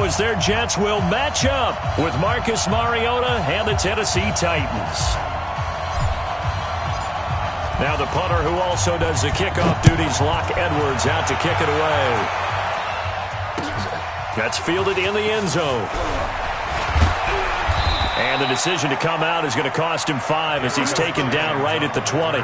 as their Jets will match up with Marcus Mariota and the Tennessee Titans. Now the punter who also does the kickoff duties, Locke Edwards, out to kick it away. That's fielded in the end zone. And the decision to come out is going to cost him 5 as he's taken down right at the 20.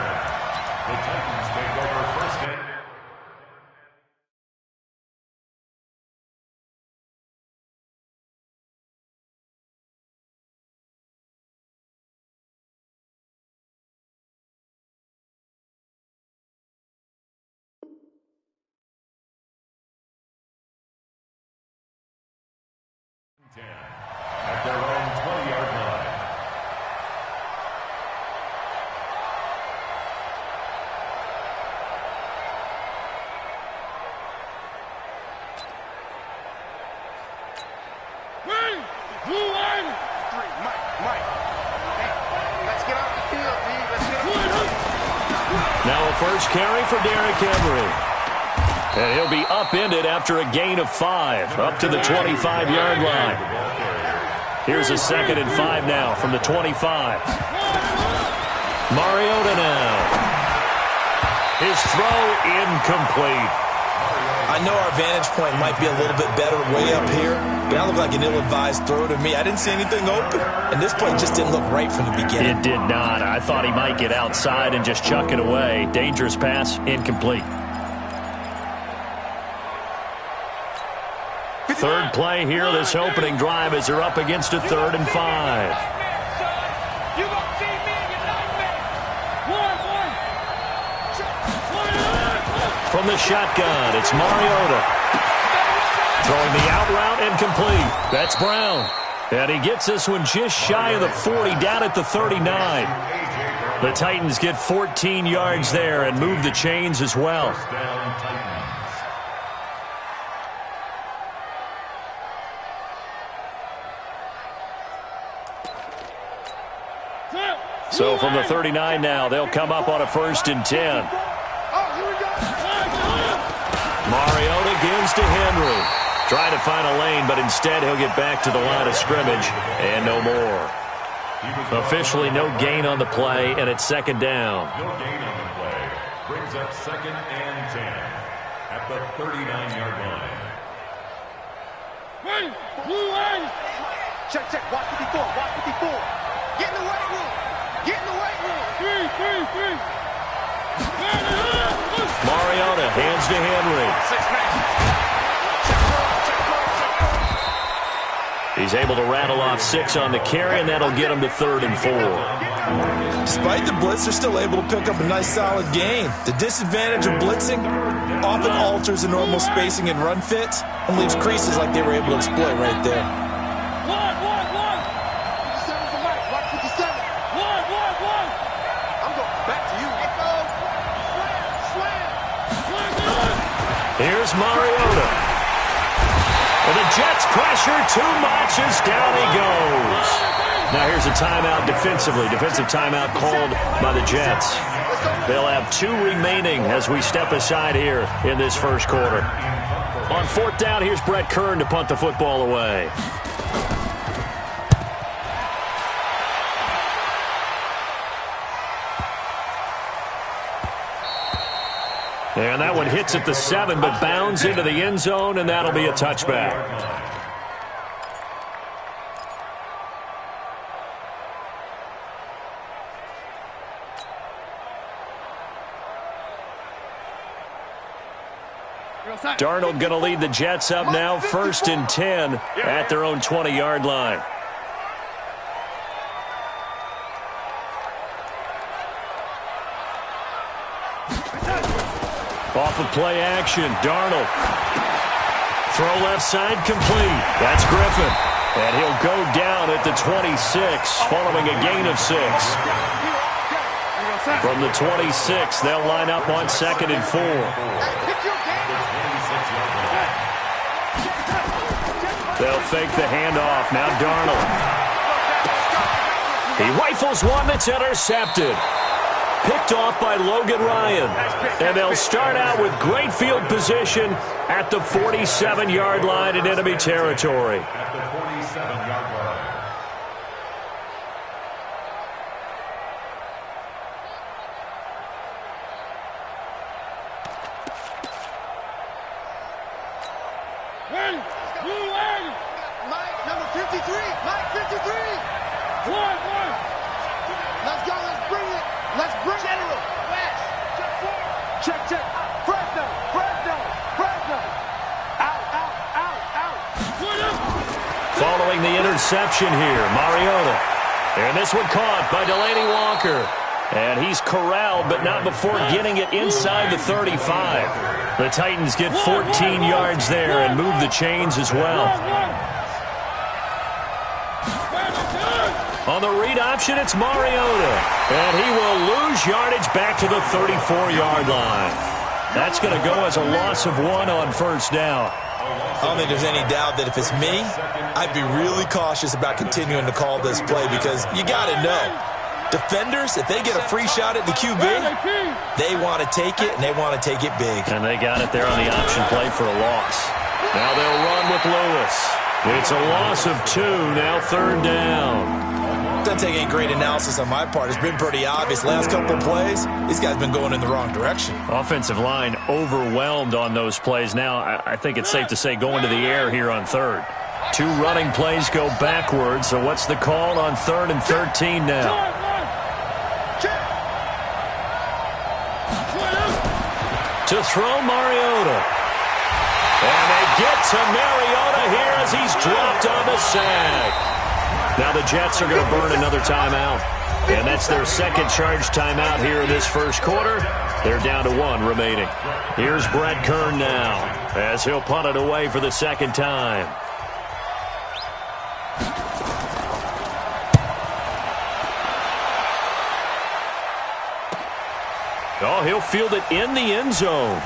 At their own 20-yard line. Now a first carry for Derrick Henry. And he'll be upended after a gain of 5, up to the 25-yard line. Here's a 2nd and 5 now from the 25. Mariota now. His throw incomplete. I know our vantage point might be a little bit better way up here, but that looked like an ill-advised throw to me. I didn't see anything open, and this play just didn't look right from the beginning. It did not. I thought he might get outside and just chuck it away. Dangerous pass, incomplete. Third play here, this opening drive, as they're up against a 3rd and 5. From the shotgun, it's Mariota. Throwing the out route incomplete. That's Brown. And he gets this one just shy of the 40, down at the 39. The Titans get 14 yards there and move the chains as well. So from the 39 now, they'll come up on a 1st and 10. Mariota gives to Henry. Trying to find a lane, but instead he'll get back to the line of scrimmage and no more. Officially no gain on the play, and it's 2nd down. No gain on the play. Brings up 2nd and 10 at the 39-yard line. Check, check. Watch 54. Watch 54. Get in the weight room. Get in the weight room. 3. Mariota hands to Henry. He's able to rattle off 6 on the carry, and that'll get him to 3rd and 4. Despite the blitz, they're still able to pick up a nice, solid gain. The disadvantage of blitzing often alters the normal spacing and run fits and leaves creases like they were able to exploit right there. Here's Mariota. And the Jets pressure too much as down he goes. Now here's a timeout defensively. Defensive timeout called by the Jets. They'll have 2 remaining as we step aside here in this first quarter. On 4th down, here's Brett Kern to punt the football away. And that one hits at the 7, but bounds into the end zone, and that'll be a touchback. Darnold going to lead the Jets up now, 1st and 10 at their own 20-yard line. Off of play action, Darnold. Throw left side complete. That's Griffin. And he'll go down at the 26 following a gain of 6. From the 26, they'll line up on 2nd and 4. They'll fake the handoff. Now Darnold. He rifles one that's intercepted. picked off by Logan Ryan. And they'll start out with great field position at the 47-yard line in enemy territory. At the 47-yard line. Mike, number 53. Mike, 53. Let's go. Let's bring it. Let's bring General. West. Check. Fresno. Out. Following the interception here, Mariota. And this one caught by Delaney Walker. And he's corralled, but not before getting it inside the 35. The Titans get 14 yards there and move the chains as well. On the read option, it's Mariota. And he will lose yardage back to the 34-yard line. That's going to go as a loss of 1 on first down. I don't think there's any doubt that if it's me, I'd be really cautious about continuing to call this play because you got to know, defenders, if they get a free shot at the QB, they want to take it, and they want to take it big. And they got it there on the option play for a loss. Now they'll run with Lewis. It's a loss of 2, now third down. Doesn't take any great analysis on my part. It's been pretty obvious. Last couple of plays, these guys been going in the wrong direction. Offensive line overwhelmed on those plays. Now, I think it's safe to say going to the air here on third. 2 running plays go backwards, so what's the call on 3rd and 13 now? To throw Mariota. And they get to Mariota here as he's dropped on the sack. Now the Jets are going to burn another timeout. And that's their second charge timeout here in this first quarter. They're down to 1 remaining. Here's Brett Kern now as he'll punt it away for the second time. Oh, he'll field it in the end zone.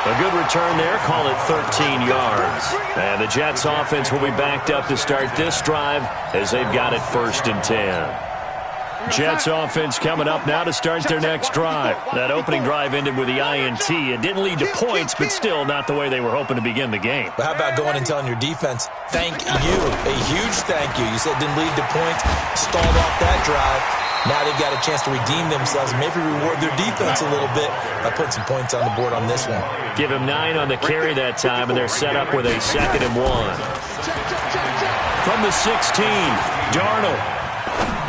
A good return there, call it 13 yards. And the Jets offense will be backed up to start this drive as they've got it 1st and 10. Jets offense coming up now to start their next drive. That opening drive ended with the INT. It didn't lead to points, but still not the way they were hoping to begin the game. But how about going and telling your defense, thank you, a huge thank you. You said it didn't lead to points, stalled off that drive. Now they've got a chance to redeem themselves and maybe reward their defense a little bit by putting some points on the board on this one. Give him 9 on the carry that time, and they're set up with a 2nd and 1. From the 16, Darnold.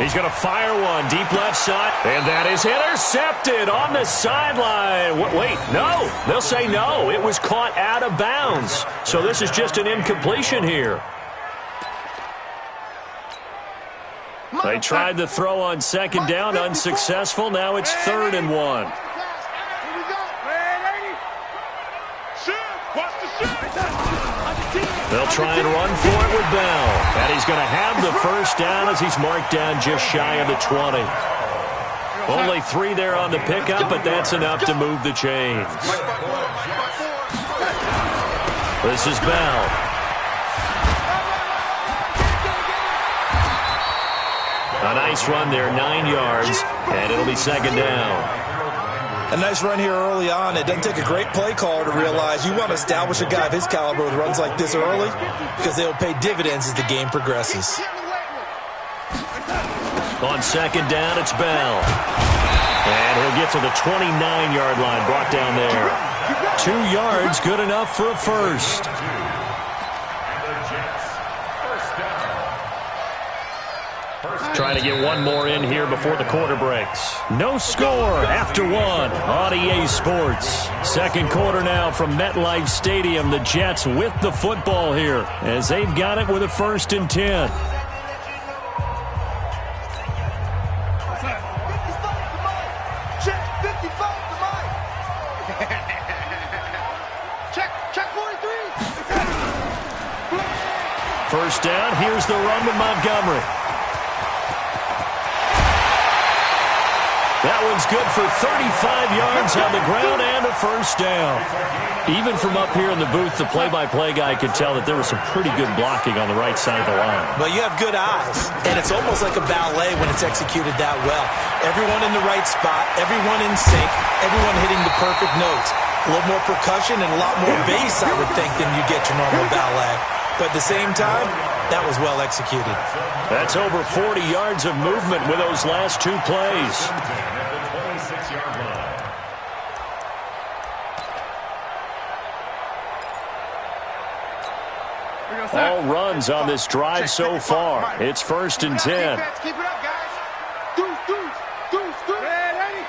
He's going to fire one deep left side, and that is intercepted on the sideline. Wait, no. They'll say no. It was caught out of bounds. So this is just an incompletion here. They tried the throw on 2nd down, unsuccessful. Now it's 3rd and 1. They'll try and run for it with Bell. And he's going to have the first down as he's marked down just shy of the 20. Only 3 there on the pickup, but that's enough to move the chains. This is Bell. A nice run there, 9 yards, and it'll be 2nd down. A nice run here early on. It doesn't take a great play caller to realize you want to establish a guy of his caliber with runs like this early because they'll pay dividends as the game progresses. On 2nd down, it's Bell. And he'll get to the 29-yard line, brought down there. 2 yards, good enough for a first. Trying to get one more in here before the quarter breaks. No score after 1 on EA Sports. 2nd quarter now from MetLife Stadium. The Jets with the football here as they've got it with a 1st and 10. First down, here's the run with Montgomery. That one's good for 35 yards on the ground and a first down. Even from up here in the booth, the play-by-play guy could tell that there was some pretty good blocking on the right side of the line. Well, you have good eyes, and it's almost like a ballet when it's executed that well. Everyone in the right spot, everyone in sync, everyone hitting the perfect notes. A little more percussion and a lot more bass, I would think, than you get your normal ballet. But at the same time, that was well executed. That's over 40 yards of movement with those last two plays. All runs on this drive so far. It's 1st and 10. Keep it up, guys. Deuce. Ready?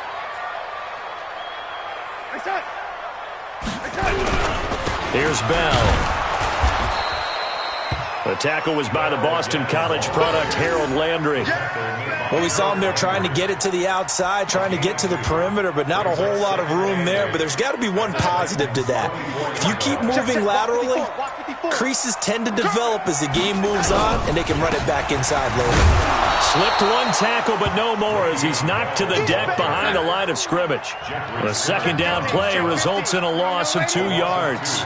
Here's Bell. The tackle was by the Boston College product, Harold Landry. Well, we saw him there trying to get it to the outside, trying to get to the perimeter, but not a whole lot of room there. But there's got to be one positive to that. If you keep moving laterally, creases tend to develop as the game moves on, and they can run it back inside later. Slipped one tackle, but no more as he's knocked to the deck behind the line of scrimmage. The second down play results in a loss of 2 yards.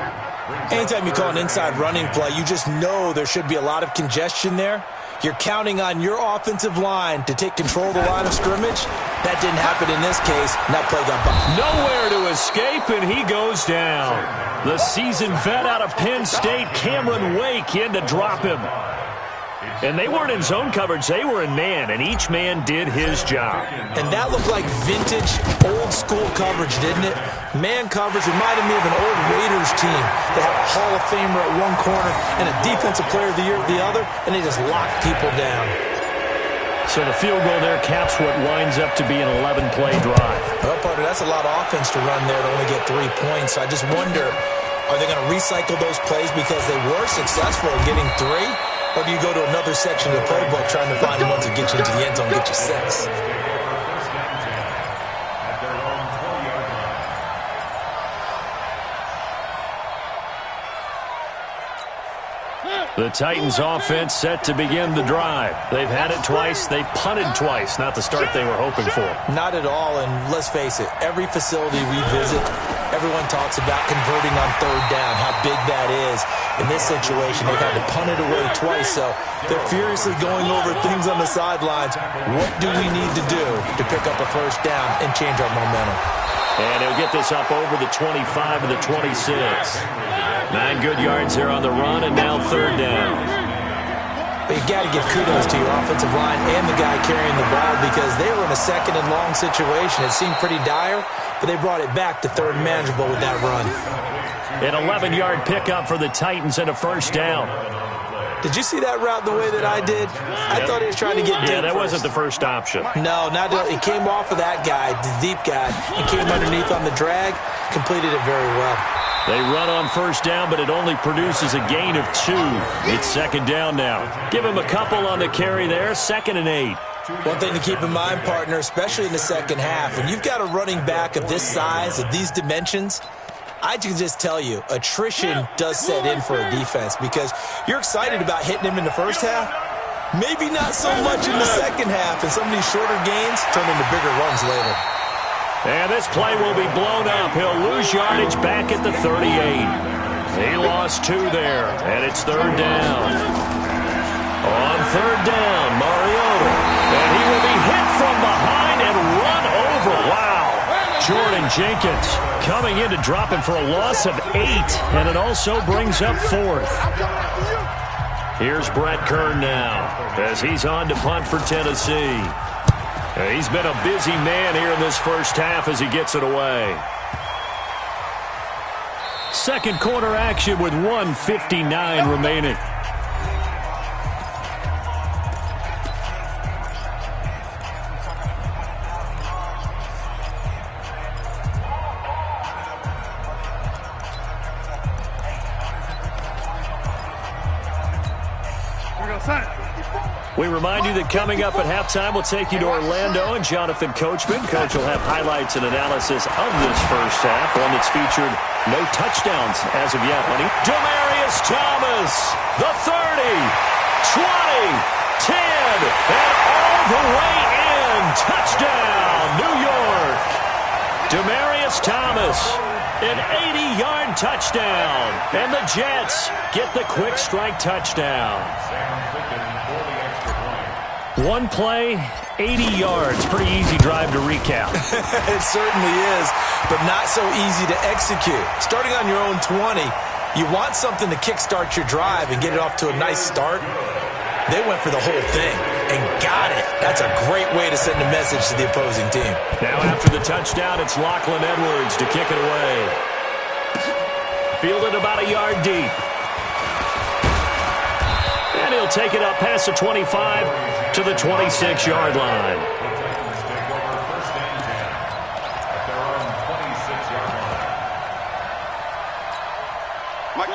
Anytime you call an inside running play, you just know there should be a lot of congestion there. You're counting on your offensive line to take control of the line of scrimmage. That didn't happen in this case, and that play got bumped. Nowhere to escape, and he goes down. The seasoned vet out of Penn State, Cameron Wake, in to drop him. And they weren't in zone coverage, they were in man, and each man did his job. And that looked like vintage, old-school coverage, didn't it? Man coverage reminded me of an old Raiders team. They had a Hall of Famer at one corner and a Defensive Player of the Year at the other, and they just locked people down. So the field goal there caps what winds up to be an 11-play drive. Well, partner, that's a lot of offense to run there to only get 3 points. I just wonder, are they going to recycle those plays because they were successful in getting 3? Or do you go to another section of the playbook trying to find ones that get you into the end zone and get you 6? The Titans offense set to begin the drive. They've had it twice. They've punted twice. Not the start they were hoping for. Not at all, and let's face it, every facility we visit, everyone talks about converting on 3rd down, how big that is. In this situation, they've had to punt it away twice, so they're furiously going over things on the sidelines. What do we need to do to pick up a 1st down and change our momentum? And he'll get this up over the 25 and the 26. 9 good yards there on the run, and now 3rd down. But you got to give kudos to your offensive line and the guy carrying the ball because they were in a 2nd and long situation. It seemed pretty dire, but they brought it back to 3rd and manageable with that run. An 11-yard pickup for the Titans and a 1st down. Did you see that route the way that I did? I thought he was trying to get deep. Yeah, that wasn't the first option. No, it came off of that guy, the deep guy, and came underneath on the drag, completed it very well. They run on 1st down, but it only produces a gain of 2. It's 2nd down now. Give him a couple on the carry there, 2nd and 8. One thing to keep in mind, partner, especially in the second half, when you've got a running back of this size, of these dimensions, I can just tell you, attrition does set in for a defense because you're excited about hitting him in the first half. Maybe not so much in the second half, and some of these shorter gains turn into bigger runs later. And this play will be blown up. He'll lose yardage back at the 38. He lost 2 there, and it's 3rd down. On 3rd down, Mariota. And he will be hit from behind and run over. Wow. Jordan Jenkins coming in to drop him for a loss of 8, and it also brings up 4th. Here's Brett Kern now as he's on to punt for Tennessee. He's been a busy man here in this first half as he gets it away. Second quarter action with 1:59 remaining. We remind you that coming up at halftime, we'll take you to Orlando and Jonathan Coachman. Coach will have highlights and analysis of this first half, one that's featured no touchdowns as of yet, honey. Demaryius Thomas, the 30, 20, 10, and all the way in. Copeland, touchdown, New York. Demaryius Thomas, an 80-yard touchdown. And the Jets get the quick strike touchdown. One play, 80 yards. Pretty easy drive to recap. It certainly is, but not so easy to execute. Starting on your own 20, you want something to kickstart your drive and get it off to a nice start. They went for the whole thing and got it. That's a great way to send a message to the opposing team. Now after the touchdown, it's Lachlan Edwards to kick it away. Fielded about a yard deep. And he'll take it up past the 25 to the 26-yard line.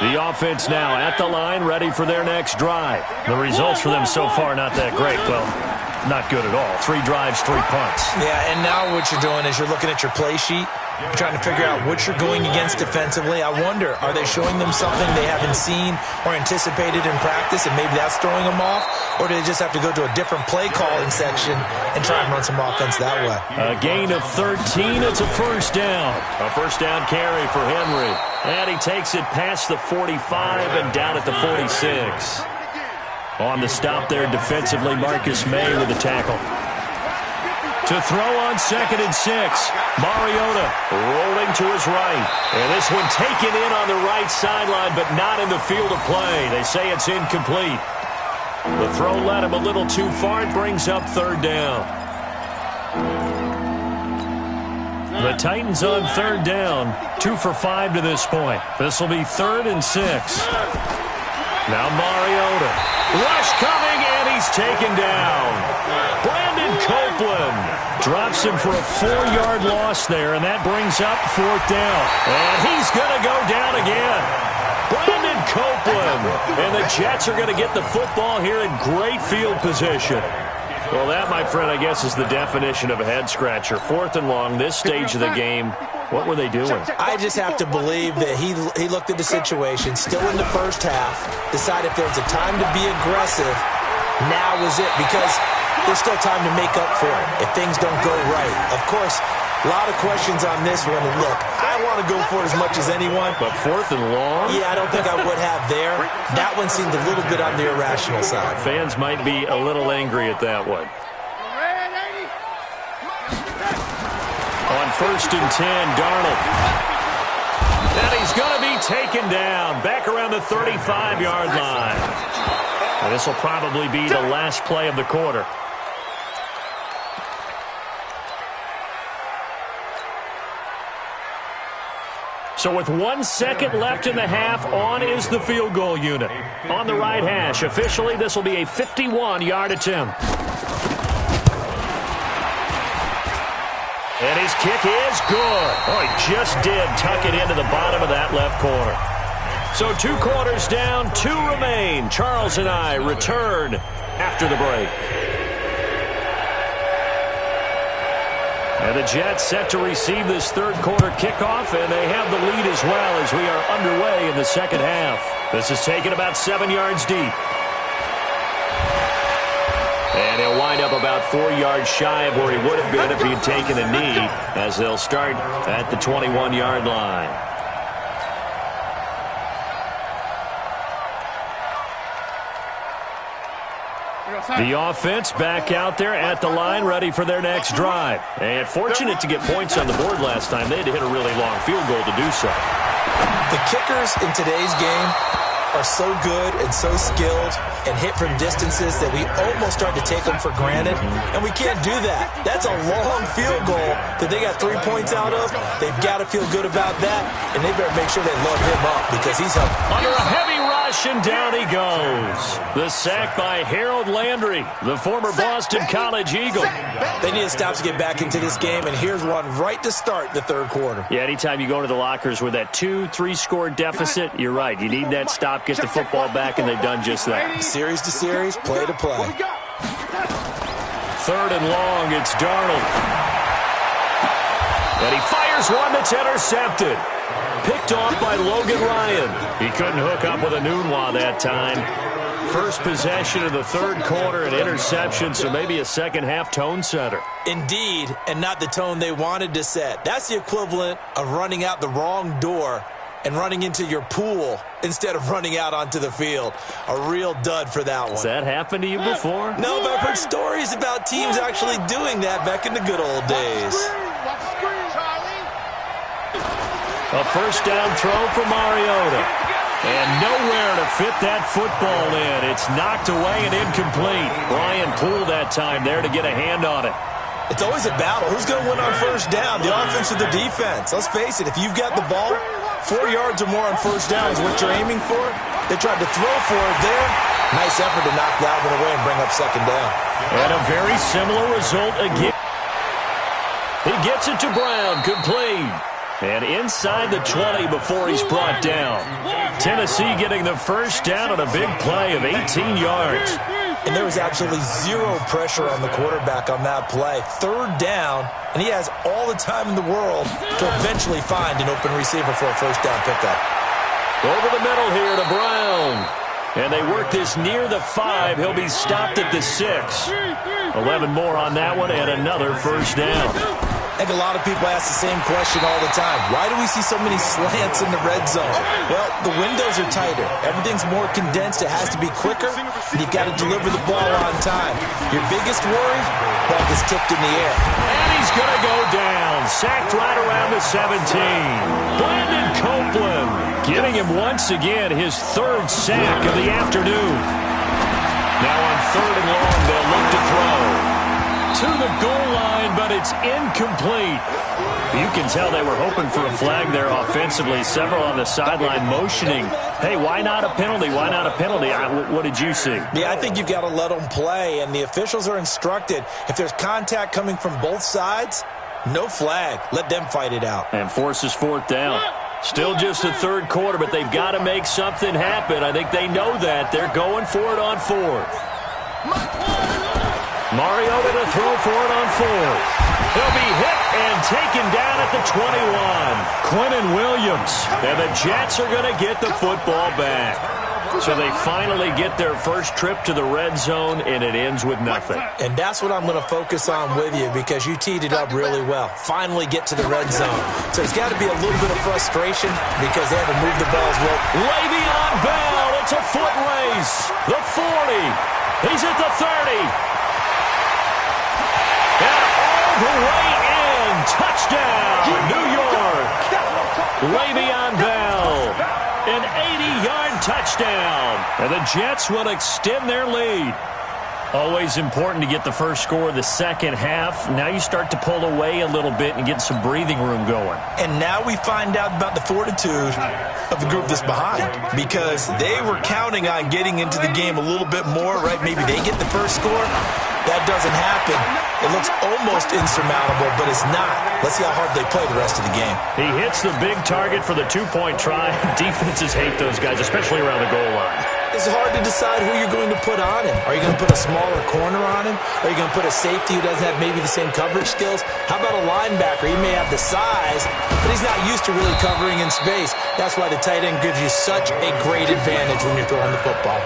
The offense now at the line, ready for their next drive. The results for them so far not that great. Well, not good at all. 3 drives, 3 punts. Yeah, and now what you're doing is you're looking at your play sheet. You're trying to figure out what you're going against defensively. I wonder, are they showing them something they haven't seen or anticipated in practice, and maybe that's throwing them off? Or do they just have to go to a different play calling section and try and run some offense that way? A gain of 13. It's a first down. A first down carry for Henry. And he takes it past the 45 and down at the 46. On the stop there defensively, Marcus May with the tackle. To throw on 2nd and 6. Mariota rolling to his right. And this one taken in on the right sideline, but not in the field of play. They say it's incomplete. The throw led him a little too far. It brings up 3rd down. The Titans on 3rd down. 2 for 5 to this point. This will be 3rd and 6. Now Mariota. Rush coming, and he's taken down. Brandon Copeland drops him for a 4-yard loss there, and that brings up 4th down. And he's going to go down again. Brandon Copeland. And the Jets are going to get the football here in great field position. Well, that, my friend, I guess is the definition of a head-scratcher. 4th and long, this stage of the game. What were they doing? I just have to believe that he looked at the situation, still in the first half, decided if there was a time to be aggressive, now was it, because there's still time to make up for it if things don't go right. Of course, a lot of questions on this one. And look, I want to go for it as much as anyone. But 4th and long? Yeah, I don't think I would have there. That one seemed a little bit on the irrational side. Fans might be a little angry at that one. On 1st and 10, Darnold. And he's going to be taken down back around the 35-yard line. And this will probably be the last play of the quarter. So with 1 second left in the half, on is the field goal unit. On the right hash, officially this will be a 51-yard attempt. And his kick is good. Oh, he just did tuck it into the bottom of that left corner. So 2 quarters down, 2 remain. Charles and I return after the break. And the Jets set to receive this 3rd quarter kickoff, and they have the lead as well as we are underway in the 2nd half. This is taken about 7 yards deep. And he'll wind up about 4 yards shy of where he would have been if he had taken a knee, as they'll start at the 21-yard line. The offense back out there at the line, ready for their next drive. And fortunate to get points on the board last time. They had to hit a really long field goal to do so. The kickers in today's game are so good and so skilled and hit from distances that we almost start to take them for granted, and we can't do that. That's a long field goal that they got 3 points out of. They've got to feel good about that, and they better make sure they load him up because he's up. Under a heavy rush, and down he goes. The sack by Harold Landry, the former Boston College Eagle. They need to stop to get back into this game, and here's one right to start the 3rd quarter. Yeah, anytime you go to the lockers with that 2-3 score deficit, you're right. You need that stop, get the football back, and they've done just that. Series to series, play to play. 3rd and long, it's Darnold. And he fires one that's intercepted. Picked off by Logan Ryan. He couldn't hook up with a Nunwa that time. First possession of the third quarter, an interception, so maybe a second-half tone setter. Indeed, and not the tone they wanted to set. That's the equivalent of running out the wrong door and running into your pool instead of running out onto the field. A real dud for that one. Has that happened to you before? No, but I've heard stories about teams actually doing that back in the good old days. A first down throw for Mariota. And nowhere to fit that football in. It's knocked away and incomplete. Brian Poole that time there to get a hand on it. It's always a battle. Who's going to win on first down, the offense or the defense? Let's face it, if you've got the ball, 4 yards or more on first down is what you're aiming for. They tried to throw for it there. Nice effort to knock that one away and bring up second down. And a very similar result again. He gets it to Brown, complete. And inside the 20 before he's brought down. Tennessee getting the first down on a big play of 18 yards. And there was absolutely zero pressure on the quarterback on that play. Third down, and he has all the time in the world to eventually find an open receiver for a first down pickup. Over the middle here to Brown. And they work this near the 5. He'll be stopped at the 6. 11 more on that one and another first down. I think a lot of people ask the same question all the time. Why do we see so many slants in the red zone? Well, the windows are tighter. Everything's more condensed. It has to be quicker, and you've got to deliver the ball on time. Your biggest worry? Ball gets tipped in the air. And he's going to go down. Sacked right around the 17. Brandon Copeland getting him once again his third sack of the afternoon. Now on third and long, they'll look to throw. To the goal line, but it's incomplete. You can tell they were hoping for a flag there offensively. Several on the sideline motioning, hey, why not a penalty? Why not a penalty? What did you see? Yeah, I think you've got to let them play, and the officials are instructed. If there's contact coming from both sides, no flag. Let them fight it out. And forces fourth down. Still just the third quarter, but they've got to make something happen. I think they know that. They're going for it on fourth. Mariota to throw for it on fourth. He'll be hit and taken down at the 21. Quentin Williams. And the Jets are going to get the football back. So they finally get their first trip to the red zone, and it ends with nothing. And that's what I'm going to focus on with you because you teed it up really well. Finally get to the red zone. So there's got to be a little bit of frustration because they haven't moved the ball as well. Le'Veon Bell. It's a foot race. The 40. He's at the 30. The way in. Touchdown, New York. Le'Veon Bell. An 80-yard touchdown. And the Jets will extend their lead. Always important to get the first score of the second half. Now you start to pull away a little bit and get some breathing room going. And now we find out about the fortitude of the group that's behind because they were counting on getting into the game a little bit more, right? Maybe they get the first score. That doesn't happen. It looks almost insurmountable, but it's not. Let's see how hard they play the rest of the game. He hits the big target for the two-point try. Defenses hate those guys, especially around the goal line. It's hard to decide who you're going to put on him. Are you going to put a smaller corner on him? Are you going to put a safety who doesn't have maybe the same coverage skills? How about a linebacker? He may have the size, but he's not used to really covering in space. That's why the tight end gives you such a great advantage when you're throwing the football.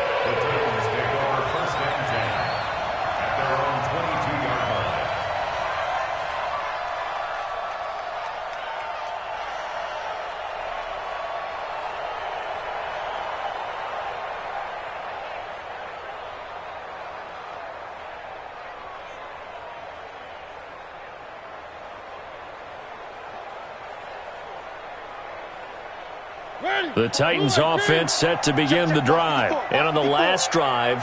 The Titans offense set to begin the drive. And on the last drive,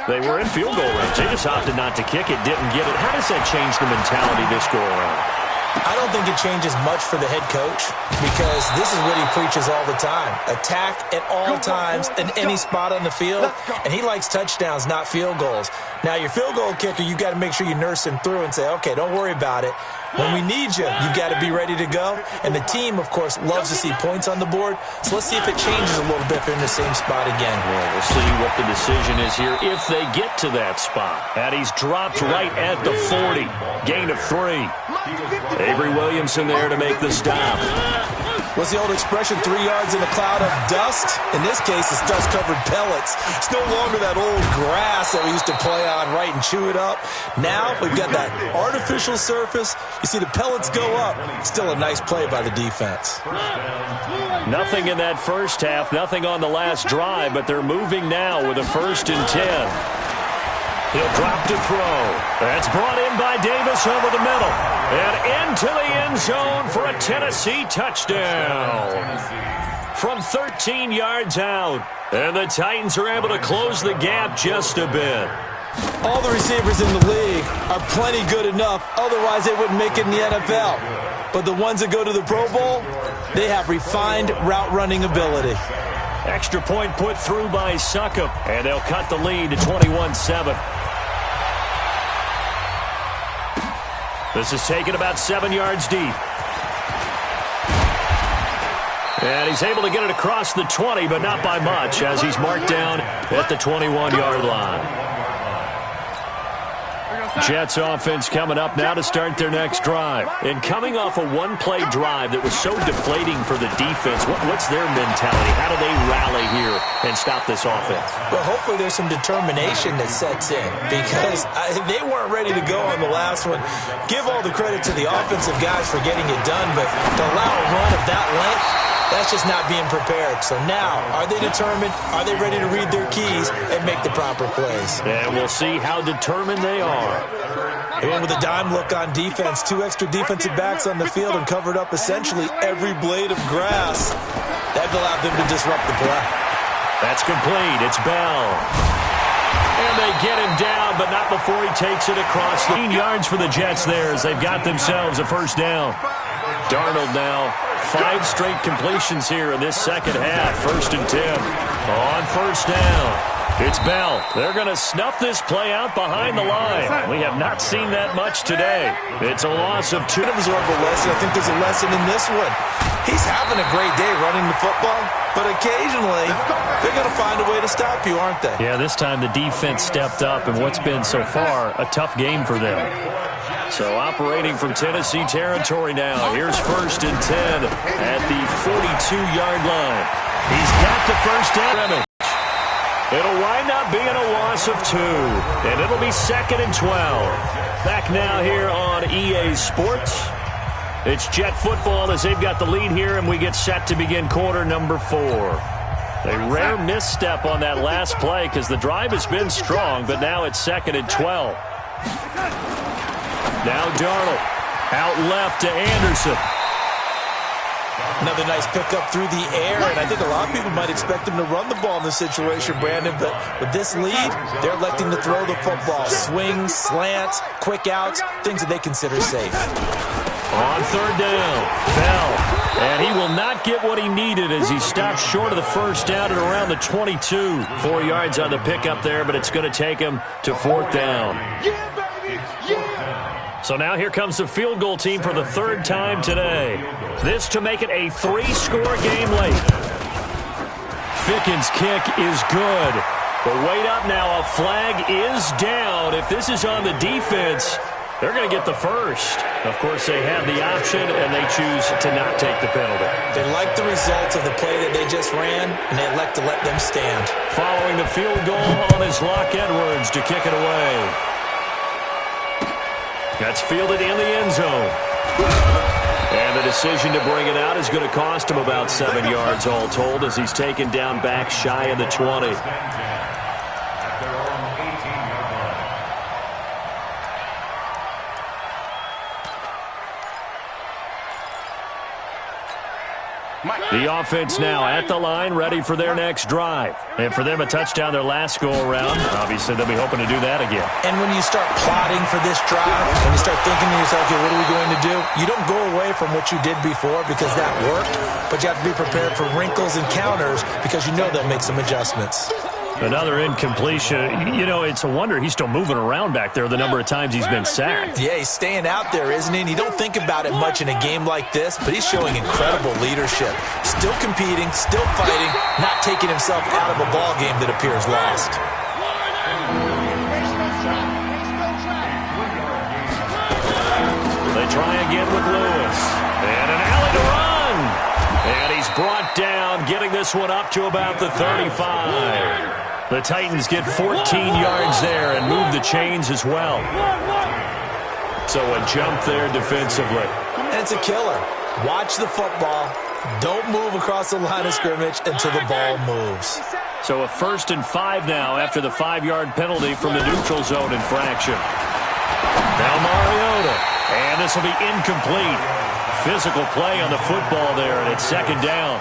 they were in field goal range. They just opted not to kick it, didn't get it. How does that change the mentality this go around? I don't think it changes much for the head coach because this is what he preaches all the time. Attack at all times in any spot on the field, and he likes touchdowns, not field goals. Now, your field goal kicker, you got to make sure you nurse him through and say, okay, don't worry about it. When we need you, you've got to be ready to go. And the team, of course, loves to see points on the board. So let's see if it changes a little bit if they're in the same spot again. Well, we'll see what the decision is here if they get to that spot. And he's dropped right at the 40. Gain of 3. Avery Williamson there to make the stop. What's the old expression, 3 yards in a cloud of dust? In this case, it's dust-covered pellets. It's no longer that old grass that we used to play on, right, and chew it up. Now we've got that artificial surface. You see the pellets go up. Still a nice play by the defense. Nothing in that first half, nothing on the last drive, but they're moving now with a 1st and 10. He'll drop to throw. That's brought in by Davis over the middle. And into the end zone for a Tennessee touchdown. From 13 yards out. And the Titans are able to close the gap just a bit. All the receivers in the league are plenty good enough. Otherwise, they wouldn't make it in the NFL. But the ones that go to the Pro Bowl, they have refined route running ability. Extra point put through by Succop. And they'll cut the lead to 21-7. This is taken about 7 yards deep. And he's able to get it across the 20, but not by much, as he's marked down at the 21-yard line. Jets offense coming up now to start their next drive. And coming off a one-play drive that was so deflating for the defense, what's their mentality? How do they rally here and stop this offense? Well, hopefully there's some determination that sets in, because they weren't ready to go on the last one. Give all the credit to the offensive guys for getting it done, but to allow a run of that length, that's just not being prepared. So now, are they determined? Are they ready to read their keys and make the proper plays? And we'll see how determined they are. And with a dime look on defense, 2 extra defensive backs on the field and covered up essentially every blade of grass. That allowed them to disrupt the play. That's complete. It's Bell. And they get him down, but not before he takes it across the 15 yards for the Jets there as they've got themselves a 1st down. Darnold now 5 straight completions here in this second half. 1st and 10. On 1st down. It's Bell. They're going to snuff this play out behind the line. We have not seen that much today. It's a loss of 2. Absorb a lesson. I think there's a lesson in this one. He's having a great day running the football, but occasionally they're going to find a way to stop you, aren't they? Yeah, this time the defense stepped up in what's been so far a tough game for them. So operating from Tennessee territory now. Here's 1st and 10 at the 42-yard line. He's got the 1st down. It'll wind up being a loss of 2, and it'll be 2nd and 12. Back now here on EA Sports. It's Jet football as they've got the lead here, and we get set to begin quarter number 4. A rare misstep on that last play because the drive has been strong, but now it's 2nd and 12. Now Darnold out left to Anderson. Another nice pickup through the air, and I think a lot of people might expect him to run the ball in this situation, Brandon, but with this lead, they're electing to throw the football. Swings, slants, quick outs, things that they consider safe. On 3rd down, Bell, and he will not get what he needed as he stops short of the 1st down at around the 22. 4 yards on the pickup there, but it's going to take him to 4th down. Yeah, baby! Yeah! So now here comes the field goal team for the 3rd time today. This to make it a 3-score game late. Fickens' kick is good. But wait up now, a flag is down. If this is on the defense, they're going to get the 1st. Of course, they have the option, and they choose to not take the penalty. They like the results of the play that they just ran, and they elect to let them stand. Following the field goal on is Locke Edwards to kick it away. That's fielded in the end zone. And the decision to bring it out is going to cost him about 7 yards all told as he's taken down back shy of the 20. The offense now at the line, ready for their next drive. And for them, a touchdown their last go-around. Obviously, they'll be hoping to do that again. And when you start plotting for this drive, when you start thinking to yourself, okay, what are we going to do? You don't go away from what you did before because that worked, but you have to be prepared for wrinkles and counters because you know they'll make some adjustments. Another incompletion. You know, it's a wonder he's still moving around back there the number of times he's been sacked. Yeah, he's staying out there, isn't he? And you don't think about it much in a game like this, but he's showing incredible leadership. Still competing, still fighting, not taking himself out of a ball game that appears lost. They try again with Lewis. And an alley to run. And he's brought down, getting this one up to about the 35. The Titans get 14 yards there and move the chains as well. So a jump there defensively. And it's a killer. Watch the football. Don't move across the line of scrimmage until the ball moves. So a 1st and 5 now after the 5-yard penalty from the neutral zone infraction. Now Mariota. And this will be incomplete. Physical play on the football there, and it's 2nd down.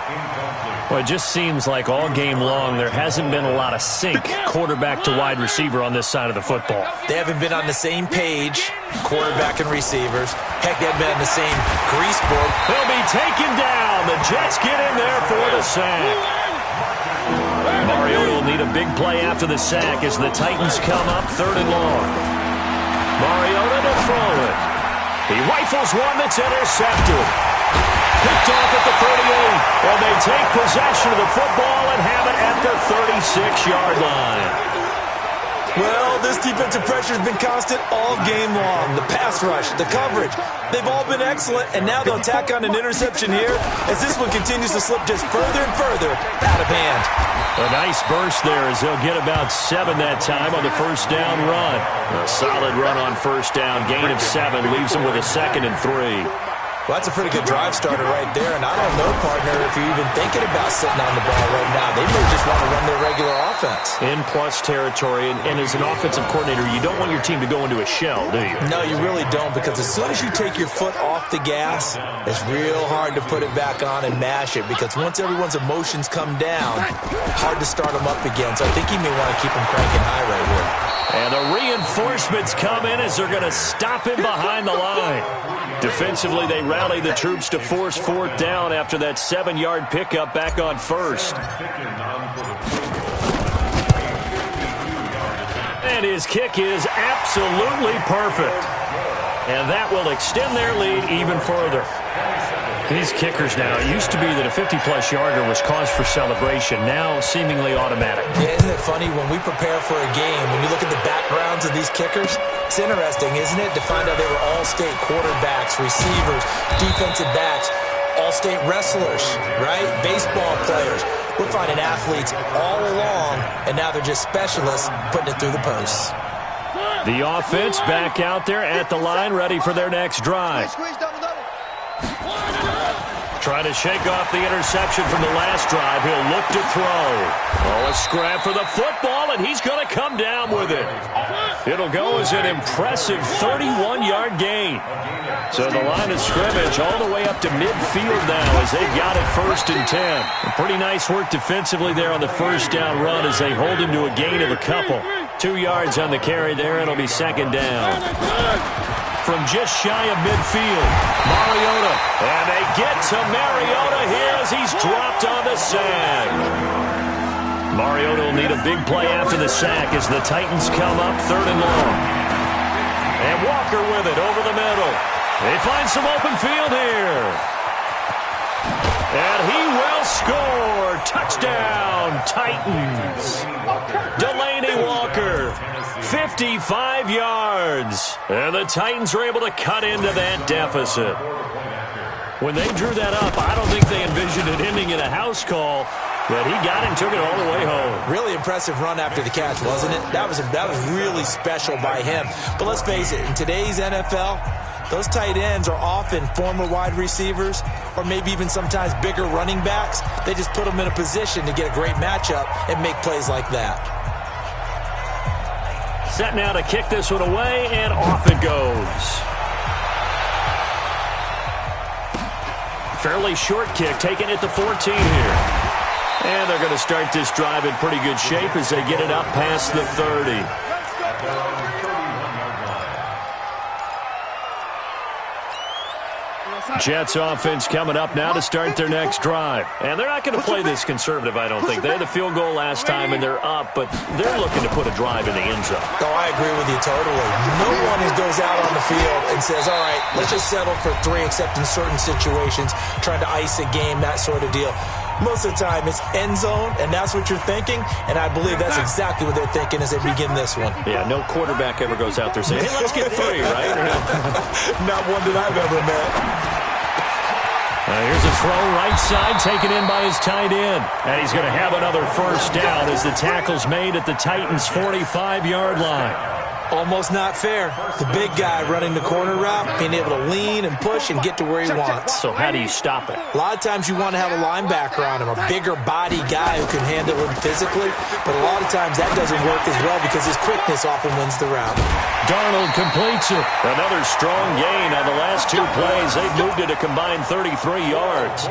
Well, it just seems like all game long there hasn't been a lot of sync quarterback to wide receiver on this side of the football. They haven't been on the same page, quarterback and receivers. Heck, they haven't been on the same grease board. He'll be taken down. The Jets get in there for the sack. Mariota will need a big play after the sack as the Titans come up 3rd and long. Mariota to throw it. He rifles one that's intercepted. Picked off at the 38, and they take possession of the football and have it at the 36-yard line. Well, this defensive pressure has been constant all game long. The pass rush, the coverage, they've all been excellent, and now they'll tack on an interception here as this one continues to slip just further and further out of hand. A nice burst there as they'll get about 7 that time on the 1st down run. A solid run on 1st down, gain of 7, leaves them with a 2nd and 3. Well, that's a pretty good drive starter right there, and I don't know, partner, if you're even thinking about sitting on the ball right now. They may just want to run their regular offense. In plus territory, and as an offensive coordinator, you don't want your team to go into a shell, do you? No, you really don't, because as soon as you take your foot off the gas, it's real hard to put it back on and mash it, because once everyone's emotions come down, hard to start them up again. So I think you may want to keep them cranking high right here. And the reinforcements come in as they're going to stop him behind the line. Defensively, they rally the troops to force 4th down after that 7-yard pickup back on 1st. And his kick is absolutely perfect. And that will extend their lead even further. These kickers now, it used to be that a 50-plus yarder was cause for celebration, now seemingly automatic. Yeah, isn't it funny when we prepare for a game, when you look at the backgrounds of these kickers, it's interesting, isn't it, to find out they were all-state quarterbacks, receivers, defensive backs, all-state wrestlers, right? Baseball players. We're finding athletes all along, and now they're just specialists putting it through the posts. The offense back out there at the line, ready for their next drive. Trying to shake off the interception from the last drive. He'll look to throw. Oh, a scrap for the football, and he's going to come down with it. It'll go as an impressive 31-yard gain. So the line of scrimmage all the way up to midfield now as they've got it 1st and 10. Pretty nice work defensively there on the 1st down run as they hold him to a gain of a couple. 2 yards on the carry there. It'll be 2nd down. From just shy of midfield, Mariota. And they get to Mariota here as he's dropped on the sack. Mariota will need a big play after the sack as the Titans come up 3rd and long. And Walker with it over the middle. They find some open field here. And he will score. Touchdown, Titans. Delaney Walker, 55 yards. And the Titans are able to cut into that deficit. When they drew that up, I don't think they envisioned it ending in a house call. But he got him, took it all the way home. Really impressive run after the catch, wasn't it? That was really special by him. But let's face it, in today's NFL, those tight ends are often former wide receivers or maybe even sometimes bigger running backs. They just put them in a position to get a great matchup and make plays like that. Set now to kick this one away, and off it goes. Fairly short kick, taken at the 14 here. And they're going to start this drive in pretty good shape as they get it up past the 30. Jets offense coming up now to start their next drive. And they're not going to play this conservative, I don't think. They had the field goal last time, and they're up, but they're looking to put a drive in the end zone. Oh, I agree with you totally. No one goes out on the field and says, all right, let's just settle for 3, except in certain situations, trying to ice a game, that sort of deal. Most of the time, it's end zone, and that's what you're thinking, and I believe that's exactly what they're thinking as they begin this one. Yeah, no quarterback ever goes out there saying, hey, let's get 3, right? Not one that I've ever met. Here's a throw right side, taken in by his tight end. And he's going to have another first down as the tackle's made at the Titans' 45-yard line. Almost not fair. The big guy running the corner route, being able to lean and push and get to where he wants. So how do you stop it? A lot of times you want to have a linebacker on him, a bigger body guy who can handle him physically, but a lot of times that doesn't work as well because his quickness often wins the route. Darnold completes it. Another strong gain on the last two plays. They've moved it a combined 33 yards.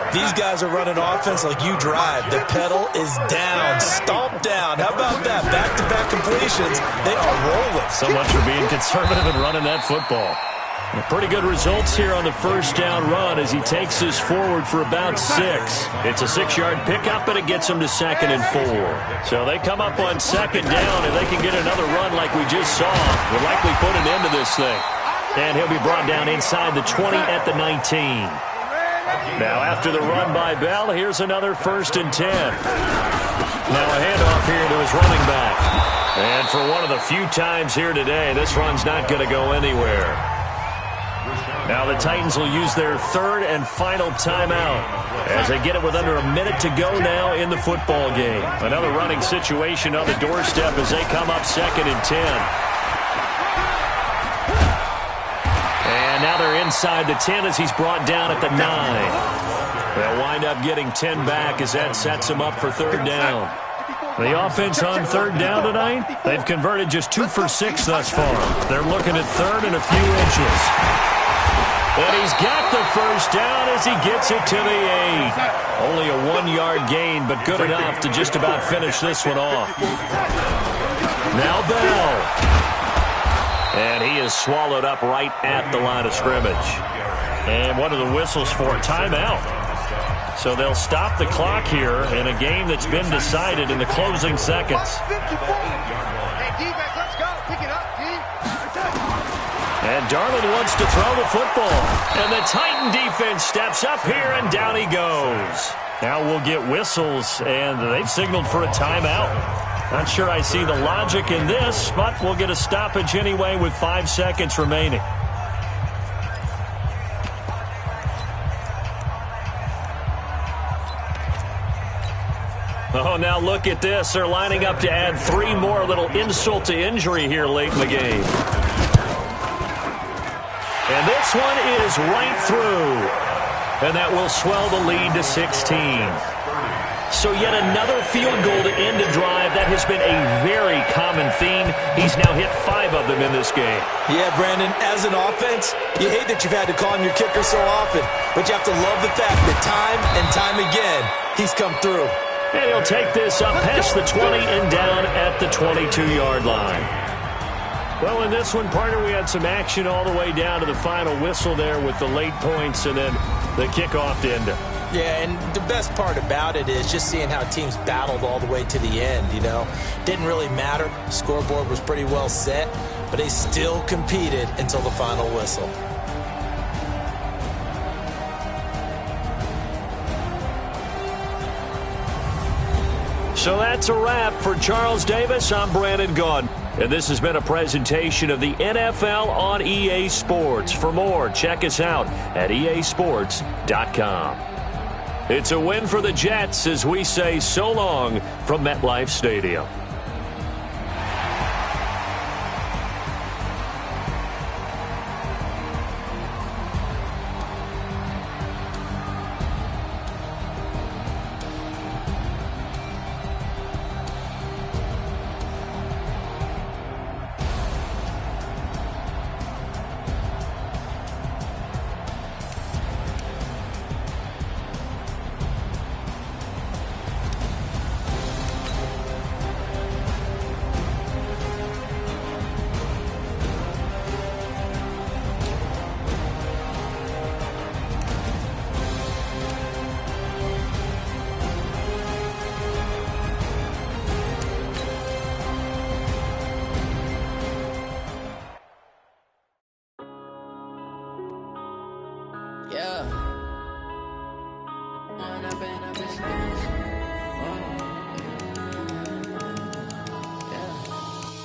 These guys are running offense like you drive. The pedal is down, stomp down. How about that? Back-to-back completions. They are rolling. So much for being conservative and running that football. Pretty good results here on the first down run as he takes this forward for about 6. It's a 6-yard pickup, and it gets him to 2nd and 4. So they come up on 2nd down, and they can get another run like we just saw. Will likely put an end to this thing. And he'll be brought down inside the 20 at the 19. Now, after the run by Bell, here's another 1st and 10. Now a handoff here to his running back. And for one of the few times here today, this run's not going to go anywhere. Now the Titans will use their 3rd and final timeout as they get it with under a minute to go now in the football game. Another running situation on the doorstep as they come up 2nd and 10. And now they're inside the 10 as he's brought down at the 9. They'll wind up getting 10 back as that sets him up for 3rd down. The offense on 3rd down tonight, they've converted just 2 for 6 thus far. They're looking at 3rd and a few inches. And he's got the first down as he gets it to the 8. Only a 1-yard gain, but good enough to just about finish this one off. Now Bell. And he is swallowed up right at the line of scrimmage. And one of the whistles for a timeout. So they'll stop the clock here in a game that's been decided in the closing seconds. And Darnold wants to throw the football. And the Titan defense steps up here, and down he goes. Now we'll get whistles, and they've signaled for a timeout. Not sure I see the logic in this, but we'll get a stoppage anyway with 5 seconds remaining. Oh, now look at this. They're lining up to add 3 more, little insult to injury here late in the game. And this one is right through. And that will swell the lead to 16. So yet another field goal to end a drive. That has been a very common theme. He's now hit 5 of them in this game. Yeah, Brandon, as an offense, you hate that you've had to call on your kicker so often, but you have to love the fact that time and time again, he's come through. And he'll take this up past the 20 and down at the 22-yard line. Well, in this one, partner, we had some action all the way down to the final whistle there with the late points and then the kickoff to end it. Yeah, and the best part about it is just seeing how teams battled all the way to the end, you know. Didn't really matter. Scoreboard was pretty well set, but they still competed until the final whistle. So that's a wrap for Charles Davis. I'm Brandon Gaudin. And this has been a presentation of the NFL on EA Sports. For more, check us out at easports.com. It's a win for the Jets as we say so long from MetLife Stadium.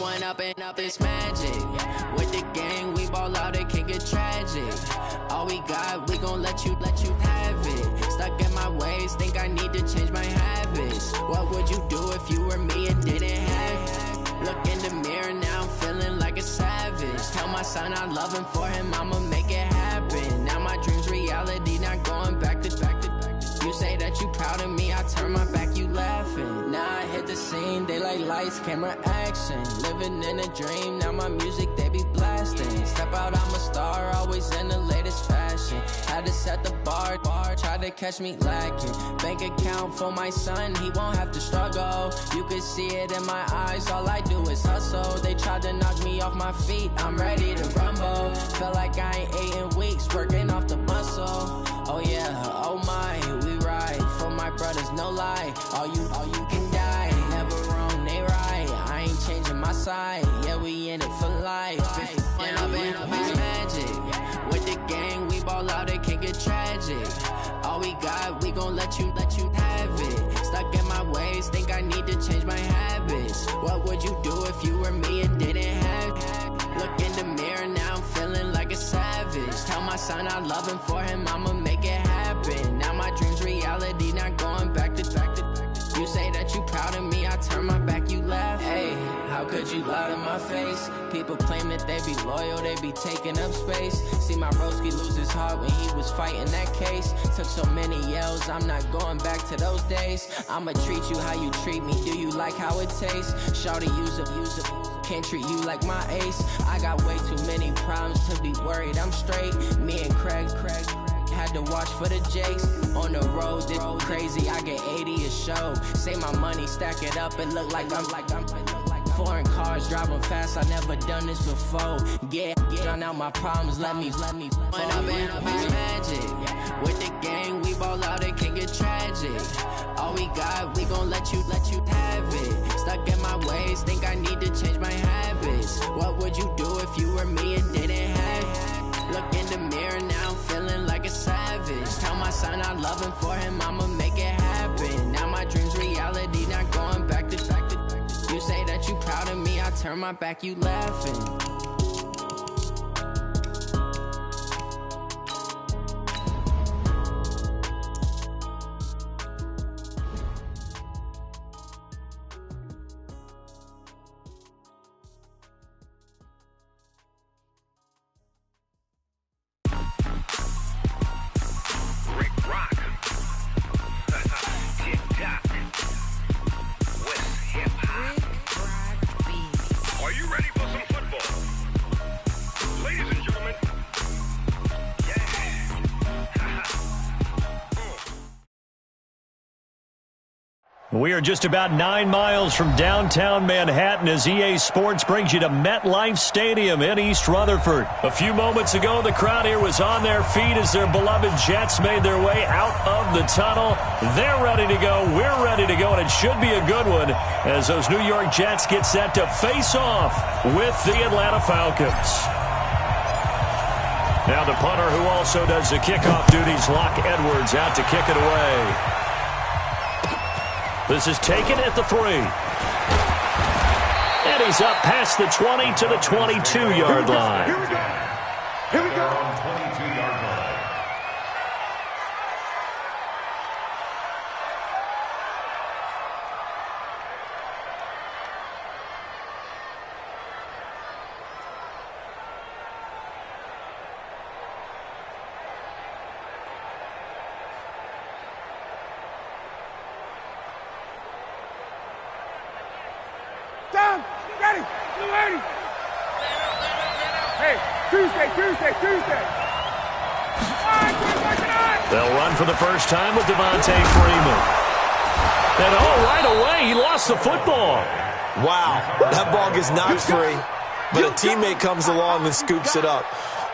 One up and up, it's magic. With the gang, we ball out, it can get tragic. All we got, we gon' let you have it. Stuck in my ways, think I need to change my habits. What would you do if you were me and didn't have it? Look in the mirror, now I'm feeling like a savage. Tell my son I love him, for him I'ma make it happen. Now my dream's reality, not going back to. You say that you proud of me, I turn my back, you laughing. Now I hit the scene, they like lights, camera, action. Living in a dream, now my music, they be blasting. Step out, I'm a star, always in the latest fashion. Had to set the bar, try to catch me lacking. Bank account for my son, he won't have to struggle. You can see it in my eyes, all I do is hustle. They tried to knock me off my feet, I'm ready to rumble. Feel like I ain't ate in weeks, working off the muscle. Oh yeah, oh my, we ride for my brothers, no lie. All you can die, never wrong, they right. I ain't changing my side, yeah, we in it for life. And up it's magic. With the gang, we ball out, it can get tragic. All we got, we gon' let you have it. Stuck in my ways, think I need to change my habits. What would you do if you were me and didn't have it? Look in the mirror, now I'm feeling like a savage. Tell my son I love him, for him I'ma make it happen. Now my dream's reality, not going back to. You say that you proud of me, I turn my back, you laugh. Hey, how could you lie to my face? People claim that they be loyal, they be taking up space. See my broski lose his heart when he was fighting that case. Took so many yells, I'm not going back to those days. I'ma treat you how you treat me, do you like how it tastes? Shawty, use a can't treat you like my ace. I got way too many problems to be worried, I'm straight. Me and Craig had to watch for the Jakes. On the road, this crazy, I get 80 a show. Say my money, stack it up, and look like I'm foreign cars, driving fast, I never done this before. Get on out my problems, let me When up it's magic. With the gang, we ball out, it can get tragic. All we got, we gon' let you have it. Stuck in my ways, think I need to change my habits. What would you do if you were me and didn't have it? Look in the mirror, now I'm feeling like a savage. Tell my son I love him, for him I'ma make it happen. Now my dream's reality, not going back to. You say that you proud of me, I turn my back, you laughing. We are just about 9 miles from downtown Manhattan as EA Sports brings you to MetLife Stadium in East Rutherford. A few moments ago, the crowd here was on their feet as their beloved Jets made their way out of the tunnel. They're ready to go. We're ready to go, and it should be a good one as those New York Jets get set to face off with the Atlanta Falcons. Now the punter who also does the kickoff duties, Locke Edwards, out to kick it away. This is taken at the 3. And he's up past the 20 to the 22-yard line. Here we go. Here we go. 22-yard line. Down, ready, 280. Hey, Tuesday. They'll run for the first time with Devontae Freeman. And right away, he lost the football. Wow, that ball gets knocked free, but a teammate comes along and scoops it up.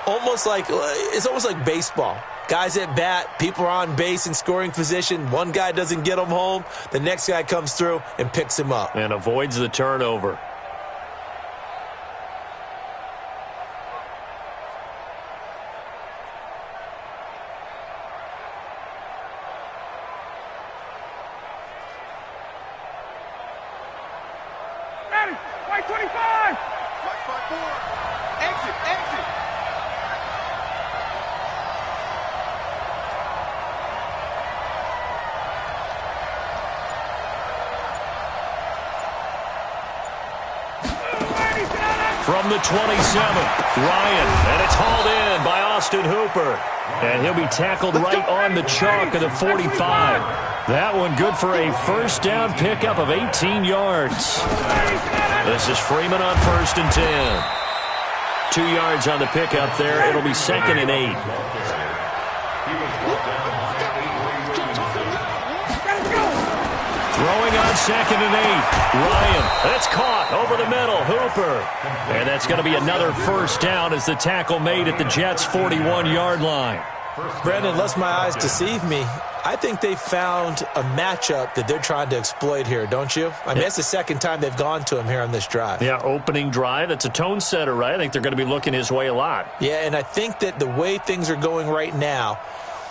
It's almost like baseball. Guys at bat, people are on base in scoring position. One guy doesn't get him home. The next guy comes through and picks him up. And avoids the turnover. Ready, white 25. Right by 4. Exit, exit. From the 27, Ryan, and it's hauled in by Austin Hooper. And he'll be tackled right on the chalk of the 45. That one good for a first down pickup of 18 yards. This is Freeman on 1st and 10. 2 yards on the pickup there. It'll be 2nd and 8. Throwing on 2nd and 8. Ryan, that's caught over the middle. Hooper. And that's going to be another first down as the tackle made at the Jets' 41-yard line. Brandon, unless my eyes deceive me, I think they found a matchup that they're trying to exploit here, don't you? I mean, that's the second time they've gone to him here on this drive. Yeah, opening drive. That's a tone setter, right? I think they're going to be looking his way a lot. Yeah, and I think that the way things are going right now,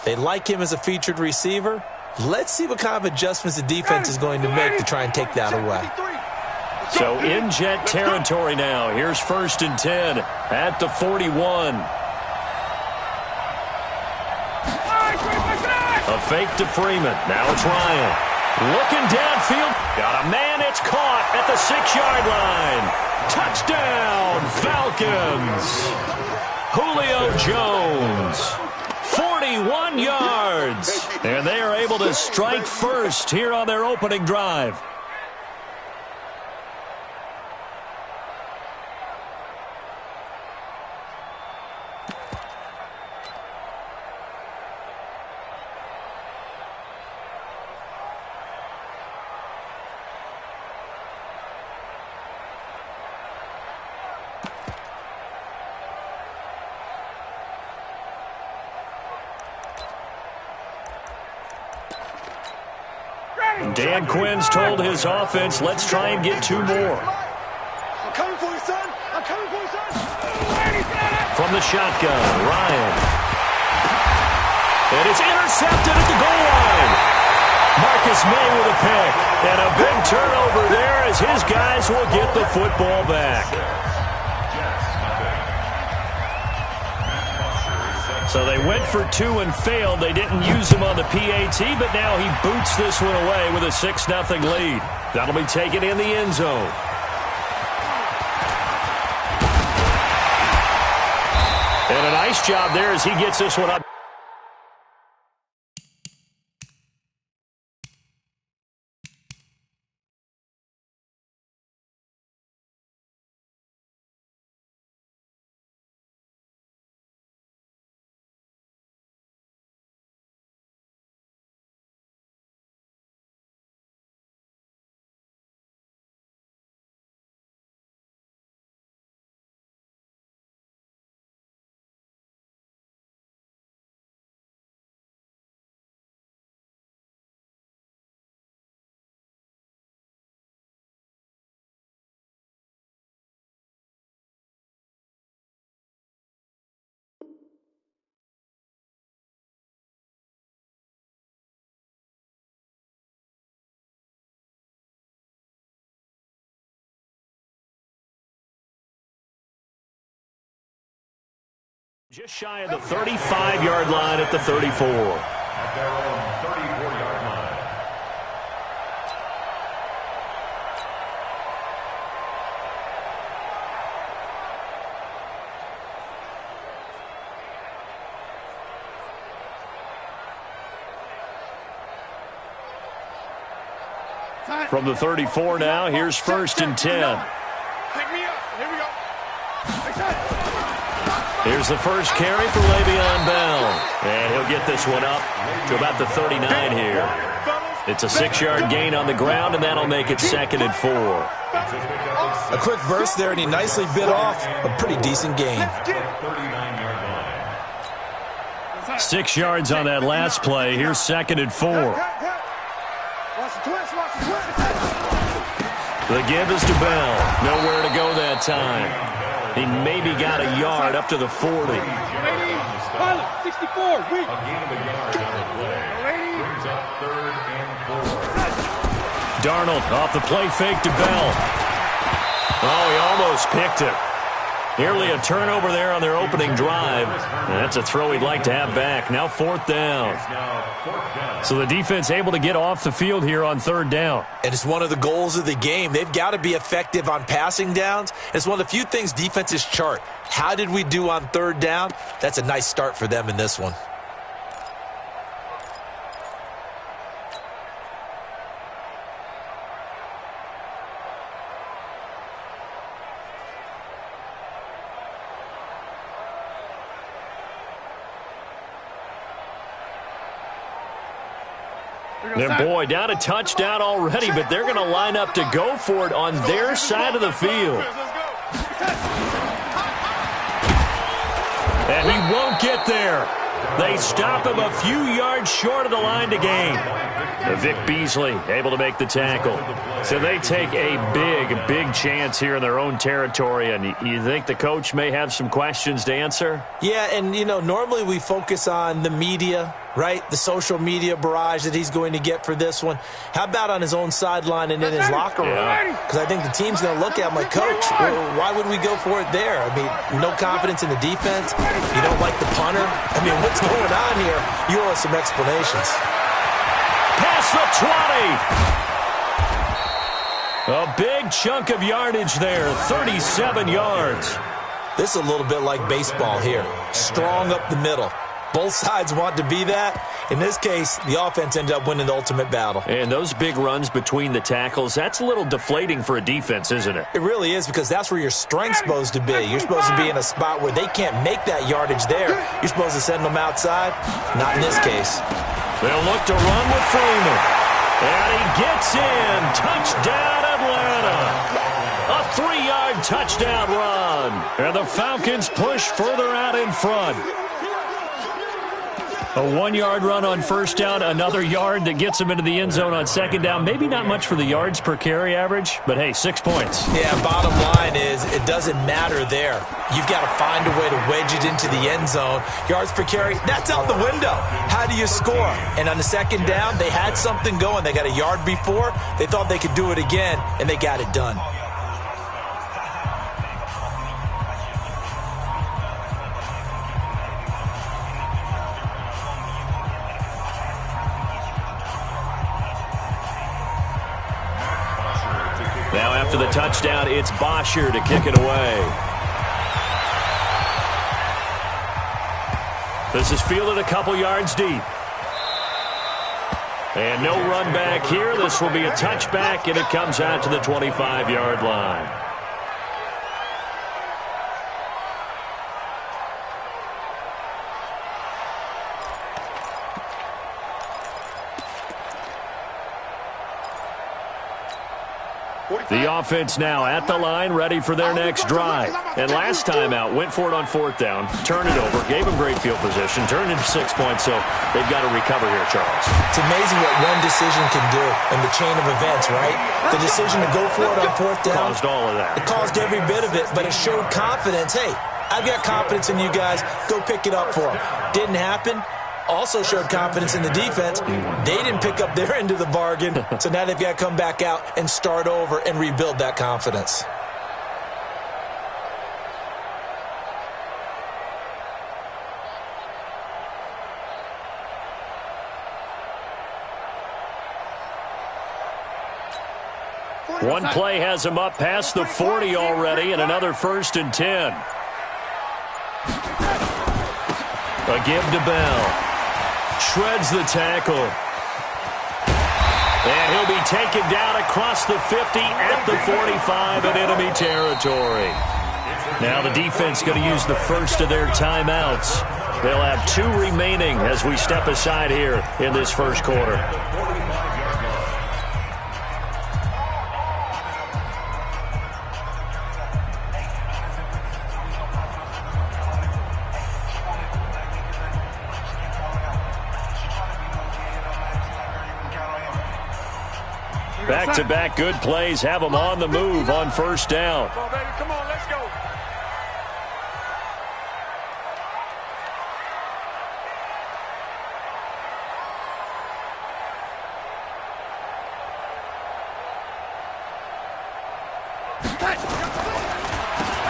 they like him as a featured receiver. Let's see what kind of adjustments the defense is going to make to try and take that away. So in Jet territory now. Here's 1st and 10 at the 41. A fake to Freeman. Now it's Ryan. Looking downfield. Got a man. It's caught at the 6-yard line. Touchdown, Falcons. Julio Jones. 41 yards. And they are able to strike first here on their opening drive. Dan Quinn's told his offense, let's try and get 2 more. I'm coming for you, son. I'm coming for you, son. From the shotgun, Ryan. And it's intercepted at the goal line. Marcus May with a pick. And a big turnover there as his guys will get the football back. So they went for 2 and failed. They didn't use him on the PAT, but now he boots this one away with a 6-0 lead. That'll be taken in the end zone. And a nice job there as he gets this one up. Just shy of the 35-yard line at the 34. At their own 34-yard line. From the 34 now, here's 1st and 10. Pick me up. Here we go. Here's the first carry for Le'Veon Bell. And he'll get this one up to about the 39 here. It's a 6-yard gain on the ground, and that'll make it 2nd and 4. A quick burst there, and he nicely bit off a pretty decent gain. 6 yards on that last play. Here's 2nd and 4. The give is to Bell. Nowhere to go that time. He maybe got a yard up to the 40. 64. A gain of a yard on the play. Brings up 3rd and 4. Darnold off the play fake to Bell. Oh, he almost picked it. Nearly a turnover there on their opening drive. And that's a throw he'd like to have back. Now 4th down. So the defense able to get off the field here on 3rd down. And it's one of the goals of the game. They've got to be effective on passing downs. It's one of the few things defenses chart. How did we do on 3rd down? That's a nice start for them in this one. Their boy down a touchdown already, but they're going to line up to go for it on their side of the field. And he won't get there. They stop him a few yards short of the line to gain. Vic Beasley able to make the tackle. So they take a big chance here in their own territory. And you think the coach may have some questions to answer? Yeah, and, normally we focus on the media, right? The social media barrage that he's going to get for this one. How about on his own sideline and in his locker room? Because I think the team's going to look at him like, Coach, why would we go for it there? I mean, no confidence in the defense. You don't like the punter. I mean, what's going on here? You owe us some explanations. Past the 20. A big chunk of yardage there, 37 yards. This is a little bit like baseball here. Strong up the middle. Both sides want to be that. In this case, the offense ended up winning the ultimate battle. And those big runs between the tackles, that's a little deflating for a defense, isn't it? It really is, because that's where your strength's supposed to be. You're supposed to be in a spot where they can't make that yardage there. You're supposed to send them outside. Not in this case. They'll look to run with Freeman. And he gets in. Touchdown, Atlanta. A 3-yard touchdown run. And the Falcons push further out in front. A 1-yard run on 1st down, another yard that gets them into the end zone on 2nd down. Maybe not much for the yards per carry average, but hey, 6 points. Yeah, bottom line is it doesn't matter there. You've got to find a way to wedge it into the end zone. Yards per carry, that's out the window. How do you score? And on the 2nd down, they had something going. They got a yard before. They thought they could do it again, and they got it done. Now after the touchdown, it's Bosher to kick it away. This is fielded a couple yards deep. And no run back here. This will be a touchback, and it comes out to the 25-yard line. The offense now at the line, ready for their next drive. And last time out, went for it on 4th down, turned it over, gave them great field position, turned into 6 points, so they've got to recover here, Charles. It's amazing what one decision can do in the chain of events, right? The decision to go for it on 4th down. Caused all of that. It caused every bit of it, but it showed confidence. Hey, I've got confidence in you guys. Go pick it up for them. Didn't happen. Also showed confidence in the defense. They didn't pick up their end of the bargain, so now they've got to come back out and start over and rebuild that confidence. One play has him up past the 40 already, and another 1st and 10. A give to Bell. Shreds the tackle. And he'll be taken down across the 50 at the 45 in enemy territory. Now the defense going to use the first of their timeouts. They'll have 2 remaining as we step aside here in this first quarter. Back-to-back good plays have them on the move on 1st down. Come on, baby. Come on, let's go.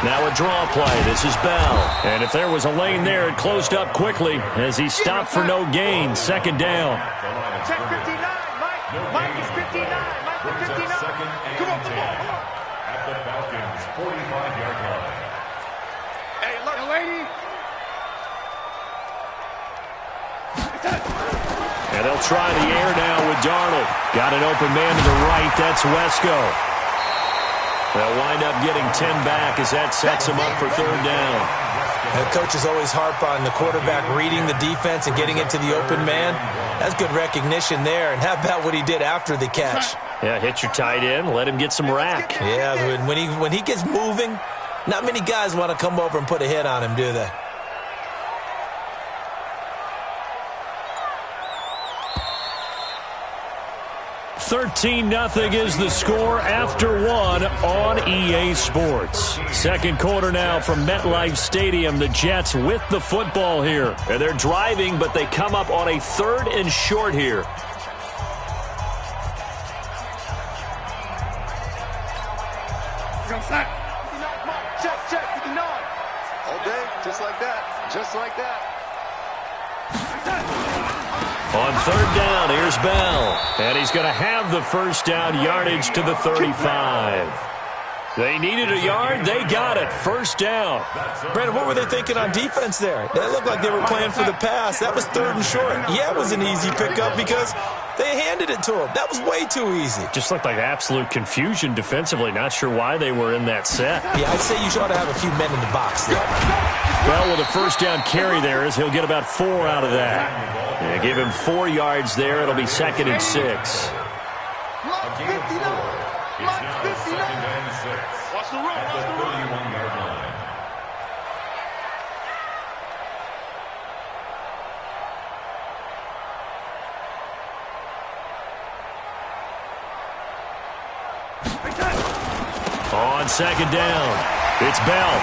Now a draw play. This is Bell. And if there was a lane there, it closed up quickly as he stopped for no gain. Second down. Check 59, Mike. Mike is 59. Mike is 59. Come on. At the Falcons' 45-yard line. Hey, look, lady. And they'll try the air now with Darnold. Got an open man to the right. That's Wesco. They'll wind up getting 10 back as that sets him up for third down. The coaches always harp on the quarterback reading the defense and getting into the open man. That's good recognition there. And how about what he did after the catch? Yeah, hit your tight end, let him get some rack. Yeah, when he gets moving, not many guys want to come over and put a hit on him, do they? $13-0 is the score after one on EA Sports. Second quarter now from MetLife Stadium. The Jets with the football here. And they're driving, but they come up on a 3rd and short here. Check, 59. All day, just like that. Just like that. On third down, here's Bell. And he's going to have the first down, yardage to the 35. They needed a yard. They got it. First down. Brandon, what were they thinking on defense there? They looked like they were playing for the pass. That was 3rd and short. Yeah, it was an easy pickup because they handed it to him. That was way too easy. Just looked like absolute confusion defensively. Not sure why they were in that set. Yeah, I'd say you ought to have a few men in the box there. Well, with a first down carry there, is he'll get about 4 out of that. Yeah, give him 4 yards there. It'll be 2nd and 6. Lock 59. Lock 59. Watch the run. At the 31-yard line. On second down, it's Bell.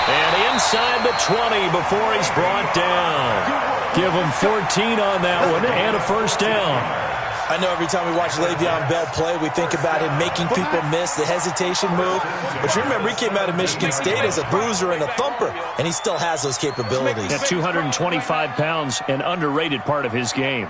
And inside the 20 before he's brought down. Give him 14 on that one and a first down. I know every time we watch Le'Veon Bell play, we think about him making people miss the hesitation move. But you remember, he came out of Michigan State as a bruiser and a thumper, and he still has those capabilities. At 225 pounds, an underrated part of his game.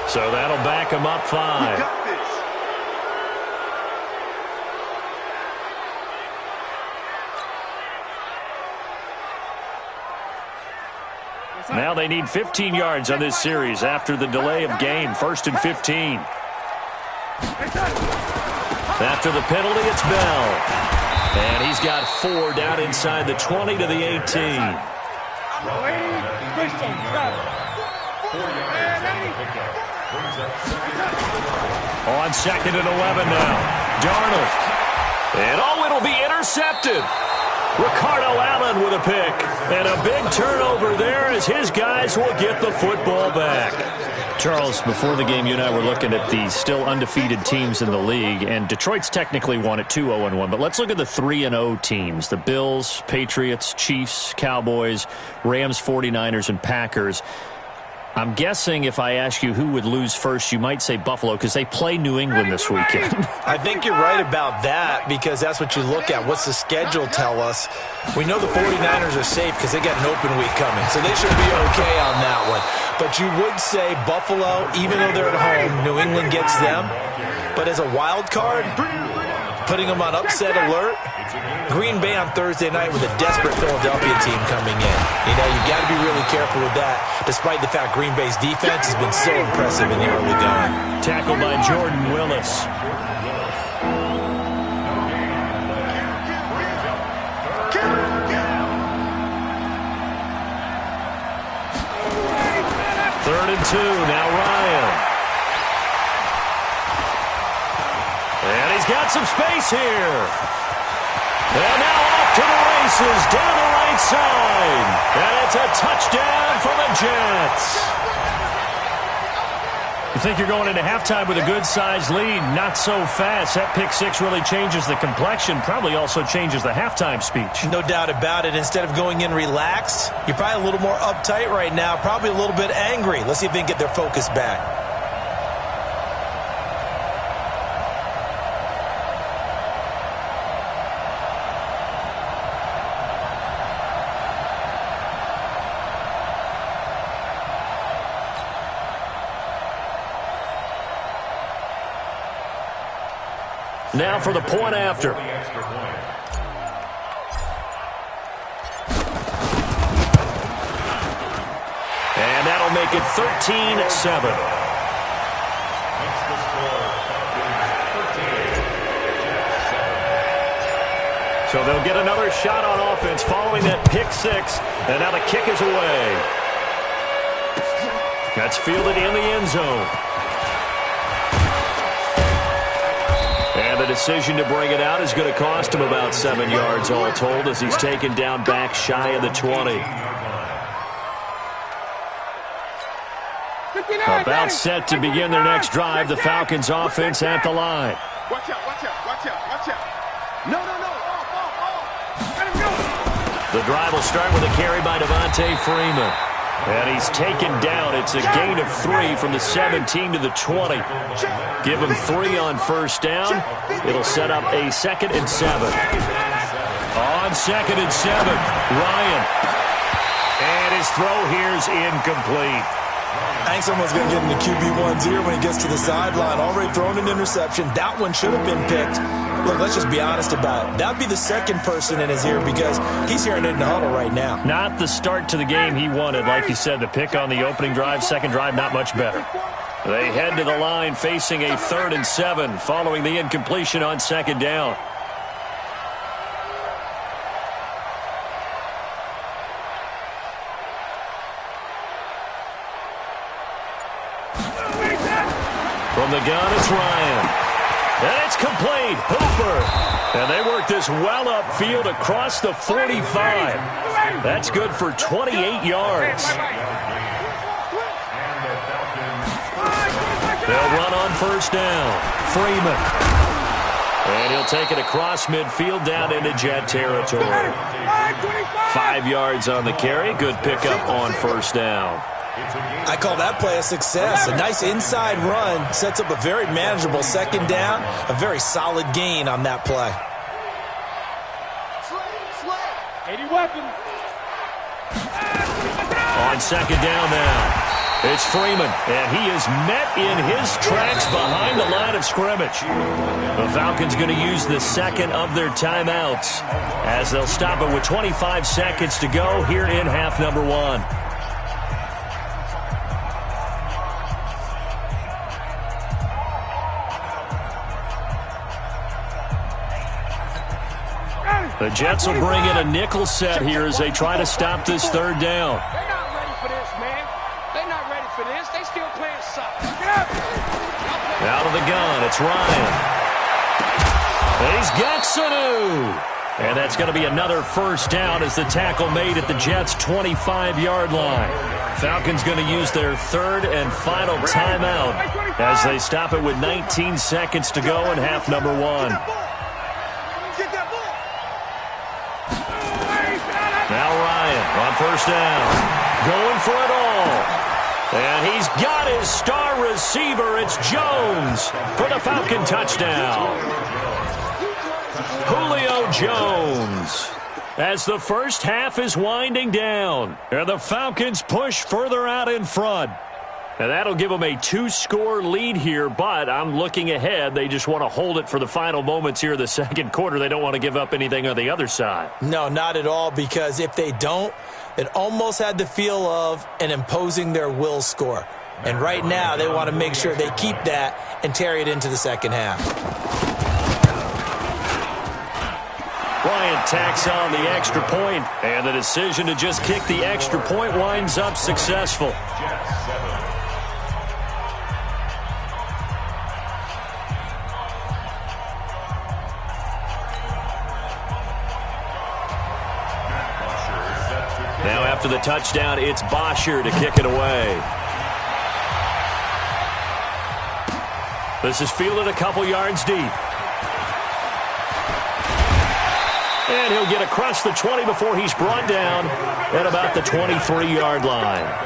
So that'll back him up 5. Now they need 15 yards on this series after the delay of game. 1st and 15. After the penalty, it's Bell. And he's got 4 down inside the 20 to the 18. On 2nd and 11 now. Darnold. And it'll be intercepted. Ricardo Allen with a pick. And a big turnover there as his guys will get the football back. Charles, before the game, you and I were looking at the still undefeated teams in the league, and Detroit's technically won at 2-0-1, but let's look at the 3-0 teams. The Bills, Patriots, Chiefs, Cowboys, Rams, 49ers, and Packers. I'm guessing if I ask you who would lose first, you might say Buffalo because they play New England this weekend. I think you're right about that because that's what you look at. What's the schedule tell us? We know the 49ers are safe because they got an open week coming, so they should be okay on that one. But you would say Buffalo, even though they're at home, New England gets them. But as a wild card, putting them on upset alert, Green Bay on Thursday night with a desperate Philadelphia team coming in. You know, you got to be really careful with that, despite the fact Green Bay's defense has been so impressive in the early going. Tackled by Jordan Willis. Third and 2, now Ryan. And he's got some space here. And now off to the races, down the right side. And it's a touchdown for the Jets. You think you're going into halftime with a good-sized lead. Not so fast. That pick six really changes the complexion, probably also changes the halftime speech. No doubt about it. Instead of going in relaxed, you're probably a little more uptight right now, probably a little bit angry. Let's see if they can get their focus back. Now for the point after. And that'll make it 13-7. So they'll get another shot on offense following that pick six. And now the kick is away. That's fielded in the end zone. And the decision to bring it out is going to cost him about 7 yards all told as he's taken down back shy of the 20. About set to begin their next drive. The Falcons offense at the line. Watch out, watch out, watch out, watch out. No. Let him go. The drive will start with a carry by Devontae Freeman. And he's taken down. It's a gain of 3 from the 17 to the 20. Give him 3 on first down. It'll set up a 2nd and 7. On 2nd and 7, Ryan. And his throw here's incomplete. I think someone's going to get in the QB1's ear when he gets to the sideline. Already thrown an interception. That one should have been picked. Look, let's just be honest about it. That would be the second person in his ear because he's hearing it in the huddle right now. Not the start to the game he wanted. Like you said, the pick on the opening drive, second drive, not much better. They head to the line facing a 3rd and 7 following the incompletion on 2nd down. From the gun, it's Ryan. And it's complete. Hooper. And they work this well upfield across the 45. That's good for 28 yards. They'll run on first down. Freeman. And he'll take it across midfield down into Jet territory. 5 yards on the carry. Good pickup on first down. I call that play a success. A nice inside run sets up a very manageable 2nd down. A very solid gain on that play. 80 weapons. On 2nd down now. It's Freeman, and he is met in his tracks behind the line of scrimmage. The Falcons going to use the 2nd of their timeouts as they'll stop it with 25 seconds to go here in half number 1. The Jets will bring in a nickel set here as they try to stop this 3rd down. They're not ready for this, man. They're not ready for this. They still playing soft. Out of the gun, it's Ryan. And he's got Sanu. And that's going to be another first down as the tackle made at the Jets' 25-yard line. Falcons going to use their 3rd and final timeout as they stop it with 19 seconds to go in half number 1. Now Ryan on first down. Going for it all. And he's got his star receiver. It's Jones for the Falcon touchdown. Julio Jones. As the first half is winding down. And the Falcons push further out in front. And that'll give them a 2-score lead here, but I'm looking ahead. They just want to hold it for the final moments here in the 2nd quarter. They don't want to give up anything on the other side. No, not at all, because if they don't, it almost had the feel of an imposing their will score. And right now, they want to make sure they keep that and carry it into the 2nd half. Bryant tacks on the extra point, and the decision to just kick the extra point winds up successful. Now after the touchdown, it's Bosher to kick it away. This is fielded a couple yards deep. And he'll get across the 20 before he's brought down at about the 23-yard line.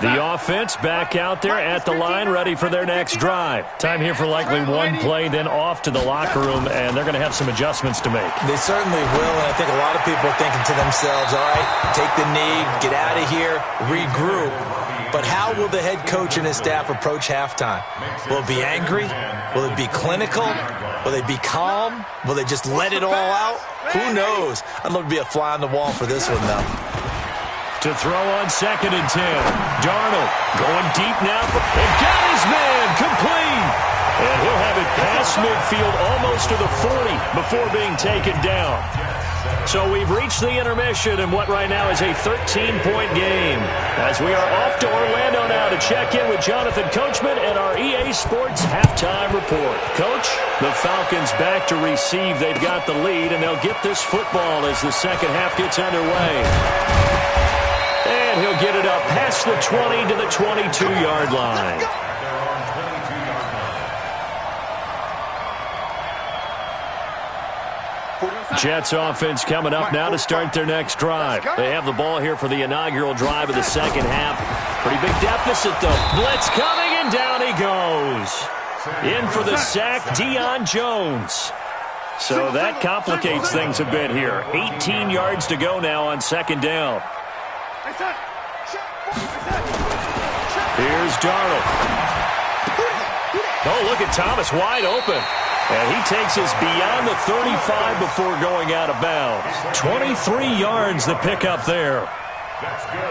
The offense back out there at the line, ready for their next drive. Time here for likely one play, then off to the locker room, and they're going to have some adjustments to make. They certainly will, and I think a lot of people are thinking to themselves, all right, take the knee, get out of here, regroup. But how will the head coach and his staff approach halftime? Will it be angry? Will it be clinical? Will they be calm? Will they just let it all out? Who knows? I'd love to be a fly on the wall for this one, though. To throw on 2nd and 10. Darnold going deep now. And got his man complete. And he'll have it past midfield almost to the 40 before being taken down. So we've reached the intermission in what right now is a 13-point game. As we are off to Orlando now to check in with Jonathan Coachman and our EA Sports halftime report. Coach, the Falcons back to receive. They've got the lead, and they'll get this football as the second half gets underway. And he'll get it up past the 20 to the 22-yard line. Jets offense coming up now to start their next drive. They have the ball here for the inaugural drive of the second half. Pretty big deficit, though. Blitz coming, and down he goes. In for the sack, Deion Jones. So that complicates things a bit here. 18 yards to go now on 2nd down. Here's Darnold. Oh, look at Thomas wide open. And he takes us beyond the 35 before going out of bounds. 23 yards the pickup there.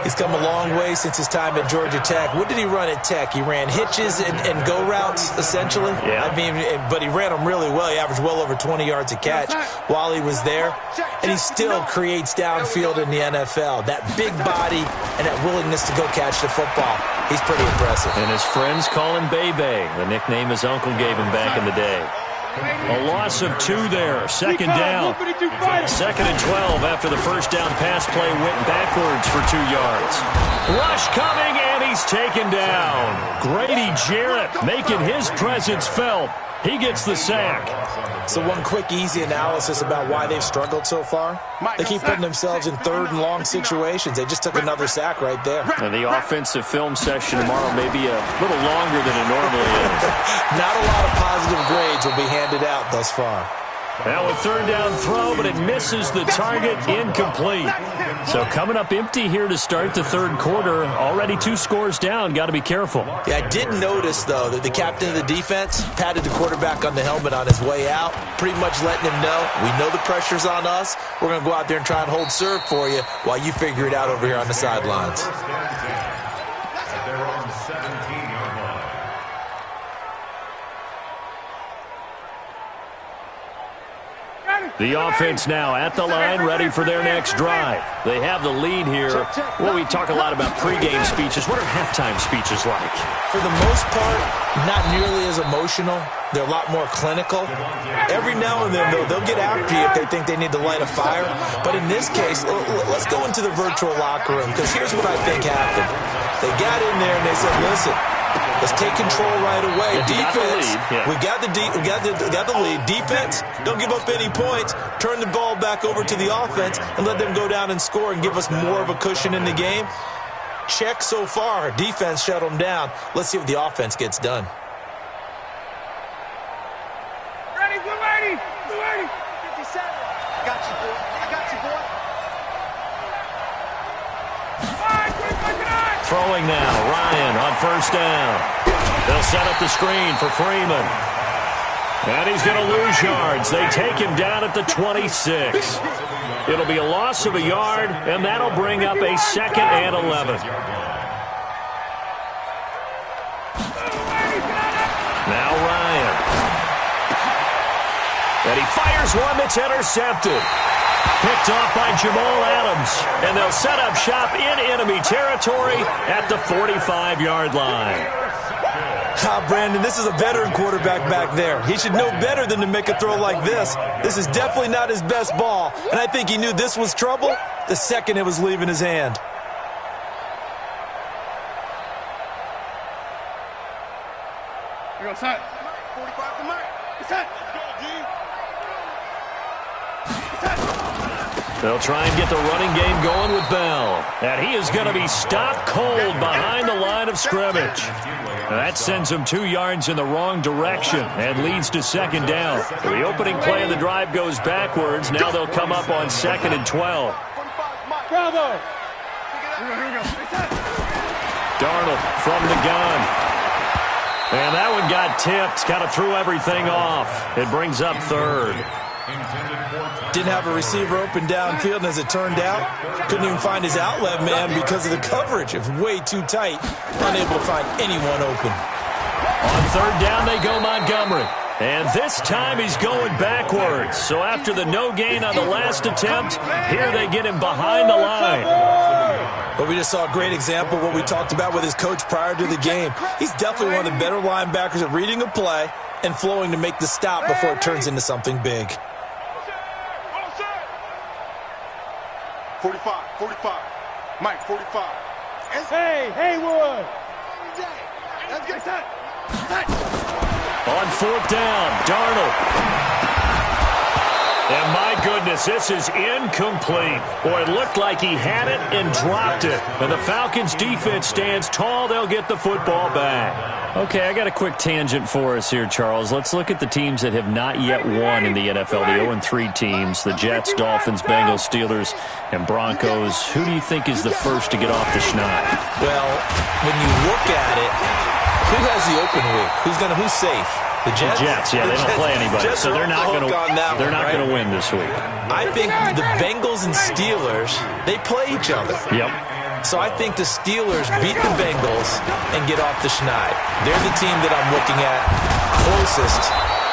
He's come a long way since his time at Georgia Tech. What did he run at Tech? He ran hitches and go routes, essentially. Yeah. I mean, but he ran them really well. He averaged well over 20 yards a catch while he was there. And he still creates downfield in the NFL. That big body and that willingness to go catch the football. He's pretty impressive. And his friends call him Bebe, the nickname his uncle gave him back in the day. A loss of 2 there. 2nd down. 2nd and 12 after the first down pass play went backwards for 2 yards. Rush coming, and he's taken down. Grady Jarrett making his presence felt. He gets the sack. So one quick, easy analysis about why they've struggled so far. They keep putting themselves in 3rd and long situations. They just took another sack right there. And the offensive film session tomorrow may be a little longer than it normally is. Not a lot of positive grades will be handed out thus far. Now a 3rd down throw, but it misses the target, incomplete. So coming up empty here to start the 3rd quarter. Already 2 scores down. Got to be careful. Yeah, I did notice, though, that the captain of the defense patted the quarterback on the helmet on his way out, pretty much letting him know, we know the pressure's on us. We're going to go out there and try and hold serve for you while you figure it out over here on the sidelines. The offense now at the line, ready for their next drive. They have the lead here. Well, we talk a lot about pregame speeches. What are halftime speeches like? For the most part, not nearly as emotional. They're a lot more clinical. Every now and then, though, they'll get after you if they think they need to light a fire. But in this case, let's go into the virtual locker room, because here's what I think happened. They got in there and they said, listen, let's take control right away. Defense, we got the lead. Defense, don't give up any points. Turn the ball back over to the offense and let them go down and score and give us more of a cushion in the game. Check so far. Defense shut them down. Let's see what the offense gets done. Ready, we're ready. 57. I got you, boy. Throwing now, Ryan on 1st down. They'll set up the screen for Freeman. And he's going to lose yards. They take him down at the 26. It'll be a loss of a yard, and that'll bring up a 2nd and 11. Now Ryan. And he fires one that's intercepted. Picked off by Jamal Adams. And they'll set up shop in enemy territory at the 45-yard line. Brandon, this is a veteran quarterback back there. He should know better than to make a throw like this. This is definitely not his best ball. And I think he knew this was trouble the second it was leaving his hand. go, set. 45 to Mike. Set. They'll try and get the running game going with Bell. And he is going to be stopped cold behind the line of scrimmage. That sends him 2 yards in the wrong direction and leads to second down. The opening play of the drive goes backwards. Now they'll come up on 2nd and 12. Bravo. Darnold from the gun. And that one got tipped. Kind of threw everything off. It brings up 3rd. Didn't have a receiver open downfield, and as it turned out, couldn't even find his outlet man because of the coverage. It was way too tight. Unable to find anyone open. On 3rd down, they go Montgomery. And this time he's going backwards. So after the no gain on the last attempt, here they get him behind the line. But we just saw a great example of what we talked about with his coach prior to the game. He's definitely one of the better linebackers at reading a play and flowing to make the stop before it turns into something big. 45. Mike, 45. Hey, Haywood. Let's get set. On 4th down, Darnold. And my goodness, this is incomplete. Boy, it looked like he had it and dropped it. And the Falcons' defense stands tall. They'll get the football back. Okay, I got a quick tangent for us here, Charles. Let's look at the teams that have not yet won in the NFL, the 0-3 teams, the Jets, Dolphins, Bengals, Steelers, and Broncos. Who do you think is the first to get off the schneid? Well, when you look at it, who has the open week? Who's safe? The Jets? The Jets, yeah, they don't play anybody, so they're not going to win this week. I think the Bengals and Steelers, they play each other. Yep. So I think the Steelers beat the Bengals and get off the schneid. They're the team that I'm looking at closest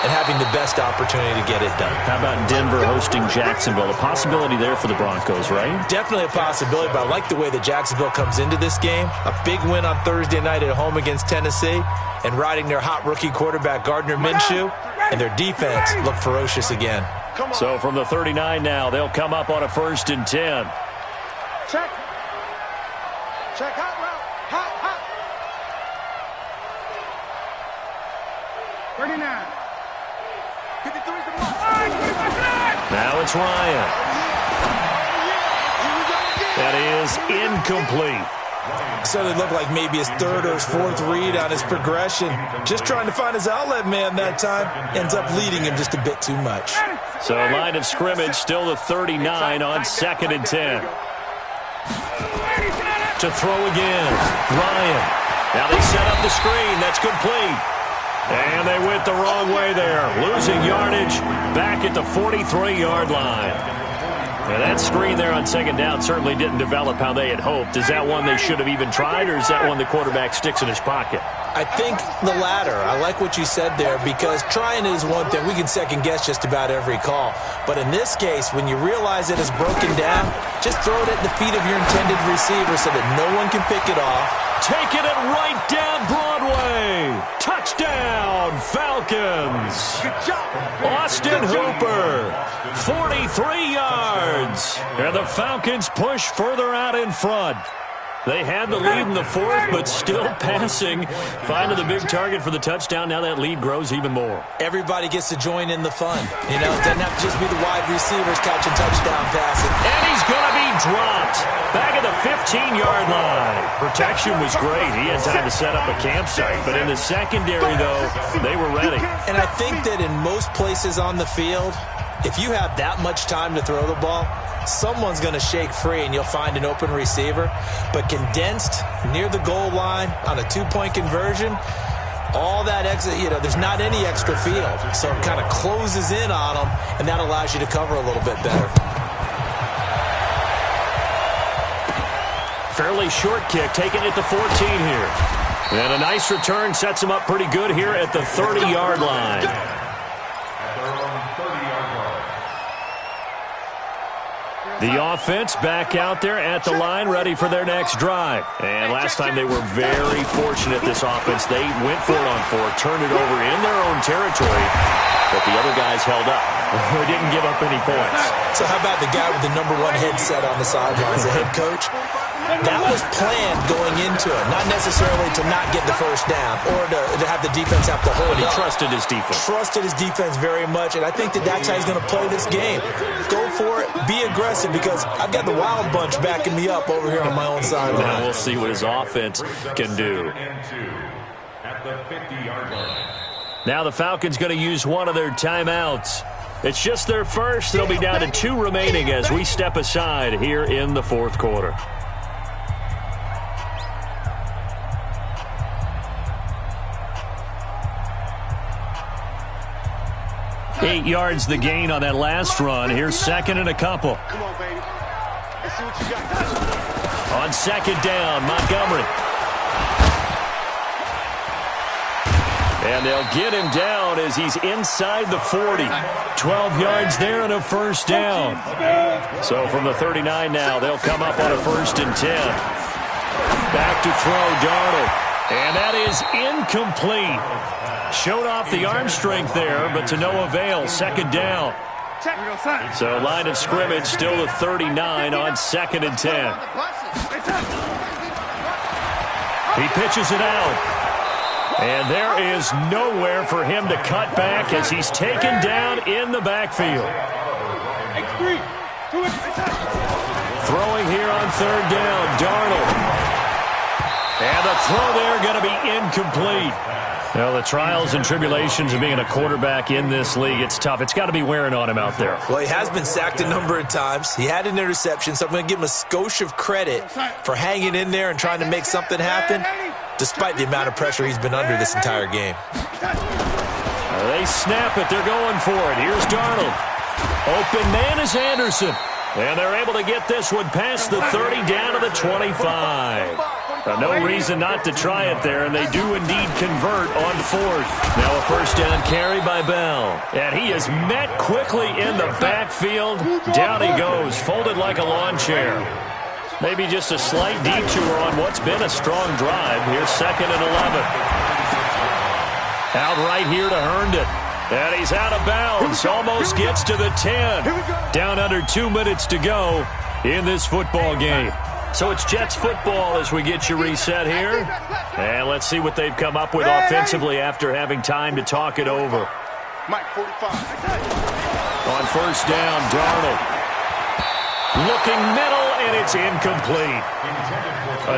and having the best opportunity to get it done. How about Denver hosting Jacksonville? A possibility there for the Broncos, right? Definitely a possibility, but I like the way that Jacksonville comes into this game. A big win on Thursday night at home against Tennessee and riding their hot rookie quarterback Gardner Minshew, and their defense look ferocious again. So from the 39 now, they'll come up on a 1st and 10. Check. Hot route. Hot. 39. 53 to the line. Now it's Ryan. That is incomplete. So it looked like maybe his 3rd or his 4th read on his progression. Just trying to find his outlet man that time. Ends up leading him just a bit too much. So line of scrimmage still the 39 on 2nd and 10. To throw again. Ryan. Now they set up the screen. That's complete. And they went the wrong way there. Losing yardage back at the 43-yard line. Now that screen there on 2nd down certainly didn't develop how they had hoped. Is that one they should have even tried, or is that one the quarterback sticks in his pocket? I think the latter. I like what you said there, because trying is one thing. We can second-guess just about every call. But in this case, when you realize it is broken down, just throw it at the feet of your intended receiver so that no one can pick it off. Taking it right down Broadway. Touchdown, Falcons. Austin Hooper, 43 yards. And the Falcons push further out in front. They had the lead in the 4th, but still passing. Finding the big target for the touchdown. Now that lead grows even more. Everybody gets to join in the fun. You know, it doesn't have to just be the wide receivers catching touchdown passes. And he's going to be dropped. Back at the 15-yard line. Protection was great. He had time to set up a campsite. But in the secondary, though, they were ready. And I think that in most places on the field, if you have that much time to throw the ball, someone's going to shake free and you'll find an open receiver. But condensed near the goal line on a 2-point conversion, all that extra, there's not any extra field. So it kind of closes in on them, and that allows you to cover a little bit better. Fairly short kick, taken at the 14 here. And a nice return sets him up pretty good here at the 30-yard line. The offense back out there at the line, ready for their next drive. And last time they were very fortunate, this offense. They went for it on 4, turned it over in their own territory, but the other guys held up. They didn't give up any points. So how about the guy with the #1 headset on the sidelines, the head coach? That was planned going into it, not necessarily to not get the first down or to have the defense have to hold He up. trusted his defense. Trusted his defense very much, and I think that's how he's going to play this game. Go for it. Be aggressive, because I've got the wild bunch backing me up over here on my own sideline. Now we'll see what his offense can do. At the 50-yard line. Now the Falcons going to use one of their timeouts. It's just their first. They'll be down to 2 remaining as we step aside here in the fourth quarter. 8 yards the gain on that last run. Here's second and a couple. Come on, baby. Let's see what you got. On second down, Montgomery. And they'll get him down as he's inside the 40. 12 yards there and a first down. So from the 39 now, they'll come up on a 1st and 10. Back to throw, Darnold. And that is incomplete. Showed off the arm strength there, but to no avail. Second down. So line of scrimmage still the 39 on 2nd and 10. He pitches it out. And there is nowhere for him to cut back as he's taken down in the backfield. Throwing here on 3rd down, Darnold. And the throw there going to be incomplete. Well, the trials and tribulations of being a quarterback in this league, it's tough. It's got to be wearing on him out there. Well, he has been sacked a number of times. He had an interception, so I'm going to give him a skosh of credit for hanging in there and trying to make something happen, despite the amount of pressure he's been under this entire game. They snap it. They're going for it. Here's Darnold. Open man is Anderson. And they're able to get this one past the 30 down to the 25. No reason not to try it there, and they do indeed convert on 4th. Now a 1st down carry by Bell. And he is met quickly in the backfield. Down he goes, folded like a lawn chair. Maybe just a slight detour on what's been a strong drive. Here's 2nd and 11. Out right here to Herndon. And he's out of bounds. Almost gets to the 10. Down under 2 minutes to go in this football game. So it's Jets football as we get you reset here. And let's see what they've come up with offensively after having time to talk it over. Mike, 45. On 1st down, Darnold. Looking middle, and it's incomplete.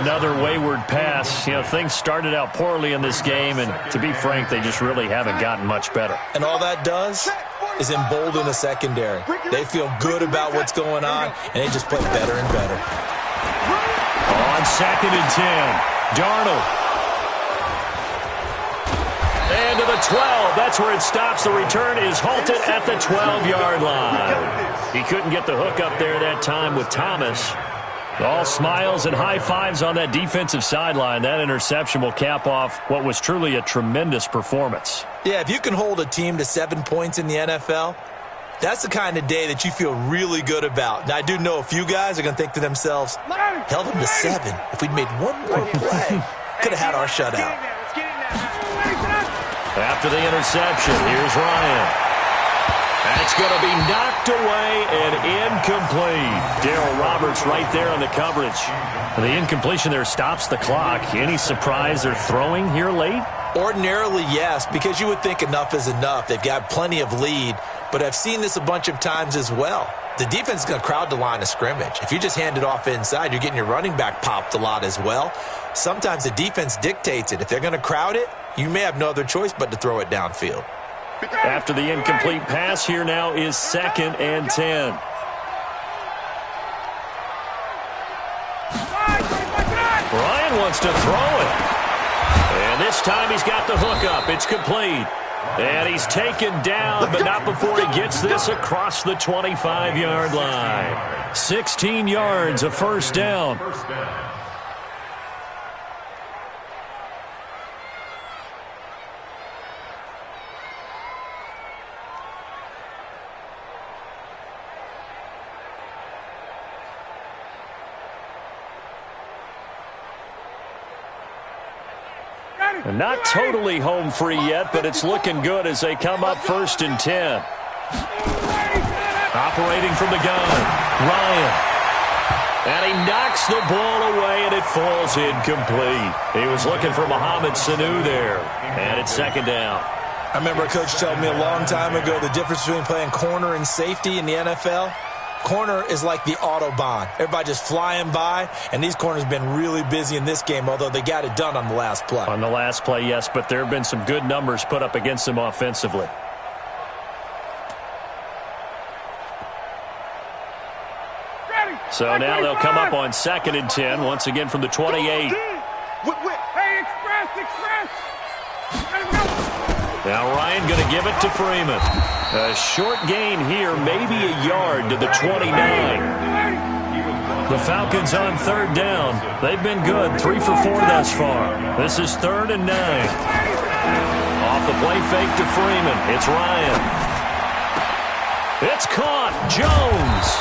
Another wayward pass. You know, things started out poorly in this game, and to be frank, they just really haven't gotten much better. And all that does is embolden the secondary. They feel good about what's going on, and they just play better and better. On 2nd and 10, Darnold. And to the 12. That's where it stops. The return is halted at the 12-yard line. He couldn't get the hook up there that time with Thomas. All smiles and high fives on that defensive sideline. That interception will cap off what was truly a tremendous performance. Yeah, if you can hold a team to 7 points in the NFL, that's the kind of day that you feel really good about. Now, I do know a few guys are going to think to themselves, held them to 7. If we'd made one more play, could have had our shutout. After the interception, here's Ryan. That's going to be knocked away and incomplete. Darrell Roberts right there on the coverage. The incompletion there stops the clock. Any surprise they're throwing here late? Ordinarily, yes, because you would think enough is enough. They've got plenty of lead, but I've seen this a bunch of times as well. The defense is going to crowd the line of scrimmage. If you just hand it off inside, you're getting your running back popped a lot as well. Sometimes the defense dictates it. If they're going to crowd it, you may have no other choice but to throw it downfield. After the incomplete pass, here now is 2nd and 10. Ryan wants to throw it. And this time he's got the hook up. It's complete. And he's taken down, but not before he gets this across the 25-yard line. 16 yards, a 1st down. Not totally home free yet, but it's looking good as they come up 1st and 10. Operating from the gun, Ryan. And he knocks the ball away, and it falls incomplete. He was looking for Mohamed Sanu there. And it's second down. I remember a coach telling me a long time ago the difference between playing corner and safety in the NFL. Corner is like the Autobahn. Everybody just flying by, and these corners have been really busy in this game, although they got it done on the last play. On the last play, yes, but there have been some good numbers put up against them offensively. So now they'll come up on 2nd and 10, once again from the 28. Hey, express! Now Ryan going to give it to Freeman. A short gain here, maybe a yard to the 29. The Falcons on 3rd down. They've been good, 3 for 4 thus far. This is 3rd and 9. Off the play fake to Freeman. It's Ryan. It's caught. Jones.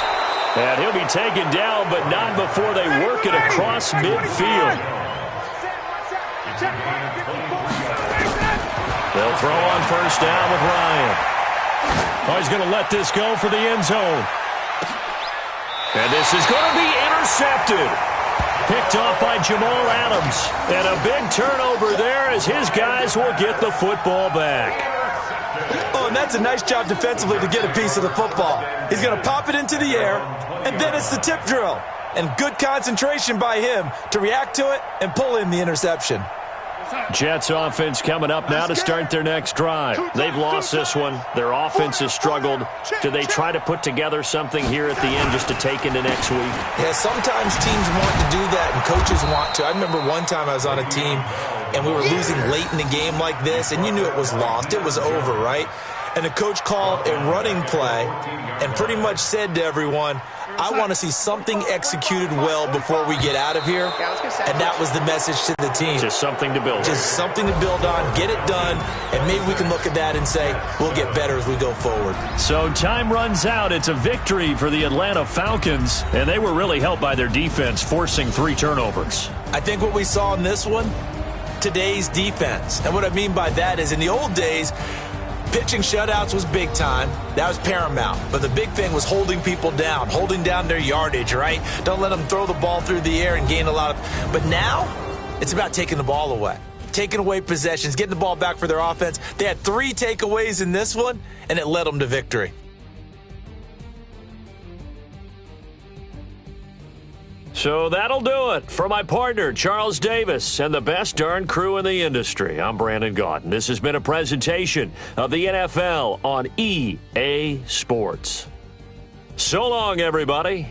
And he'll be taken down, but not before they work it across midfield. They'll throw on 1st down with Ryan. Oh, he's going to let this go for the end zone. And this is going to be intercepted. Picked off by Jamal Adams. And a big turnover there as his guys will get the football back. Oh, and that's a nice job defensively to get a piece of the football. He's going to pop it into the air, and then it's the tip drill. And good concentration by him to react to it and pull in the interception. Jets offense coming up now to start their next drive. They've lost this one. Their offense has struggled. Do they try to put together something here at the end just to take into next week? Yeah, sometimes teams want to do that and coaches want to. I remember one time I was on a team and we were losing late in the game like this, and you knew it was lost. It was over, right? And the coach called a running play and pretty much said to everyone, I want to see something executed well before we get out of here. And that was the message to the team. Just something to build on. Just something to build on, get it done, and maybe we can look at that and say, we'll get better as we go forward. So time runs out. It's a victory for the Atlanta Falcons, and they were really helped by their defense, forcing 3 turnovers. I think what we saw in this one, today's defense. And what I mean by that is in the old days, pitching shutouts was big time. That was paramount. But the big thing was holding people down, holding down their yardage, right? Don't let them throw the ball through the air and gain a lot of... But now, it's about taking the ball away. Taking away possessions, getting the ball back for their offense. They had 3 takeaways in this one, and it led them to victory. So that'll do it for my partner, Charles Davis, and the best darn crew in the industry. I'm Brandon Gaudin. This has been a presentation of the NFL on EA Sports. So long, everybody.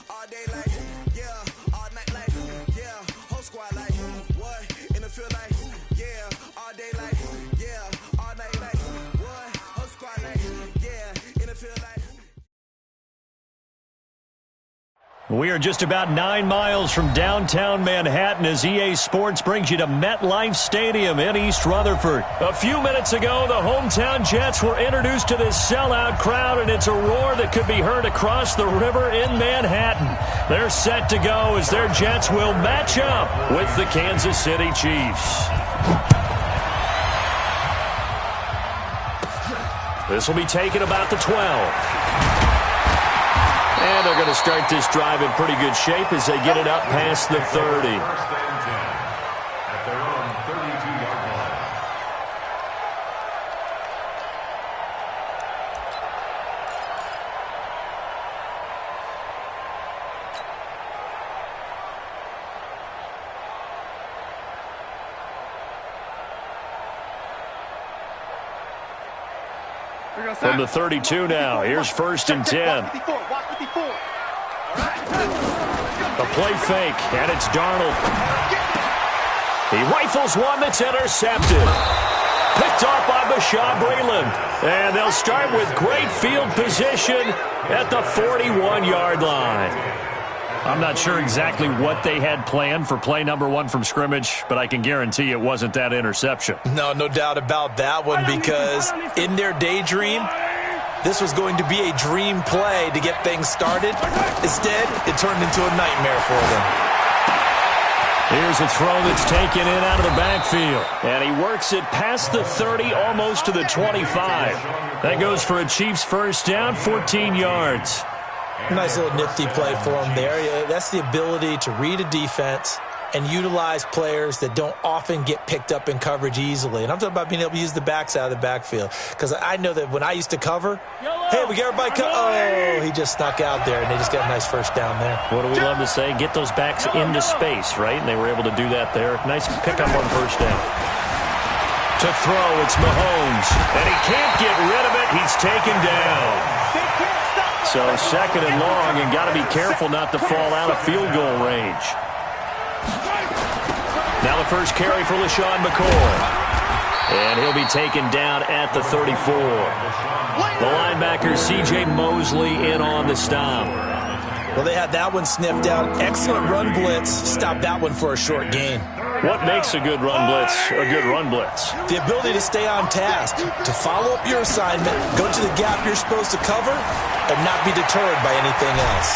All day We are just about 9 miles from downtown Manhattan as EA Sports brings you to MetLife Stadium in East Rutherford. A few minutes ago, the hometown Jets were introduced to this sellout crowd, and it's a roar that could be heard across the river in Manhattan. They're set to go as their Jets will match up with the Kansas City Chiefs. This will be taken about the 12. And they're going to start this drive in pretty good shape as they get it up past the 30. At their own 32-yard line. From the 32 now, here's 1st and 10. A play fake, and it's Darnold. He rifles one that's intercepted. Picked off by Bashaud Breeland. And they'll start with great field position at the 41-yard line. I'm not sure exactly what they had planned for play number 1 from scrimmage, but I can guarantee it wasn't that interception. No doubt about that one, because in their daydream, this was going to be a dream play to get things started. Instead, it turned into a nightmare for them. Here's a throw that's taken in out of the backfield. And he works it past the 30, almost to the 25. That goes for a Chiefs first down, 14 yards. Nice little nifty play for him there. Yeah, that's the ability to read a defense and utilize players that don't often get picked up in coverage easily. And I'm talking about being able to use the backs out of the backfield. Because I know that when I used to cover, hey, we get everybody oh, he just snuck out there, and they just got a nice first down there. What do we love to say? Get those backs into space, right? And they were able to do that there. Nice pickup on first down. To throw, it's Mahomes. And he can't get rid of it. He's taken down. So 2nd and long, and got to be careful not to fall out of field goal range. Now the first carry for LaShawn McCoy. And he'll be taken down at the 34. The linebacker, C.J. Mosley, in on the stop. Well, they had that one sniffed out. Excellent run blitz. Stopped that one for a short gain. What makes a good run blitz a good run blitz? The ability to stay on task, to follow up your assignment, go to the gap you're supposed to cover, and not be deterred by anything else.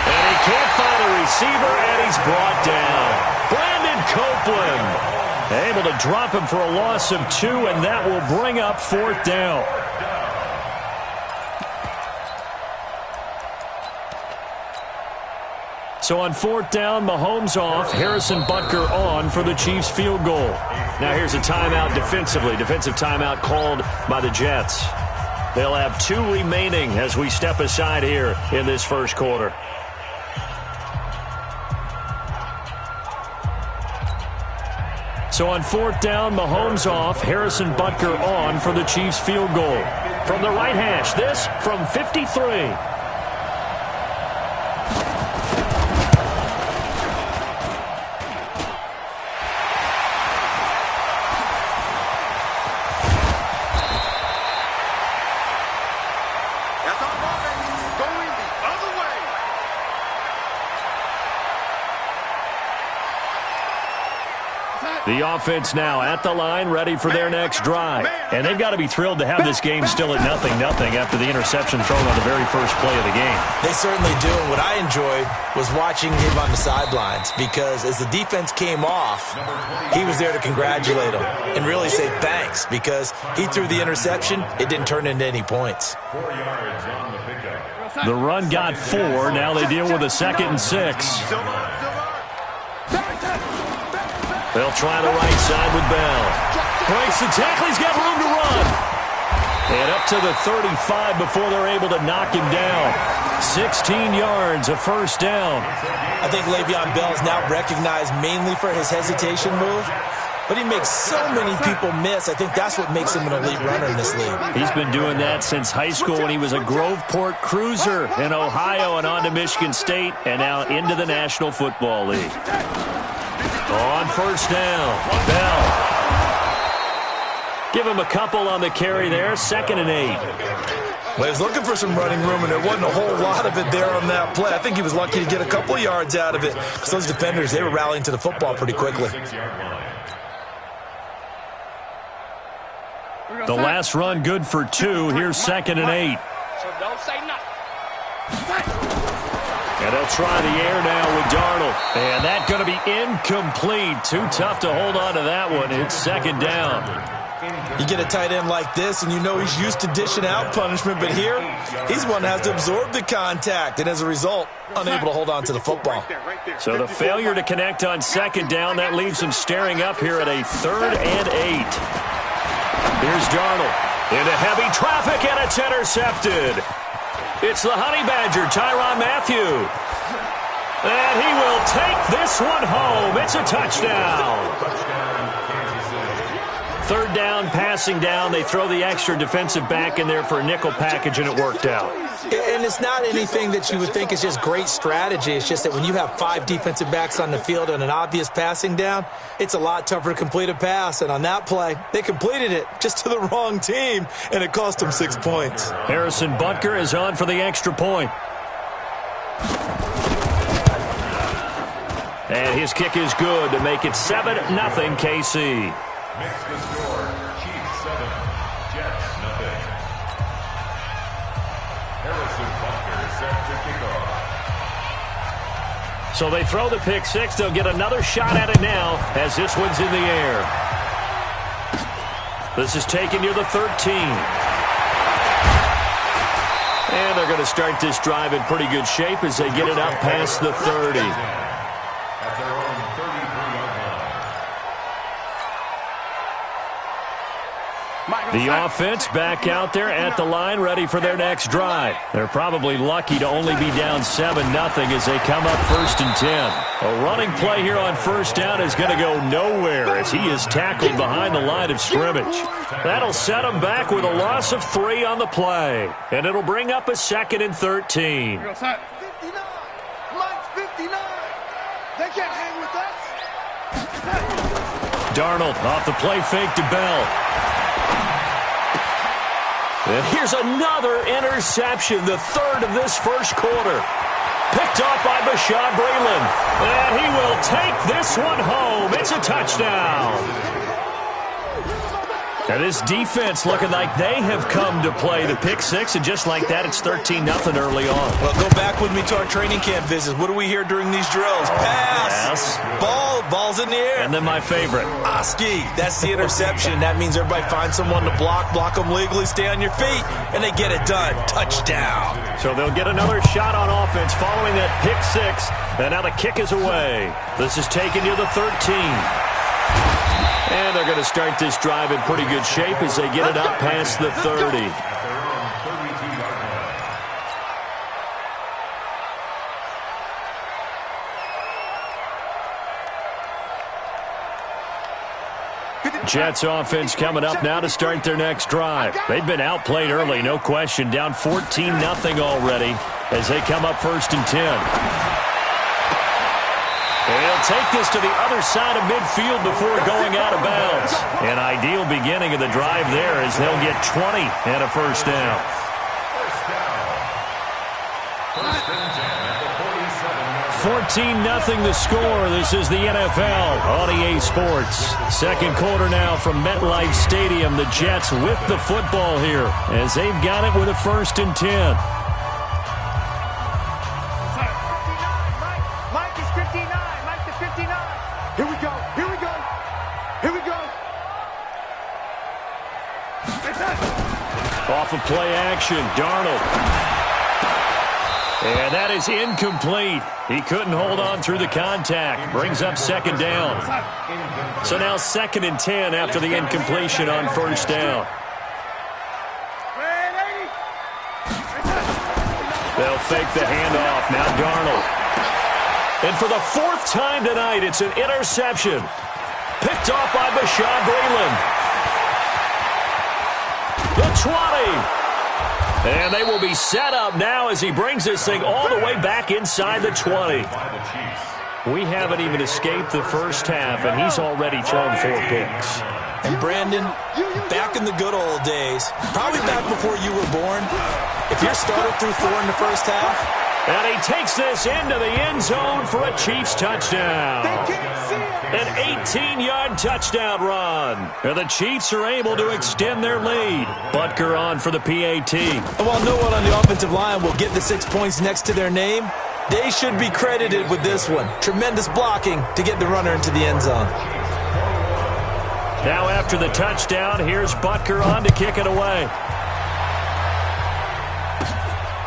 And he can't find a receiver, and he's brought down. Brandon Copeland able to drop him for a loss of 2, and that will bring up 4th down. So on 4th down, Mahomes off, Harrison Butker on for the Chiefs field goal. Now here's a timeout defensively. Defensive timeout called by the Jets. They'll have 2 remaining as we step aside here in this first quarter. So on 4th down, Mahomes off, Harrison Butker on for the Chiefs field goal. From the right hash, this from 53. The offense now at the line, ready for their next drive. And they've got to be thrilled to have this game still at 0-0 after the interception thrown on the very first play of the game. They certainly do. And what I enjoyed was watching him on the sidelines, because as the defense came off, he was there to congratulate them and really say thanks, because he threw the interception. It didn't turn into any points. 4 yards on the pickup. The run got 4. Now they deal with a 2nd and 6. They'll try the right side with Bell. Breaks the tackle. He's got room to run. And up to the 35 before they're able to knock him down. 16 yards, a first down. I think Le'Veon Bell is now recognized mainly for his hesitation move, but he makes so many people miss. I think that's what makes him an elite runner in this league. He's been doing that since high school when he was a Groveport Cruiser in Ohio and on to Michigan State, and now into the National Football League. On first down, Bell. Give him a couple on the carry there, 2nd and 8. Well, he was looking for some running room, and there wasn't a whole lot of it there on that play. I think he was lucky to get a couple of yards out of it because those defenders, they were rallying to the football pretty quickly. The last run good for 2. Here's 2nd and 8. So don't say nothing. And they'll try the air now with Darnold. And that's going to be incomplete. Too tough to hold on to that one. It's 2nd down. You get a tight end like this, and you know he's used to dishing out punishment, but here, he's one that has to absorb the contact, and as a result, unable to hold on to the football. So the failure to connect on 2nd down, that leaves him staring up here at a 3rd and 8. Here's Darnold into heavy traffic, and it's intercepted. It's the Honey Badger, Tyrann Mathieu. And he will take this one home. It's a touchdown. 3rd down, passing down. They throw the extra defensive back in there for a nickel package, and it worked out. And it's not anything that you would think is just great strategy. It's just that when you have 5 defensive backs on the field and an obvious passing down, it's a lot tougher to complete a pass. And on that play, they completed it just to the wrong team, and it cost them 6 points. Harrison Butker is on for the extra point. And his kick is good to make it 7-0 KC. Makes the score, Chiefs 7, Jets 0. Harrison Butker set to kick off. So they throw the pick 6. They'll get another shot at it now as this one's in the air. This is taken near the 13. And they're going to start this drive in pretty good shape as they get it out past the 30. At their own 33-yard line. The offense back out there at the line, ready for their next drive. They're probably lucky to only be down 7-0 as they come up 1st and 10. A running play here on 1st down is going to go nowhere as he is tackled behind the line of scrimmage. That'll set him back with a loss of 3 on the play. And it'll bring up a 2nd and 13. 59. Mike's 59. They can't hang with us. Darnold off the play fake to Bell. And here's another interception, the 3rd of this first quarter. Picked off by Bashaud Breeland. And he will take this one home. It's a touchdown. And this defense looking like they have come to play the pick 6, and just like that, it's 13-0 early on. Well, go back with me to our training camp visits. What do we hear during these drills? Pass. Ball's in the air. And then my favorite. Oski, that's the interception. That means everybody finds someone to block them legally, stay on your feet, and they get it done. Touchdown. So they'll get another shot on offense following that pick 6, and now the kick is away. This is taken near the 13. And they're going to start this drive in pretty good shape as they get it out past the 30. At their own 32-yard line. Jets offense coming up now to start their next drive. They've been outplayed early, no question. Down 14-0 already as they come up 1st and 10. They'll take this to the other side of midfield before going out of bounds. An ideal beginning of the drive there as they'll get 20 and a 1st down. First and 10 at the 47. 14-0 the score. This is the NFL on EA Sports. 2nd quarter now from MetLife Stadium. The Jets with the football here as they've got it with a 1st and 10. Mike is 59. Mike is 59. Here we go. Here we go. Here we go. Off of play action, Darnold. And that is incomplete. He couldn't hold on through the contact. Brings up 2nd down. So now 2nd and 10 after the incompletion on 1st down. They'll fake the handoff. Now Darnold. And for the 4th time tonight, it's an interception. Picked off by Bashaud Breeland. The 20. And they will be set up now as he brings this thing all the way back inside the 20. We haven't even escaped the first half, and he's already thrown 4 picks. And Brandon, back in the good old days, probably back before you were born, if your starter threw 4 in the first half. And he takes this into the end zone for a Chiefs touchdown. An 18-yard touchdown run. And the Chiefs are able to extend their lead. Butker on for the PAT. And while no one on the offensive line will get the 6 points next to their name, they should be credited with this one. Tremendous blocking to get the runner into the end zone. Now after the touchdown, here's Butker on to kick it away.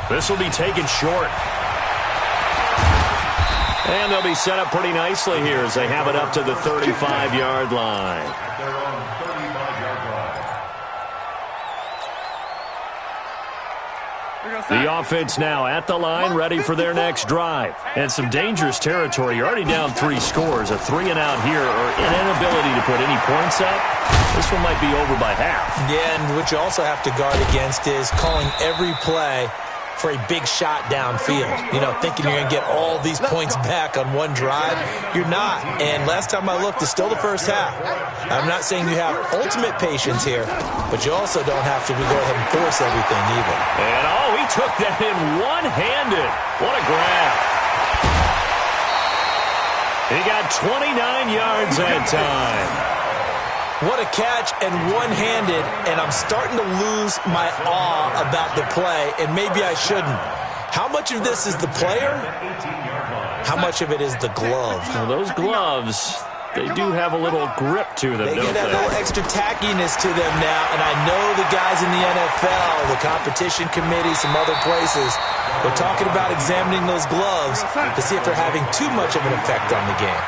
This will be taken short. And they'll be set up pretty nicely here as they have it up to the 35-yard line. The offense now at the line, ready for their next drive. And some dangerous territory. You're already down 3 scores. A 3-and-out here or an inability to put any points up. This one might be over by half. Yeah, and what you also have to guard against is calling every play for a big shot downfield. You know, thinking you're going to get all these points back on one drive. You're not. And last time I looked, it's still the first half. I'm not saying you have ultimate patience here, but you also don't have to go ahead and force everything either. And, he took that in one-handed. What a grab. He got 29 yards that time. What a catch and one-handed, and I'm starting to lose my awe about the play, and maybe I shouldn't. How much of this is the player? How much of it is the glove? Well, those gloves, they do have a little grip to them, They don't get that little extra tackiness to them now, and I know the guys in the NFL, the competition committee, some other places, they're talking about examining those gloves to see if they're having too much of an effect on the game.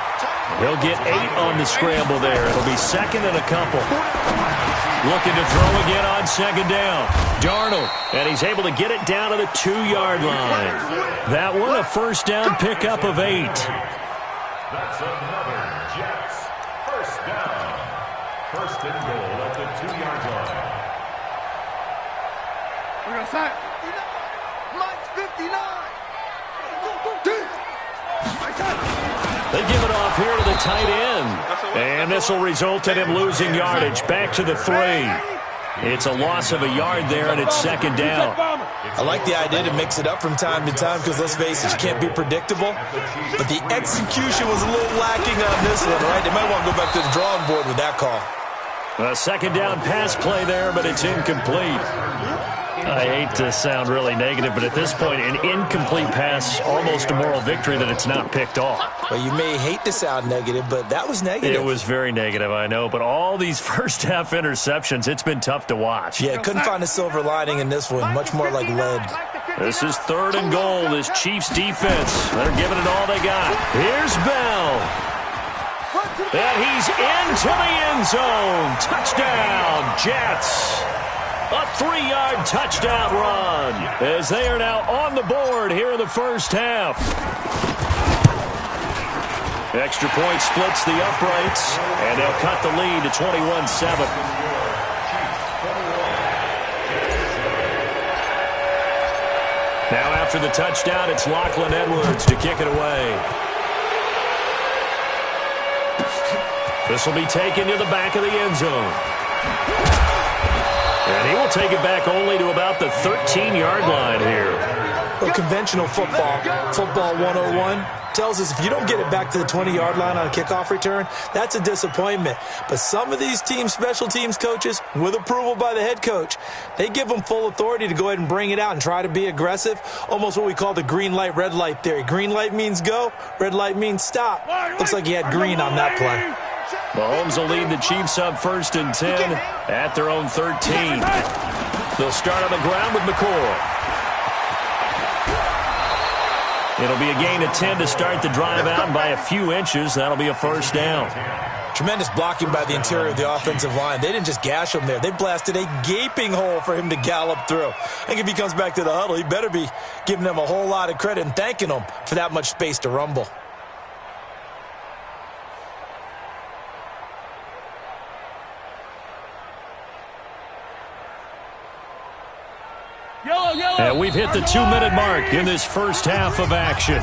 He'll get 8 on the scramble there. It'll be second and a couple. Looking to throw again on second down. Darnold, and he's able to get it down to the 2-yard line. That one, a first down pickup of 8. That's another Jets first down. First and goal at the 2-yard line. We're going to sign. Mike's 59. They give it off here to the tight end. And this will result in him losing yardage. Back to the 3. It's a loss of a yard there, and it's second down. I like the idea to mix it up from time to time because, let's face it, you can't be predictable. But the execution was a little lacking on this one, right? They might want to go back to the drawing board with that call. A second down pass play there, but it's incomplete. I hate to sound really negative, but at this point, an incomplete pass, almost a moral victory that it's not picked off. Well, you may hate to sound negative, but that was negative. It was very negative, I know, but all these first-half interceptions, it's been tough to watch. Yeah, couldn't find a silver lining in this one, much more like lead. This is third and goal, this Chiefs defense. They're giving it all they got. Here's Bell. And he's into the end zone. Touchdown, Jets. A 3-yard touchdown run as they are now on the board here in the first half. Extra point splits the uprights, and they'll cut the lead to 21-7. Now after the touchdown, it's Lachlan Edwards to kick it away. This will be taken to the back of the end zone. And he will take it back only to about the 13-yard line here. Well, conventional football 101, tells us if you don't get it back to the 20-yard line on a kickoff return, that's a disappointment. But some of these special teams coaches, with approval by the head coach, they give them full authority to go ahead and bring it out and try to be aggressive, almost what we call the green light, red light theory. Green light means go, red light means stop. Looks like he had green on that play. Mahomes will lead the Chiefs up 1st and 10 at their own 13. They'll start on the ground with McCoy. It'll be a gain of 10 to start the drive out, and by a few inches, that'll be a first down. Tremendous blocking by the interior of the offensive line. They didn't just gash him there. They blasted a gaping hole for him to gallop through. I think if he comes back to the huddle, he better be giving them a whole lot of credit and thanking them for that much space to rumble. And we've hit the 2-minute mark in this first half of action.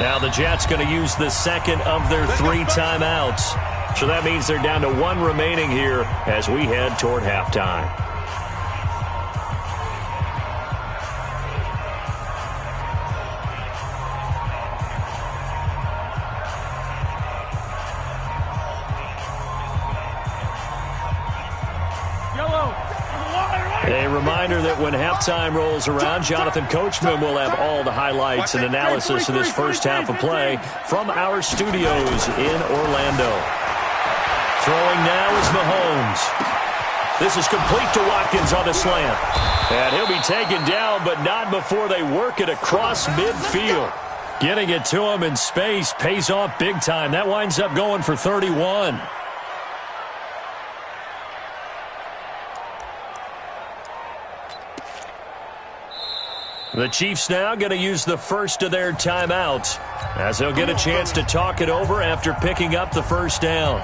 Now the Jets going to use the second of their 3 timeouts. So that means they're down to 1 remaining here as we head toward halftime. A reminder that when halftime rolls around, Jonathan Coachman will have all the highlights and analysis of this first half of play from our studios in Orlando. Throwing now is Mahomes. This is complete to Watkins on the slant. And he'll be taken down, but not before they work it across midfield. Getting it to him in space pays off big time. That winds up going for 31. The Chiefs now going to use the first of their timeouts as they'll get a chance to talk it over after picking up the first down.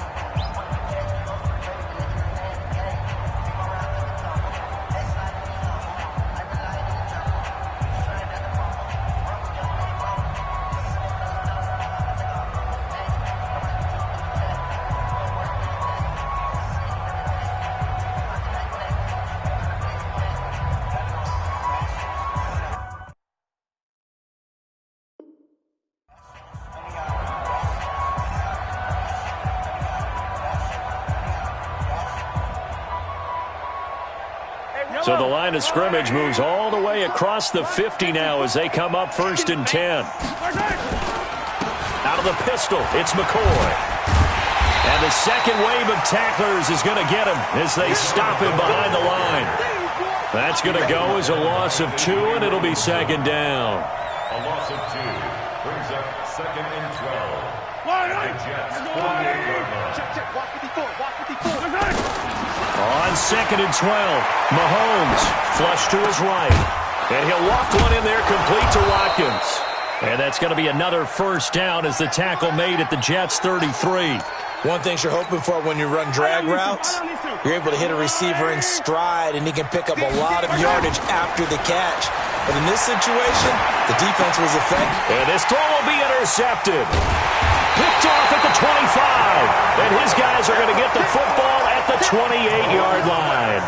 So the line of scrimmage moves all the way across the 50 now as they come up 1st and 10. Out of the pistol, it's McCoy. And the second wave of tacklers is going to get him as they stop him behind the line. That's going to go as a loss of 2, and it'll be 2nd down. A loss of 2 brings up 2nd and 12. The Jets 48-yard line. Check. Walk 54. Walk 54. On 2nd and 12, Mahomes flush to his right. And he'll walk one in there complete to Watkins. And that's going to be another first down as the tackle made at the Jets' 33. One thing you're hoping for when you run drag routes, you're able to hit a receiver in stride, and he can pick up a lot of yardage after the catch. But in this situation, the defense was effective. And this throw will be intercepted. Picked off at the 25. And his guys are going to get the football at the 28-yard line.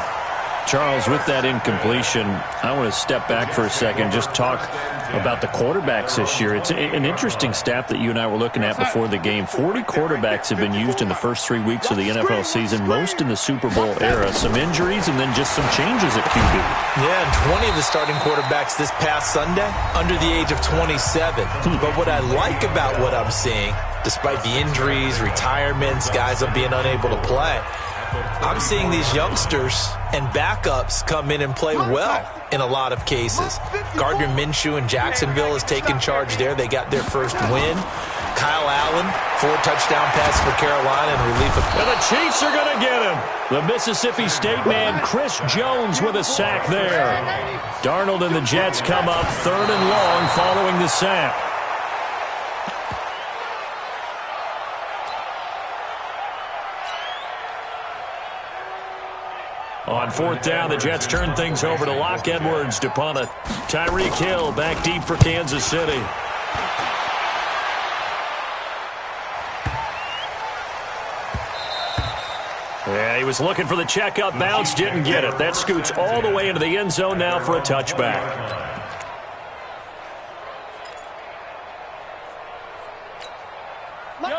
Charles, with that incompletion, I want to step back for a second, just talk about the quarterbacks this year. It's an interesting stat that you and I were looking at before the game. 40 quarterbacks have been used in the first 3 weeks of the NFL season, most in the Super Bowl era. Some injuries and then just some changes at QB. Yeah, and 20 of the starting quarterbacks this past Sunday under the age of 27. But what I like about what I'm seeing, despite the injuries, retirements, guys being unable to play, I'm seeing these youngsters and backups come in and play well in a lot of cases. Gardner Minshew in Jacksonville has taken charge there. They got their first win. Kyle Allen, 4-touchdown pass for Carolina in relief of... And the Chiefs are going to get him. The Mississippi State man, Chris Jones, with a sack there. Darnold and the Jets come up 3rd and long following the sack. On 4th down, the Jets turn things over to Locke Edwards to punt it. Tyreek Hill back deep for Kansas City. Yeah, he was looking for the checkup bounce, didn't get it. That scoots all the way into the end zone now for a touchback.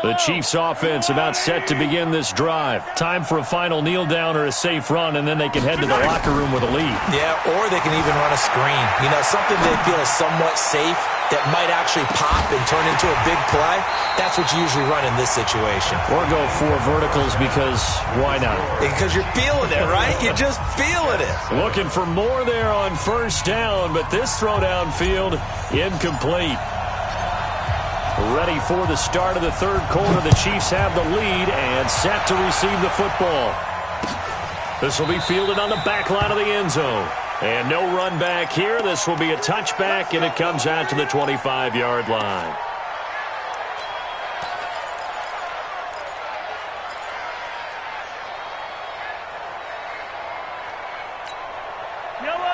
The Chiefs offense about set to begin this drive. Time for a final kneel down or a safe run, and then they can head to the locker room with a lead. Yeah, or they can even run a screen. You know, something they feel is somewhat safe that might actually pop and turn into a big play. That's what you usually run in this situation. Or go 4 verticals because why not? Because you're feeling it, right? You're just feeling it. Looking for more there on 1st down, but this throw downfield incomplete. Ready for the start of the 3rd quarter. The Chiefs have the lead and set to receive the football. This will be fielded on the back line of the end zone. And no run back here. This will be a touchback, and it comes out to the 25-yard line.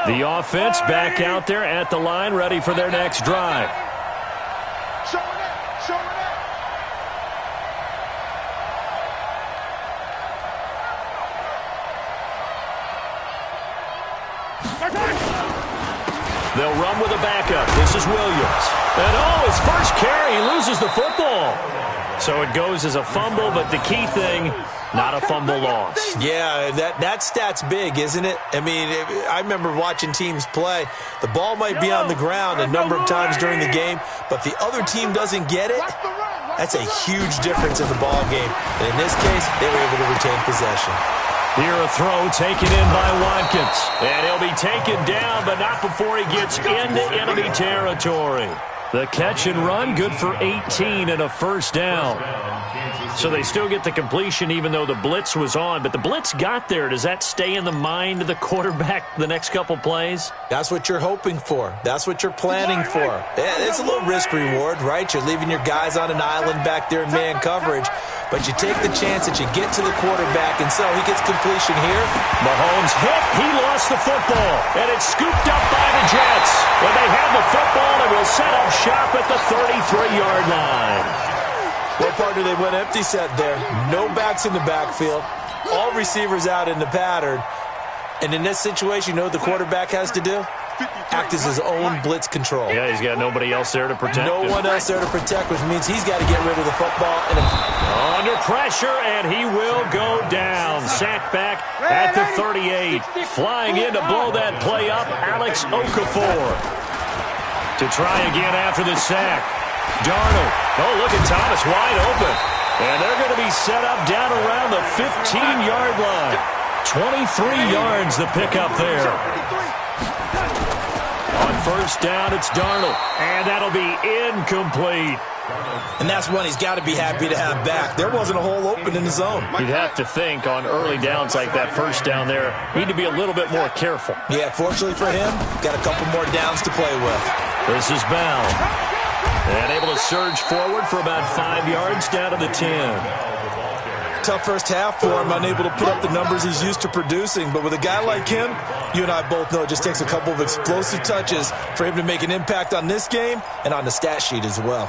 The offense back out there at the line, ready for their next drive. They'll run with a backup. This is Williams. And his first carry, he loses the football. So it goes as a fumble, but the key thing, not a fumble loss. Yeah, that stat's big, isn't it? I mean, I remember watching teams play. The ball might be on the ground a number of times during the game, but the other team doesn't get it. That's a huge difference in the ball game. And in this case, they were able to retain possession. Here a throw taken in by Watkins. And he'll be taken down, but not before he gets into enemy territory. The catch and run, good for 18 and a first down. So they still get the completion even though the blitz was on. But the blitz got there. Does that stay in the mind of the quarterback the next couple plays? That's what you're hoping for. That's what you're planning for. Yeah, it's a little risk-reward, right? You're leaving your guys on an island back there in man coverage. But you take the chance that you get to the quarterback, and so he gets completion here. Mahomes hit. He lost the football, and it's scooped up by the Jets. When they have the football, they will set up shop at the 33-yard line. What part do they went empty set there? No backs in the backfield. All receivers out in the pattern. And in this situation, you know what the quarterback has to do? Act as his own blitz control. Yeah, he's got nobody else there to protect him. No one else there to protect, which means he's got to get rid of the football. Under pressure, and he will go down. Sacked back at the 38. Flying in to blow that play up, Alex Okafor. To try again after the sack. Darnold. Oh, look at Thomas wide open. And they're going to be set up down around the 15-yard line. 23 yards the pickup there. On first down, it's Darnold. And that'll be incomplete. And that's one he's got to be happy to have back. There wasn't a hole open in the zone. You'd have to think on early downs like that first down there, need to be a little bit more careful. Yeah, fortunately for him, got a couple more downs to play with. This is Bell. And able to surge forward for about 5 yards down to the 10. Tough first half for him, unable to put up the numbers he's used to producing. But with a guy like him, you and I both know it just takes a couple of explosive touches for him to make an impact on this game and on the stat sheet as well.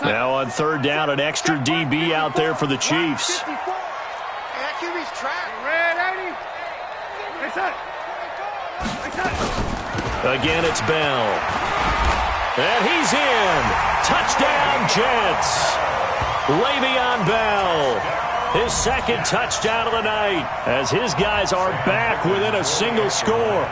Now on third down, an extra DB out there for the Chiefs. Again, it's Bell. And he's in. Touchdown, Jets. Le'Veon Bell. His second touchdown of the night as his guys are back within a single score.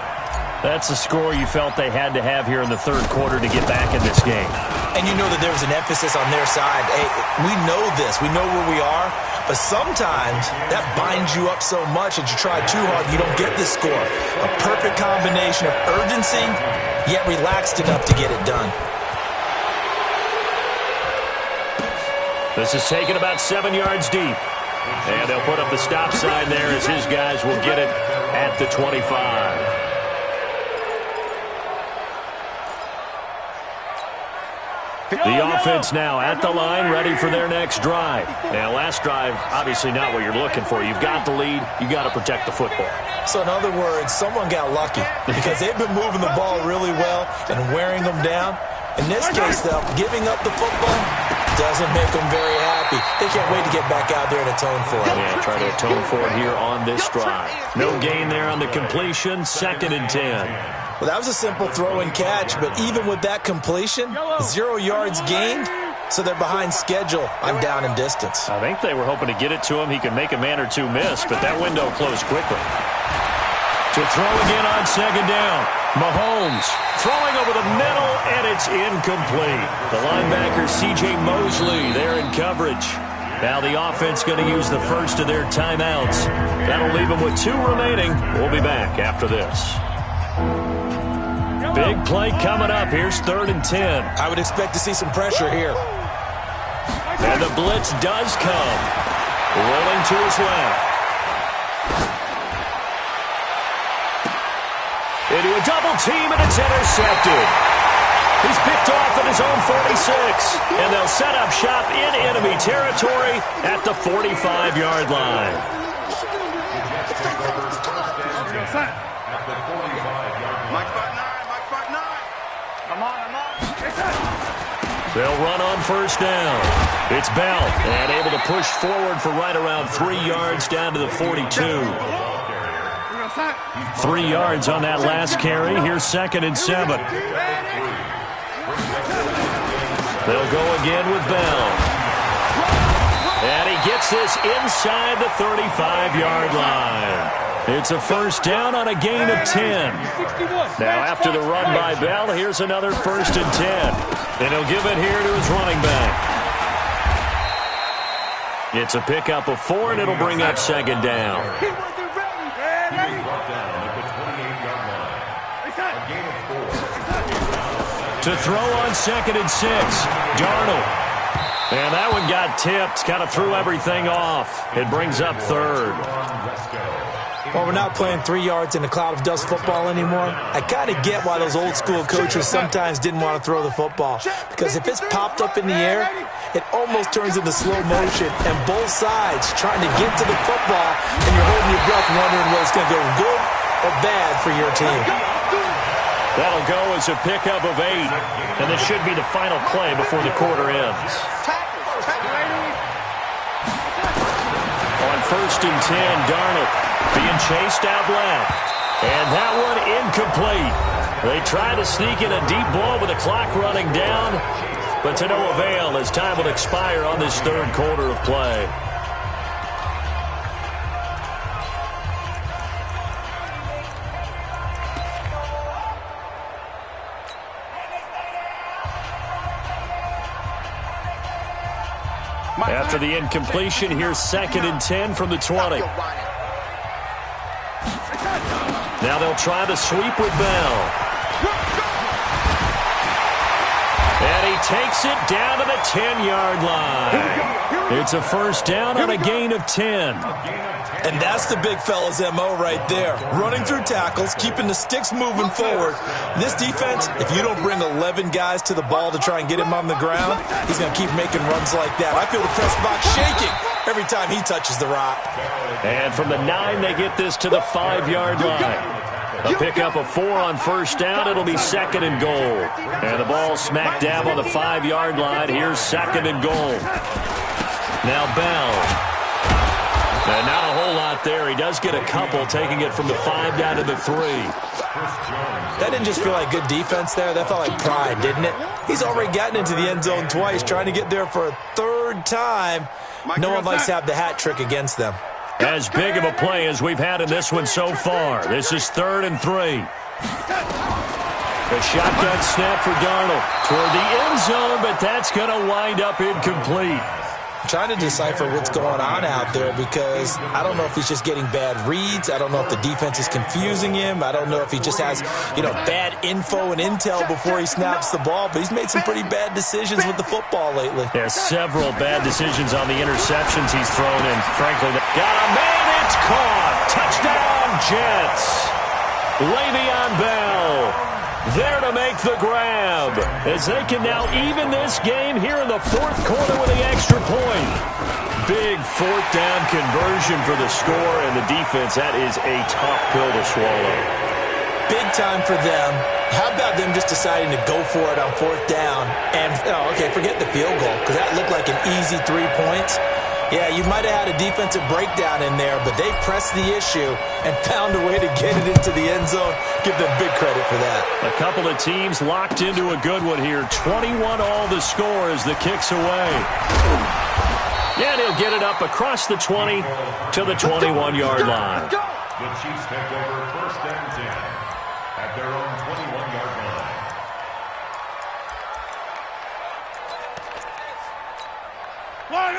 That's the score you felt they had to have here in the third quarter to get back in this game. And you know that there was an emphasis on their side. Hey, we know this. We know where we are. But sometimes that binds you up so much that you try too hard, you don't get this score. A perfect combination of urgency, yet relaxed enough to get it done. This is taken about 7 yards deep. And they'll put up the stop sign there as his guys will get it at the 25. The offense now at the line, ready for their next drive. Now, last drive, obviously not what you're looking for. You've got the lead. You've got to protect the football. So, in other words, someone got lucky because they've been moving the ball really well and wearing them down. In this case, though, giving up the football doesn't make them very happy. They can't wait to get back out there and atone for it. Yeah, try to atone for it here on this drive. No gain there on the completion, 2nd and 10. Well, that was a simple throw and catch, but even with that completion, 0 yards gained, so they're behind schedule on down and distance. I think they were hoping to get it to him. He could make a man or two miss, but that window closed quickly. To throw again on 2nd down. Mahomes throwing over the middle, and it's incomplete. The linebacker, C.J. Mosley, there in coverage. Now the offense going to use the first of their timeouts. That'll leave them with 2 remaining. We'll be back after this. Big play coming up. Here's 3rd and 10. I would expect to see some pressure here. And the blitz does come. Rolling to his left. Into a double team, and it's intercepted. He's picked off at his own 46. And they'll set up shop in enemy territory at the 45-yard line. They'll run on first down. It's Bell, and able to push forward for right around 3 yards down to the 42. 3 yards on that last carry. Here's 2nd and 7. They'll go again with Bell. And he gets this inside the 35-yard line. It's a first down on a gain of 10. Now after the run by Bell, here's another 1st and 10. And he'll give it here to his running back. It's a pickup of 4, and it'll bring up 2nd down. To throw on 2nd and 6, Darnold. And that one got tipped, kind of threw everything off. It brings up 3rd. Well, we're not playing 3 yards in a cloud of dust football anymore. I kind of get why those old school coaches sometimes didn't want to throw the football. Because if it's popped up in the air, it almost turns into slow motion. And both sides trying to get to the football, and you're holding your breath wondering whether it's going to go good or bad for your team. That'll go as a pickup of 8. And this should be the final play before the quarter ends. On 1st and 10, Darnold being chased out left. And that one incomplete. They try to sneak in a deep ball with the clock running down, but to no avail as time will expire on this 3rd quarter of play. After the incompletion, here's 2nd and 10 from the 20. Now they'll try the sweep with Bell. And he takes it down to the 10-yard line. It's a first down on a gain of 10. And that's the big fella's MO right there. Running through tackles, keeping the sticks moving forward. This defense, if you don't bring 11 guys to the ball to try and get him on the ground, he's going to keep making runs like that. I feel the press box shaking every time he touches the rock. And from the 9, they get this to the 5-yard line. A pickup of 4 on first down. It'll be 2nd and goal. And the ball smack dab on the 5-yard line. Here's 2nd and goal. Now Bell. And not a whole lot there. He does get a couple, taking it from the 5 down to the 3. That didn't just feel like good defense there. That felt like pride, didn't it? He's already gotten into the end zone twice, trying to get there for a 3rd time. No one likes to have the hat trick against them. As big of a play as we've had in this one so far. This is 3rd and 3. The shotgun snap for Darnold toward the end zone, but that's going to wind up incomplete. I'm trying to decipher what's going on out there because I don't know if he's just getting bad reads. I don't know if the defense is confusing him. I don't know if he just has, bad info and intel before he snaps the ball. But he's made some pretty bad decisions with the football lately. There's several bad decisions on the interceptions he's thrown in. Frankly, got a man, it's caught. Touchdown, Jets. Le'Veon Bell there to make the grab as they can now even this game here in the 4th quarter with the extra point. Big 4th down conversion for the score, and the defense, that is a tough pill to swallow. Big time for them. How about them just deciding to go for it on 4th down and, forget the field goal because that looked like an easy 3 points. Yeah, you might have had a defensive breakdown in there, but they pressed the issue and found a way to get it into the end zone. Give them big credit for that. A couple of teams locked into a good one here. 21 all the score as the kick's away. And he'll get it up across the 20 to the 21-yard line. The Chiefs take over 1st and 10 at their own 21-yard line.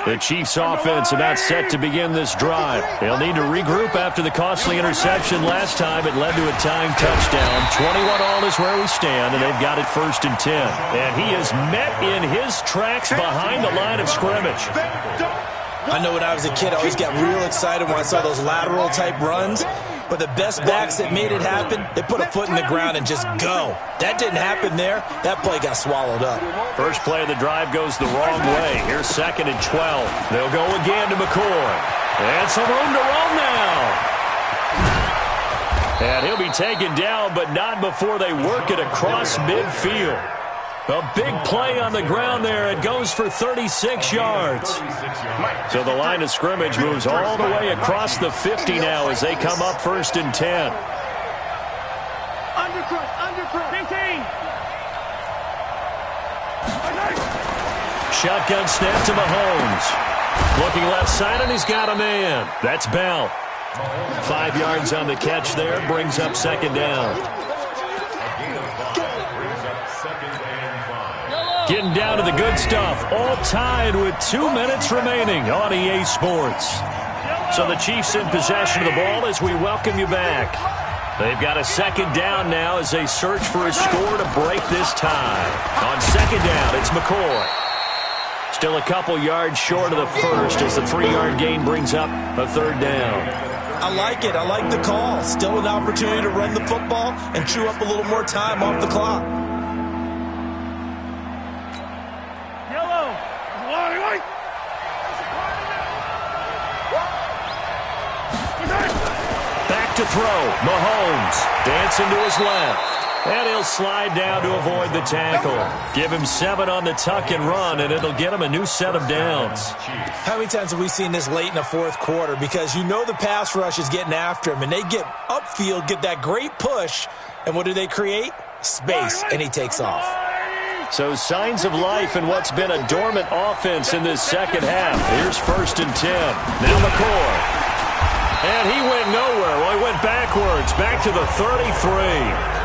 The Chiefs offense about set to begin this drive. They'll need to regroup after the costly interception last time. It led to a tying touchdown. 21 all is where we stand, and they've got it 1st and 10. And he is met in his tracks behind the line of scrimmage. I know when I was a kid, I always got real excited when I saw those lateral-type runs. But the best backs that made it happen, they put a foot in the ground and just go. That didn't happen there. That play got swallowed up. First play of the drive goes the wrong way. Here's 2nd and 12. They'll go again to McCoy. And some room to roam now. And he'll be taken down, but not before they work it across midfield. A big play on the ground there. It goes for 36 yards. So the line of scrimmage moves all the way across the 50 now as they come up 1st and 10. Undercross, 15. Shotgun snap to Mahomes. Looking left side, and he's got a man. That's Bell. 5 yards on the catch there. Brings up 2nd down. Getting down to the good stuff. All tied with 2 minutes remaining on EA Sports. So the Chiefs in possession of the ball as we welcome you back. They've got a 2nd down now as they search for a score to break this tie. On 2nd down, it's McCoy. Still a couple yards short of the first as the 3-yard gain brings up a 3rd down. I like it. I like the call. Still an opportunity to run the football and chew up a little more time off the clock. Back to throw. Mahomes dancing to his left. And he'll slide down to avoid the tackle. Give him 7 on the tuck and run, and it'll get him a new set of downs. How many times have we seen this late in the 4th quarter? Because you know the pass rush is getting after him, and they get upfield, get that great push, and what do they create? Space, and he takes off. So signs of life in what's been a dormant offense in this 2nd half. Here's 1st and 10. Now McCoy. And he went nowhere. Well, he went backwards, back to the 33.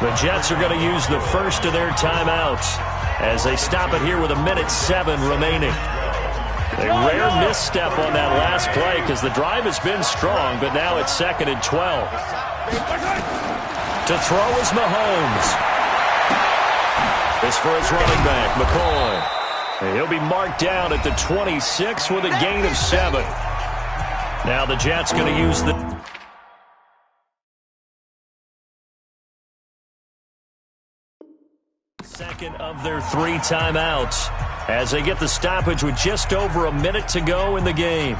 The Jets are going to use the first of their timeouts as they stop it here with 1:07 remaining. A rare misstep on that last play because the drive has been strong, but now it's 2nd and 12. To throw is Mahomes. This for his running back, McCoy. He'll be marked down at the 26 with a gain of 7. Now the Jets going to use the... second of their 3 timeouts as they get the stoppage with just over a minute to go in the game.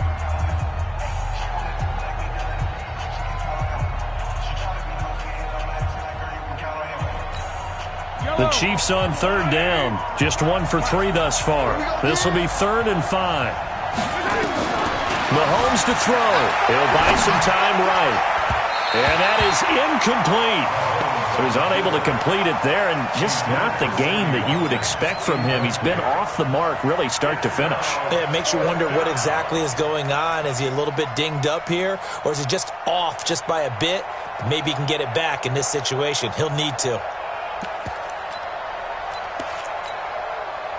The Chiefs on 3rd down. Just 1 for 3 thus far. This will be 3rd and 5. Mahomes to throw. He'll buy some time right. And that is incomplete. So he's unable to complete it there, and just not the game that you would expect from him. He's been off the mark really start to finish. Yeah, it makes you wonder what exactly is going on. Is he a little bit dinged up here, or is he just off just by a bit? Maybe he can get it back in this situation. He'll need to.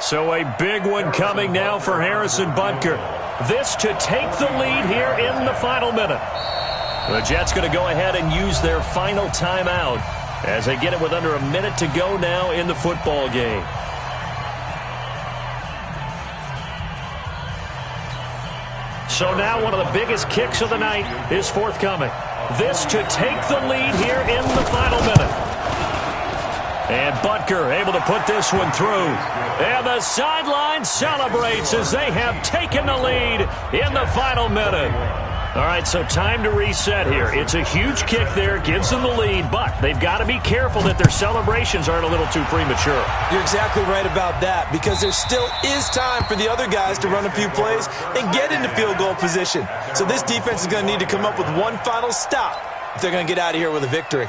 So a big one coming now for Harrison Butker. This to take the lead here in the final minute. The Jets going to go ahead and use their final timeout as they get it with under a minute to go now in the football game. So now one of the biggest kicks of the night is forthcoming. This to take the lead here in the final minute. And Butker able to put this one through. And the sideline celebrates as they have taken the lead in the final minute. All right, so time to reset here. It's a huge kick there, gives them the lead, but they've got to be careful that their celebrations aren't a little too premature. You're exactly right about that, because there still is time for the other guys to run a few plays and get into field goal position. So this defense is going to need to come up with one final stop if they're going to get out of here with a victory.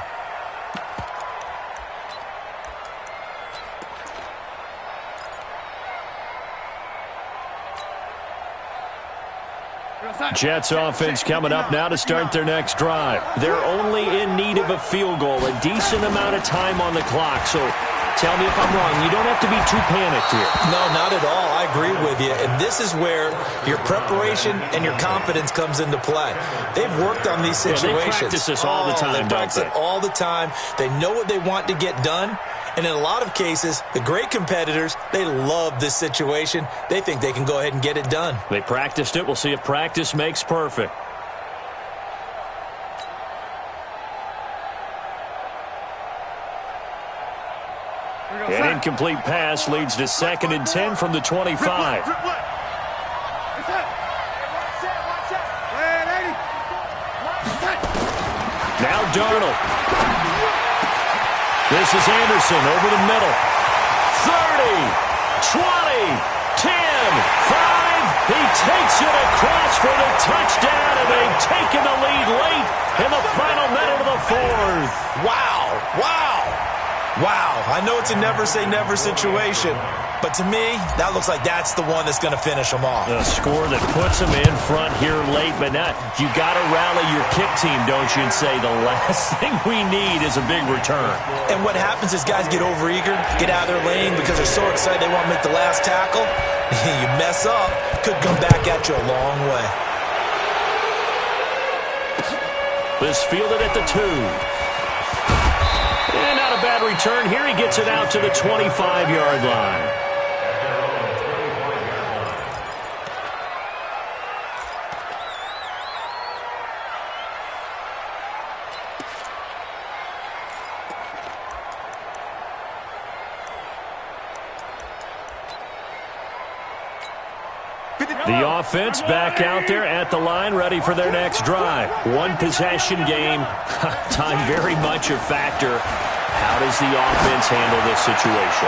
Jets offense coming up now to start their next drive. They're only in need of a field goal, a decent amount of time on the clock. So tell me if I'm wrong. You don't have to be too panicked here. No, not at all. I agree with you. And this is where your preparation and your confidence comes into play. They've worked on these situations. Yeah, they practice this all the time, they practice it all the time. They know what they want to get done. And in a lot of cases, the great competitors, they love this situation. They think they can go ahead and get it done. They practiced it. We'll see if practice makes perfect. An incomplete pass leads to 2nd and 10 from the 25. Now Darnold. This is Anderson over the middle. 20, 10, 5. He takes it across for the touchdown, and they've taken the lead late in the final minute of the fourth. Wow. I know it's a never-say-never situation, but to me, that looks like that's the one that's going to finish them off. A score that puts them in front here late, but not. You got to rally your kick team, don't you, and say the last thing we need is a big return. And what happens is guys get overeager, get out of their lane because they're so excited they want to make the last tackle. You mess up, could come back at you a long way. This fielded at the 2. And not a bad return here. He gets it out to the 25-yard line. The offense back out there at the line, ready for their next drive. One possession game. Time very much a factor. How does the offense handle this situation?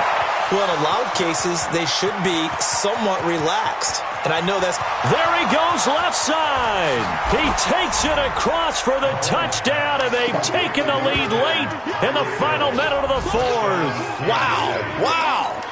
Well, in a lot of cases, they should be somewhat relaxed. And I know that's... There he goes left side. He takes it across for the touchdown, and they've taken the lead late in the final minute of the fourth. Wow.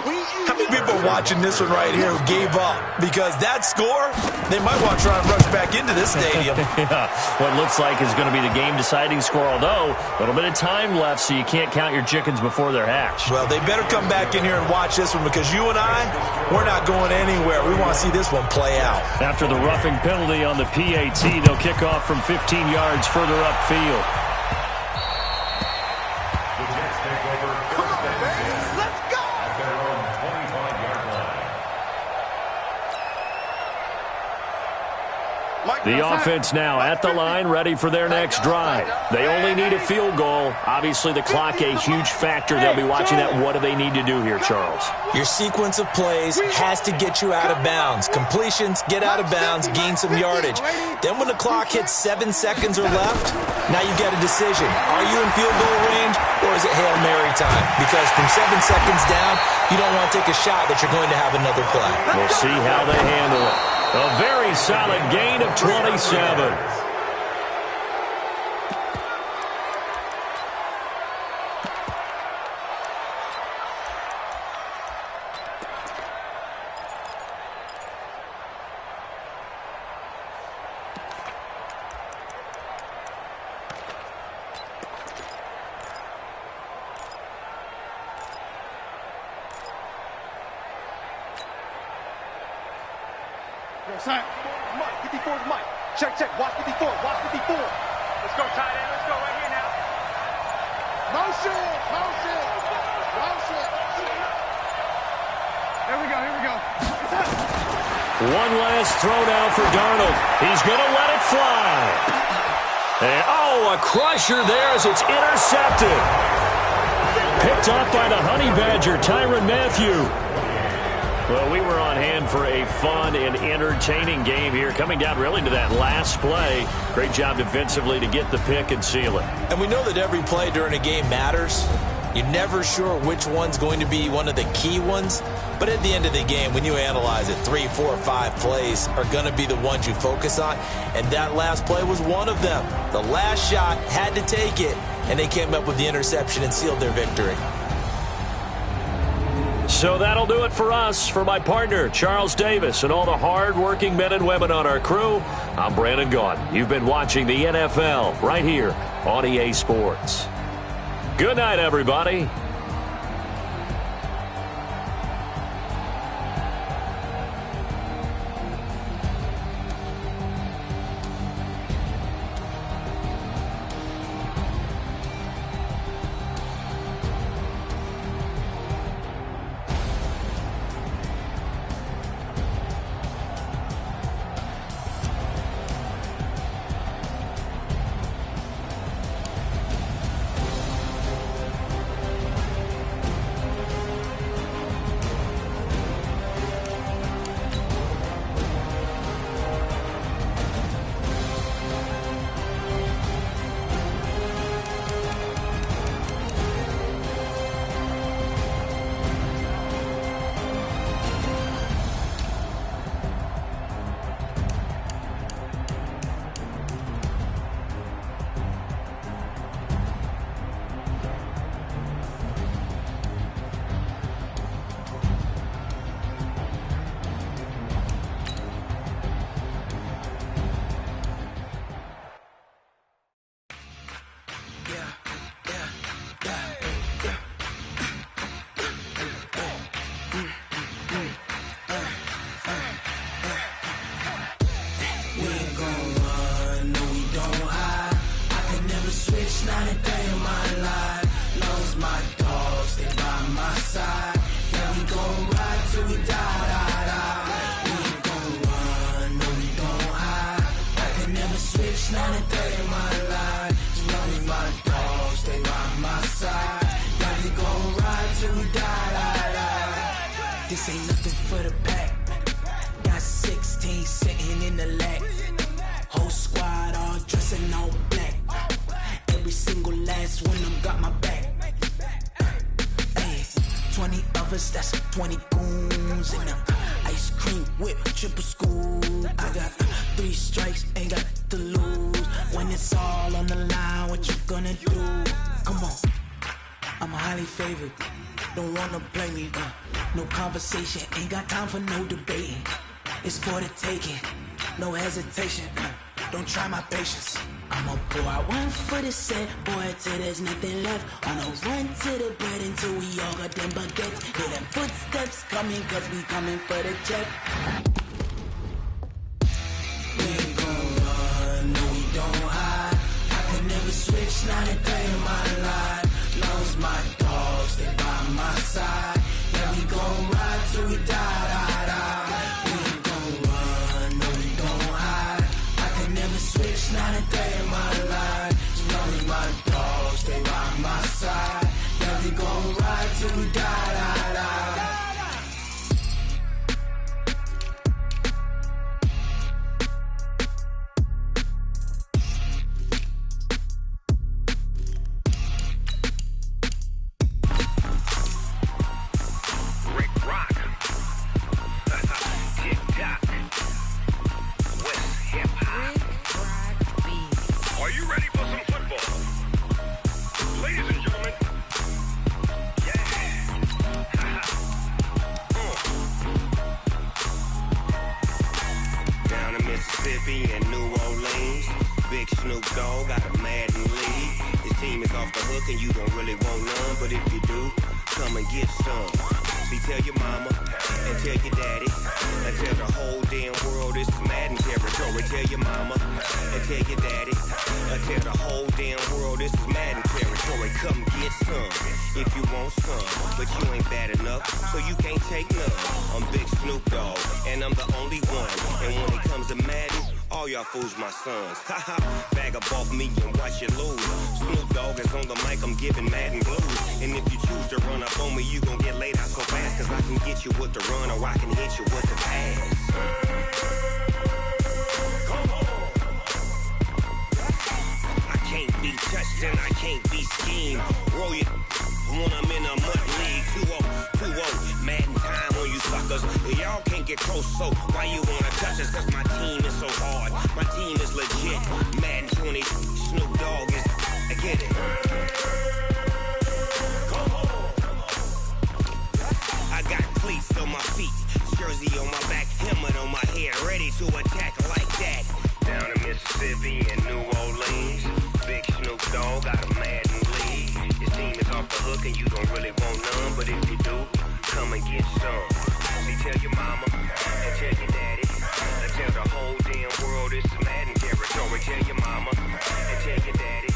How many people are watching this one right here who gave up? Because that score, they might want to try and rush back into this stadium. Yeah, what looks like is going to be the game-deciding score, although a little bit of time left, so you can't count your chickens before they're hatched. Well, they better come back in here and watch this one because you and I, we're not going anywhere. We want to see this one play out. After the roughing penalty on the PAT, they'll kick off from 15 yards further upfield. The offense now at the line, ready for their next drive. They only need a field goal. Obviously, the clock a huge factor. They'll be watching that. What do they need to do here, Charles? Your sequence of plays has to get you out of bounds. Completions, get out of bounds, gain some yardage. Then when the clock hits 7 seconds or left, now you get a decision. Are you in field goal range or is it Hail Mary time? Because from 7 seconds down, you don't want to take a shot that you're going to have another play. We'll see how they handle it. A very solid gain of 27. Mike, 54's Mike. Check. Watch 54. Let's go, tight end. Let's go right here now. Motion. Here we go. One last throw down for Darnold. He's going to let it fly. And, a crusher there as it's intercepted. Picked off by the Honey Badger, Tyrann Mathieu. Well, we were on hand for a fun and entertaining game here, coming down really to that last play. Great job defensively to get the pick and seal it. And we know that every play during a game matters. You're never sure which one's going to be one of the key ones. But at the end of the game, when you analyze it, 3, 4, 5 plays are going to be the ones you focus on. And that last play was one of them. The last shot had to take it, and they came up with the interception and sealed their victory. So that'll do it for us. For my partner, Charles Davis, and all the hard-working men and women on our crew, I'm Brandon Gaudin. You've been watching the NFL right here on EA Sports. Good night, everybody. my side. Yeah, we gon' ride till we die. This ain't nothing for the pack. Got 16 sitting in the lap. Whole squad all dressing all black. Every single last one of them got my back. 20 of us, that's 20 goons in the ice cream whip, triple scoop. I got 3 strikes, ain't got to lose. When it's all on the line, what you gonna do? Come on, I'm highly favored. Don't wanna play me, no conversation, ain't got time for no debating. It's for the taking, no hesitation. Don't try my patience. I'ma pour out one for the set, boy, till there's nothing left. On a run to the bread until we all got them baguettes. Hear them footsteps coming, cause we coming for the jet. We ain't gon' run, no we don't hide. I could never switch, not a day in my life. Long as my dogs stay by my side. Yeah, we gon' ride till we die. We ain't gon' run, no we don't hide. I could never switch, not a day in my life. As long as my dogs stay by my side. Yeah, we gon' ride till we die. Fools my sons. Haha, bag up off me and watch you lose. Snoop Dogg is on the mic, I'm giving Madden blues. And if you choose to run up on me, you gon' get laid out so fast. Cause I can get you with the run or I can hit you with the pass. Come on. I can't be touched and I can't be schemed. Roll it when I'm in a mud league. 2-0, Madden time on you suckers. Y'all can't get close, so why you wanna touch us? Cause my team is so hard. My team is legit. Madden 20, Snoop Dogg is. I get it. Come on. I got cleats on my feet, jersey on my back, helmet on my head, ready to attack like that. Down in Mississippi and New Orleans, big Snoop Dogg got a Madden league. His team is off the hook and you don't really want none, but if you do, come and get some. See, tell your mama and tell your daddy. Tell the whole damn world this is Madden territory. Tell your mama and tell your daddy.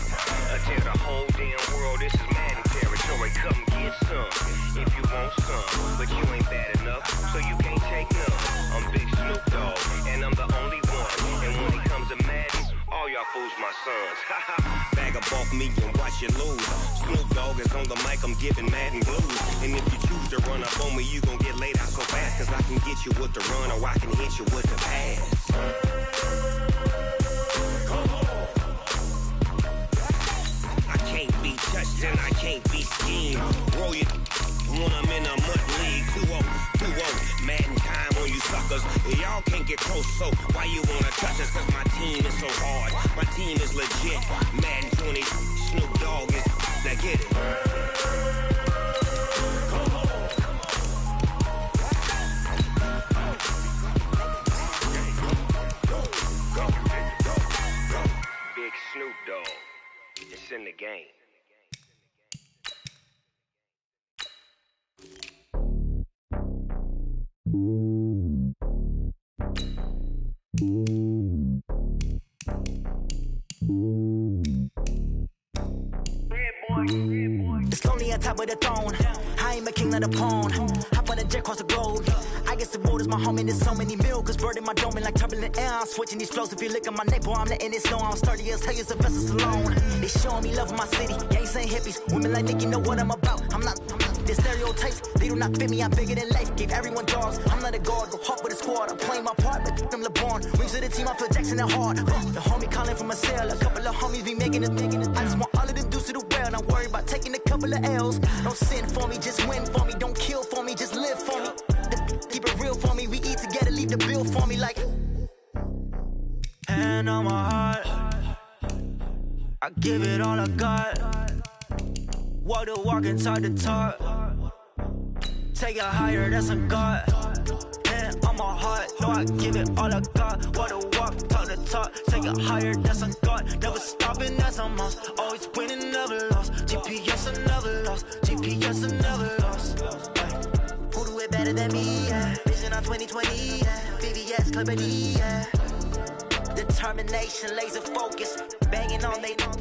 Tell the whole damn world this is Madden territory. Come get some if you want some, but you ain't bad enough, so you can't take none. I'm Big Snoop Dogg, and I'm the only one. And when it comes to Madden, all y'all fools my sons. Bag up off me and watch you lose. Snoop Dogg is on the mic, I'm giving Madden blues. And if you choose to run up on me, you gon' get laid out so fast. Cause I can get you with the run or I can hit you with the pass. Come on. I can't be touched and I can't be schemed. Roll it when I'm in a mud league. 2-0, Madden time on you suckers. Y'all can't get close, so why you wanna touch us? Cause my team is so hard. My team is legit. Madden 20, Snoop Dogg is. Now get it. Come on. Big Snoop Dogg. It's in the game. It's only on top of the throne. I ain't a king of the pawn. Hop on a jet across the globe. I guess the road is my home and there's so many milk. Bird in my dome and like turbulent air. I'm switching these flows. If you look at my neck, boy, I'm letting it slow. I'm sturdy as hell, it's a vessel alone. They showing me love in my city. Gangs ain't hippies. Women like Nicki know what I'm about. I'm not the stereotypes. They do not fit me. I'm bigger than life. Gave everyone dogs. I'm not a guard. Go hard with a squad. I'm playing my part, but I'm LeBron. Wings of the team, I feel Jackson and hard. The homie calling from a cell. A couple of homies be making it. I just want all of them dudes to the well. Not worry about taking a couple of L's. Don't sin for me, just win for me. Don't kill for me, just live for me. Keep it real for me. We eat together, leave the bill for me like. Hand on my heart, I give it all I got. Walk the walk and talk the talk. Take it higher, that's a God. Hand on my heart, no, I give it all I got. Walk the walk, talk the talk. Take it higher, that's a God. Never stopping, that's a must. Always winning, never lost. GPS, I never lost. GPS, I never lost. Who do it better than me? Yeah. Vision on 2020. Yeah. VVS, Clippity. Yeah. Determination, laser focus. Banging on they door,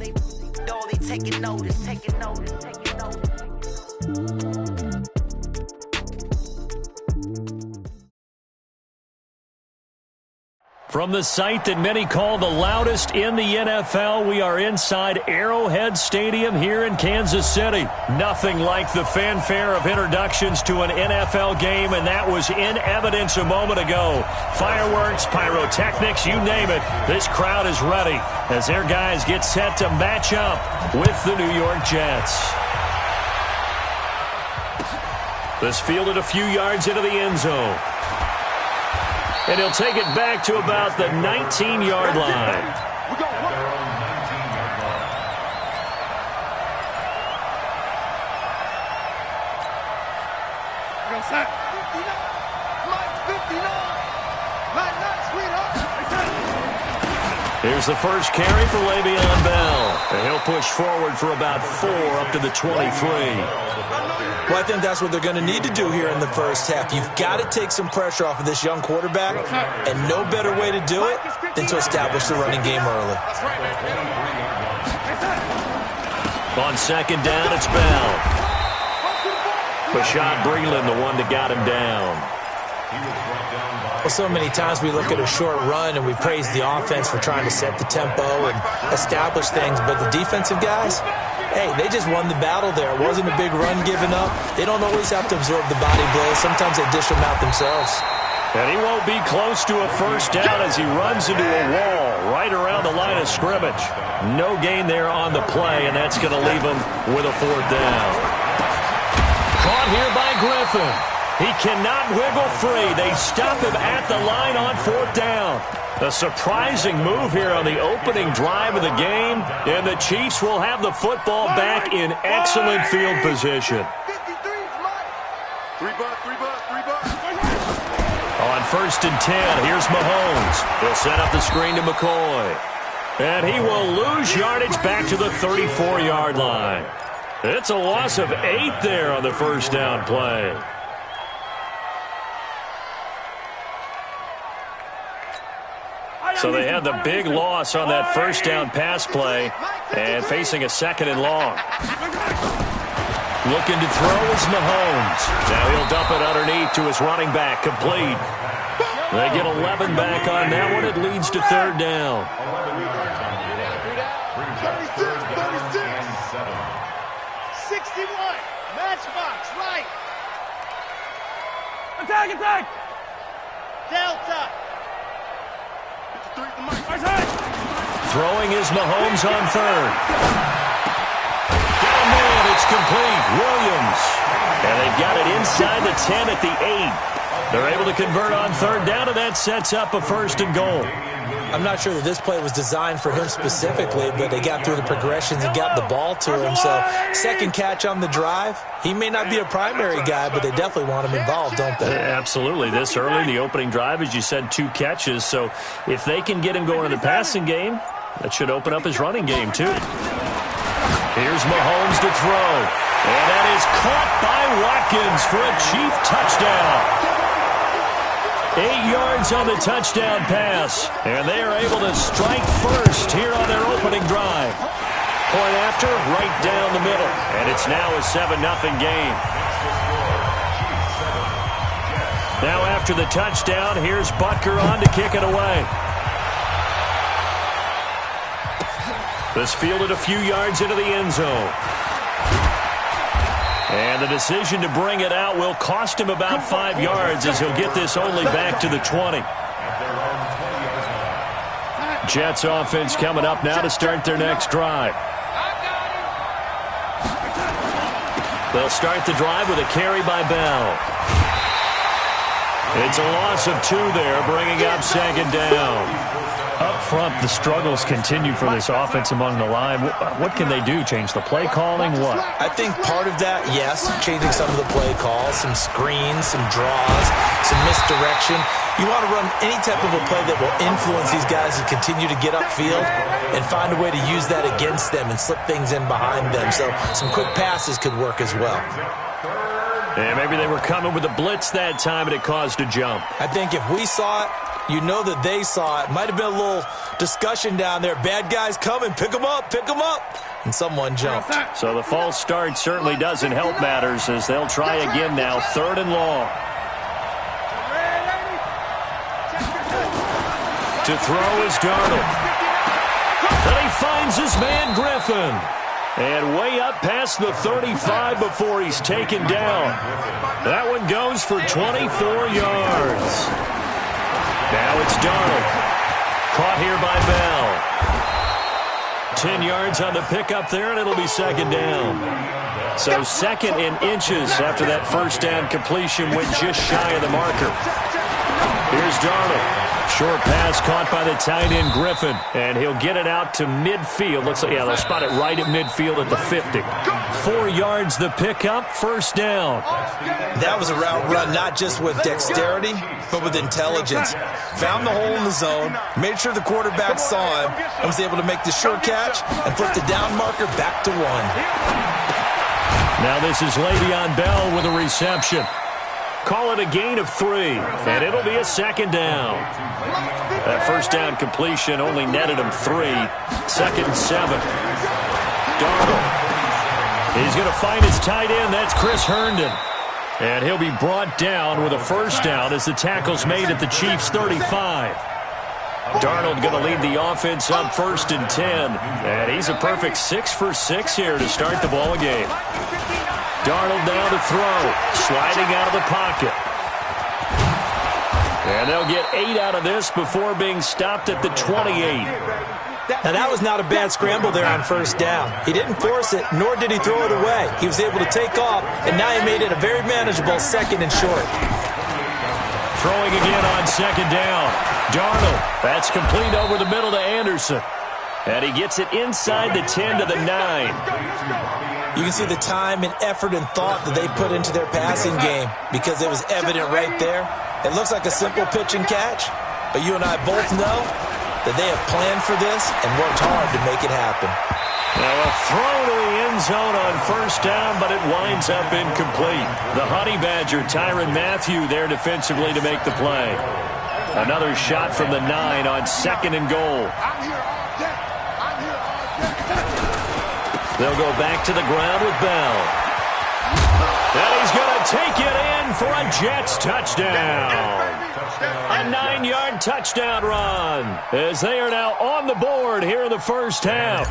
they taking notice. Taking notice. Taking notice. From the site that many call the loudest in the NFL, we are inside Arrowhead Stadium here in Kansas City. Nothing like the fanfare of introductions to an NFL game, and that was in evidence a moment ago. Fireworks, pyrotechnics, you name it. This crowd is ready as their guys get set to match up with the New York Jets. This fielded a few yards into the end zone. And he'll take it back to about the 19-yard line. Here's the first carry for Le'Veon Bell. And he'll push forward for about 4 up to the 23. Well, I think that's what they're going to need to do here in the first half. You've got to take some pressure off of this young quarterback, and no better way to do it than to establish the running game early. On second down, it's Bell. Bashaud Breeland, the one that got him down. Well, so many times we look at a short run and we praise the offense for trying to set the tempo and establish things, but the defensive guys, hey, they just won the battle there. It wasn't a big run given up. They don't always have to absorb the body blows. Sometimes they dish them out themselves. And he won't be close to a first down as he runs into a wall right around the line of scrimmage. No gain there on the play, and that's going to leave him with a 4th down. Caught here by Griffin. He cannot wiggle free. They stop him at the line on 4th down. A surprising move here on the opening drive of the game, and the Chiefs will have the football back in excellent field position. On 1st and 10, here's Mahomes. He'll set up the screen to McCoy. And he will lose yardage back to the 34-yard line. It's a loss of 8 there on the first down play. So they had the big loss on that first down pass play and facing a 2nd and long. Looking to throw is Mahomes. Now he'll dump it underneath to his running back, complete. They get 11 back on that one. It leads to 3rd down. 61, matchbox, right. Attack! Delta. Throwing is Mahomes on 3rd. Down man, it's complete. Williams. And they've got it inside the 10 at the 8. They're able to convert on 3rd down, and that sets up a 1st and goal. I'm not sure that this play was designed for him specifically, but they got through the progressions and got the ball to him. So, 2nd catch on the drive. He may not be a primary guy, but they definitely want him involved, don't they? Yeah, absolutely. This early, the opening drive, as you said, 2 catches. So, if they can get him going in the passing game, that should open up his running game, too. Here's Mahomes to throw. And that is caught by Watkins for a Chief touchdown. 8 yards on the touchdown pass, and they are able to strike first here on their opening drive. Point after, right down the middle. And it's now a 7-0 game. Now after the touchdown, here's Butker on to kick it away. This fielded a few yards into the end zone. And the decision to bring it out will cost him about 5 yards as he'll get this only back to the 20. Jets offense coming up now to start their next drive. They'll start the drive with a carry by Bell. It's a loss of 2 there, bringing up second down. Up front, the struggles continue for this offense among the line. What can they do? Change the play calling? What? I think part of that, yes, changing some of the play calls, some screens, some draws, some misdirection. You want to run any type of a play that will influence these guys to continue to get upfield and find a way to use that against them and slip things in behind them. So some quick passes could work as well. And maybe they were coming with a blitz that time and it caused a jump. I think if we saw it, you know that they saw it. Might have been a little discussion down there. Bad guys coming. Pick them up. Pick them up. And someone jumped. So the false start certainly doesn't help matters as they'll try again now. 3rd and long. To throw is Darnold. Then he finds his man Griffin. And way up past the 35 before he's taken down. That one goes for 24 yards. Now it's Darnold. Caught here by Bell. 10 yards on the pickup there, and it'll be second down. So 2nd in inches after that first down completion went just shy of the marker. Here's Darnold. Short pass caught by the tight end Griffin, and he'll get it out to midfield. Looks like, yeah, they'll spot it right at midfield at the 50. 4 yards the pickup, first down. That was a route run not just with dexterity, but with intelligence. Found the hole in the zone, made sure the quarterback saw him, and was able to make the short catch and flip the down marker back to 1. Now this is Le'Veon Bell with a reception. Call it a gain of 3, and it'll be a second down. That first down completion only netted him 3. 2nd and 7. Darnold. He's going to find his tight end. That's Chris Herndon. And he'll be brought down with a first down as the tackle's made at the Chiefs' 35. Darnold going to lead the offense up 1st and 10. And he's a perfect 6 for 6 here to start the ball game. Darnold now to throw, sliding out of the pocket. And they'll get 8 out of this before being stopped at the 28. Now, that was not a bad scramble there on first down. He didn't force it, nor did he throw it away. He was able to take off, and now he made it a very manageable 2nd and short. Throwing again on second down. Darnold, that's complete over the middle to Anderson. And he gets it inside the 10 to the 9. You can see the time and effort and thought that they put into their passing game because it was evident right there. It looks like a simple pitch and catch, but you and I both know that they have planned for this and worked hard to make it happen. Now a throw to the end zone on first down, but it winds up incomplete. The Honey Badger, Tyrann Mathieu, there defensively to make the play. Another shot from the 9 on 2nd and goal. They'll go back to the ground with Bell. And he's going to take it in for a Jets touchdown. A 9-yard touchdown run as they are now on the board here in the first half.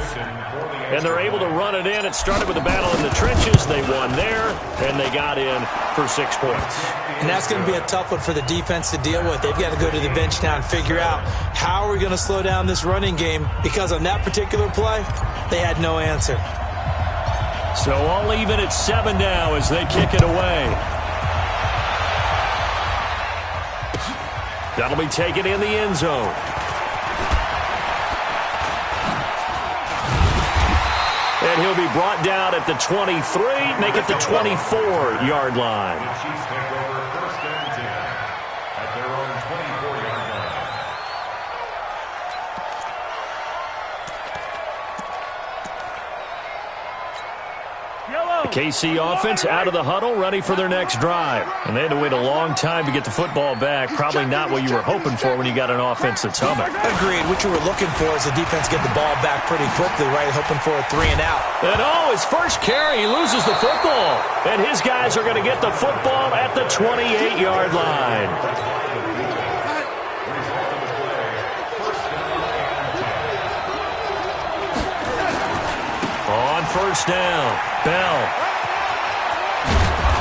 And they're able to run it in. It started with a battle in the trenches. They won there, and they got in for 6 points. And that's going to be a tough one for the defense to deal with. They've got to go to the bench now and figure out how are we going to slow down this running game, because on that particular play, they had no answer. So all even at 7 now as they kick it away. That'll be taken in the end zone. And he'll be brought down at the 23, make it the 24-yard line. The Chiefs take over 1st and 10 at their own 24-yard line. KC offense out of the huddle, ready for their next drive. And they had to wait a long time to get the football back. Probably not what you were hoping for when you got an offense that's humming. Agreed. What you were looking for is the defense get the ball back pretty quickly, right? Hoping for a 3-and-out. And his first carry, he loses the football. And his guys are going to get the football at the 28-yard line. On first down, Bell.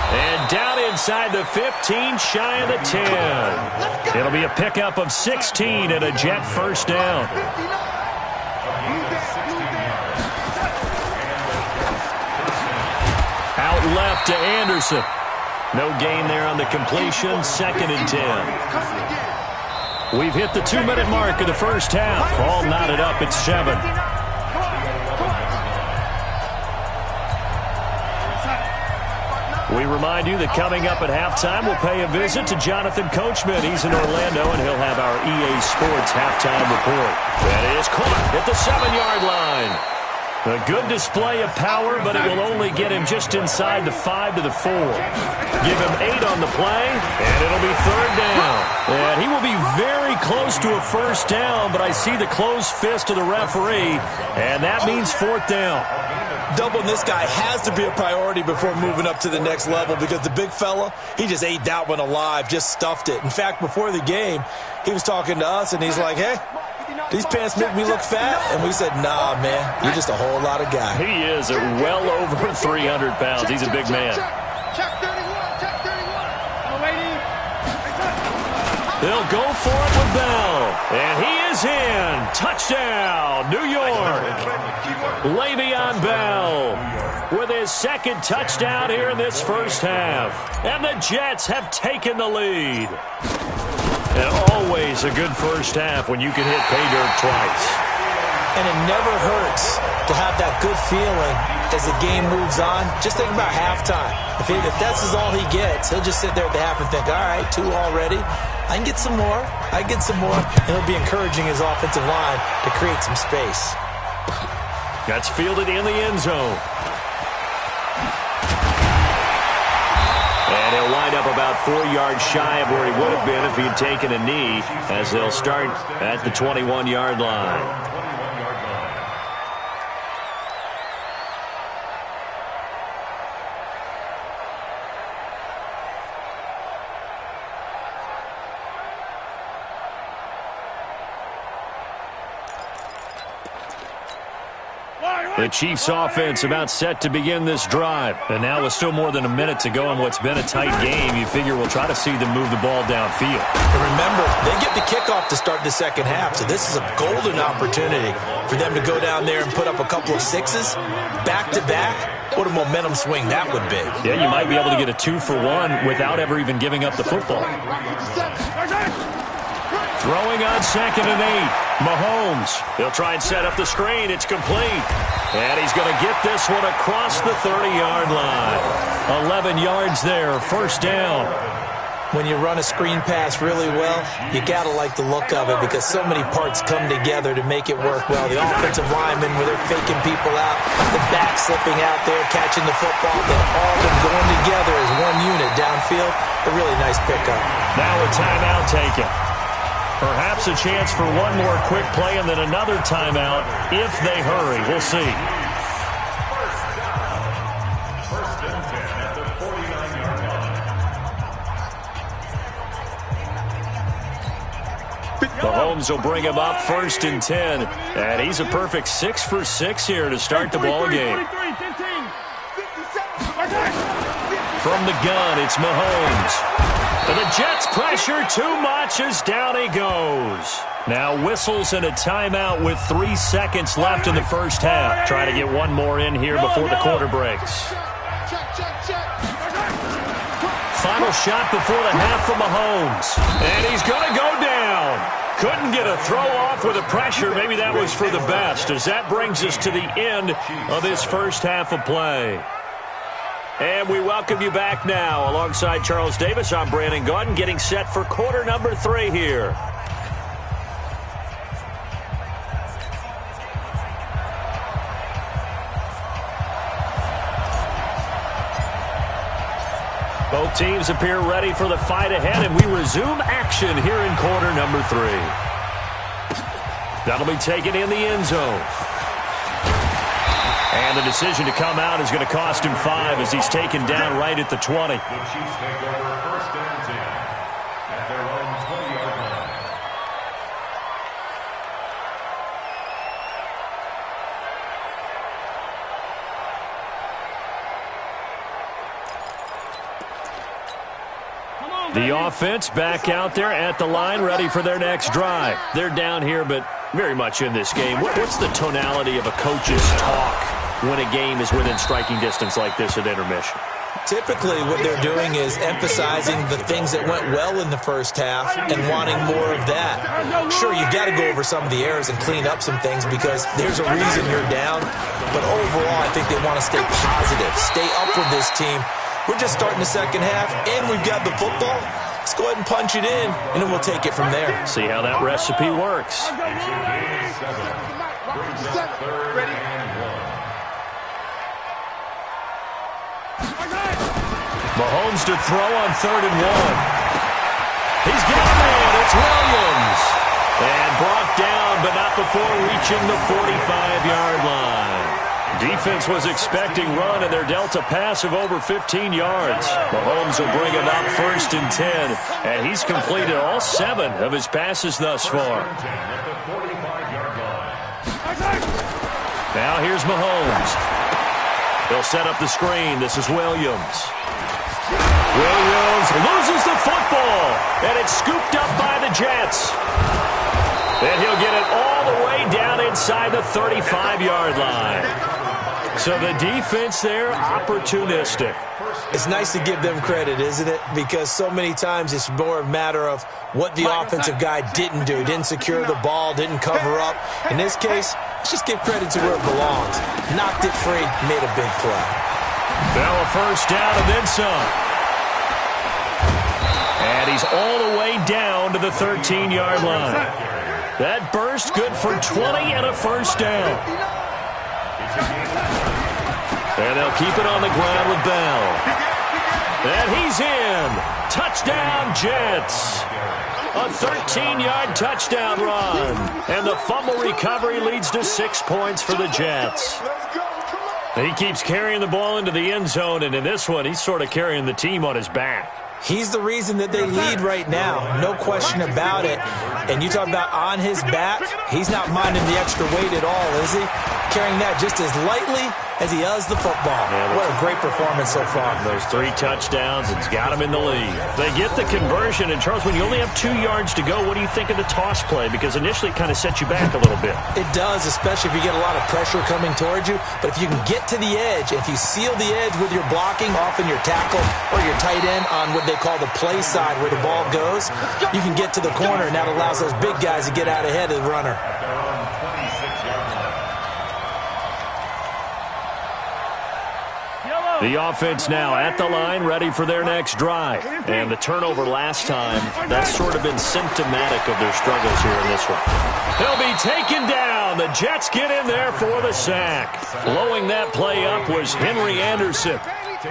And down inside the 15, shy of the 10. It'll be a pickup of 16 and a Jet first down. Out left to Anderson. No gain there on the completion, 2nd and 10. We've hit the 2-minute mark of the first half. All knotted up at 7. We remind you that coming up at halftime, we'll pay a visit to Jonathan Coachman. He's in Orlando, and he'll have our EA Sports halftime report. That is caught at the 7-yard line. A good display of power, but it will only get him just inside the 5 to the 4. Give him 8 on the play, and it'll be 3rd down. And he will be very close to a first down, but I see the closed fist of the referee, and that means 4th down. Doubling this guy has to be a priority before moving up to the next level because the big fella, he just ate that one alive, just stuffed it. In fact, before the game, he was talking to us, and he's like, hey, these pants make me look fat. And we said, nah, man, you're just a whole lot of guy. He is at well over 300 pounds. He's a big man. Check 31, check 31. They'll go for it with Bell. And he is in. Touchdown, New York. Le'Veon Bell with his 2nd touchdown here in this first half. And the Jets have taken the lead. And always a good first half when you can hit pay dirt twice. And it never hurts to have that good feeling as the game moves on. Just think about halftime. If that's all he gets, he'll just sit there at the half and think, all right, 2 already. I can get some more. I can get some more. And he'll be encouraging his offensive line to create some space. That's fielded in the end zone. And he'll wind up about 4 yards shy of where he would have been if he had taken a knee, as they'll start at the 21-yard line. The Chiefs offense about set to begin this drive. And now with still more than a minute to go in what's been a tight game, you figure we'll try to see them move the ball downfield. And remember, they get the kickoff to start the second half, so this is a golden opportunity for them to go down there and put up a couple of 6s back-to-back. What a momentum swing that would be. Yeah, you might be able to get a 2-for-1 without ever even giving up the football. Throwing on 2nd and 8. Mahomes. He'll try and set up the screen. It's complete. And he's going to get this one across the 30-yard line. 11 yards there. First down. When you run a screen pass really well, you got to like the look of it because so many parts come together to make it work well. The offensive linemen, where they're faking people out, the back slipping out there, catching the football, then all of them going together as one unit downfield. A really nice pickup. Now a timeout taken. Perhaps a chance for one more quick play and then another timeout if they hurry. We'll see. First and 10 at the 49-yard line. Mahomes will bring him up 1st and 10. And he's a perfect 6 for 6 here to start the ball game. From the gun, it's Mahomes. And the Jets pressure too much as down he goes. Now whistles and a timeout with 3 seconds left in the first half. Try to get one more in here before the quarter breaks. Final shot before the half from Mahomes. And he's going to go down. Couldn't get a throw off with the pressure. Maybe that was for the best, as that brings us to the end of this first half of play. And we welcome you back now. Alongside Charles Davis, I'm Brandon Gaudin, getting set for quarter number 3 here. Both teams appear ready for the fight ahead, and we resume action here in quarter number 3. That'll be taken in the end zone. And the decision to come out is going to cost him 5 as he's taken down right at the 20. The Chiefs take over first and 10 at their own 20-yard line. The offense back out there at the line, ready for their next drive. They're down here, but very much in this game. What's the tonality of a coach's talk when a game is within striking distance like this at intermission? Typically, what they're doing is emphasizing the things that went well in the first half and wanting more of that. Sure, you've got to go over some of the errors and clean up some things because there's a reason you're down. But overall, I think they want to stay positive, stay up with this team. We're just starting the second half, and we've got the football. Let's go ahead and punch it in, and then we'll take it from there. See how that recipe works. Mahomes to throw on 3rd and 1. He's got it. It's Williams. And brought down, but not before reaching the 45-yard line. Defense was expecting run, and they're dealt a pass of over 15 yards. Mahomes will bring him up 1st and 10, and he's completed all 7 of his passes thus far. Now here's Mahomes. He'll set up the screen. This is Williams. Williams loses the football, and it's scooped up by the Jets. And he'll get it all the way down inside the 35-yard line. So the defense there, opportunistic. It's nice to give them credit, isn't it? Because so many times it's more a matter of what the offensive guy didn't do. Didn't secure the ball, didn't cover up. In this case, let's just give credit to where it belongs. Knocked it free, made a big play. Now a first down and then some. And he's all the way down to the 13-yard line. That burst good for 20 and a first down. And they'll keep it on the ground with Bell. And he's in. Touchdown, Jets. A 13-yard touchdown run. And the fumble recovery leads to 6 points for the Jets. He keeps carrying the ball into the end zone, and in this one, he's sort of carrying the team on his back. He's the reason that they lead right now. No question about it. And you talk about on his back, he's not minding the extra weight at all, is he? Carrying that just as lightly as he does the football. Yeah, what a great performance so far. Those 3 touchdowns, it's got him in the lead. They get the conversion, and Charles, when you only have 2 yards to go, what do you think of the toss play? Because initially it kind of sets you back a little bit. It does, especially if you get a lot of pressure coming towards you. But if you can get to the edge, if you seal the edge with your blocking, often your tackle or your tight end on what they call the play side where the ball goes, you can get to the corner, and that allows those big guys to get out ahead of the runner. The offense now at the line, ready for their next drive. And the turnover last time, that's sort of been symptomatic of their struggles here in this one. They'll be taken down. The Jets get in there for the sack. Blowing that play up was Henry Anderson.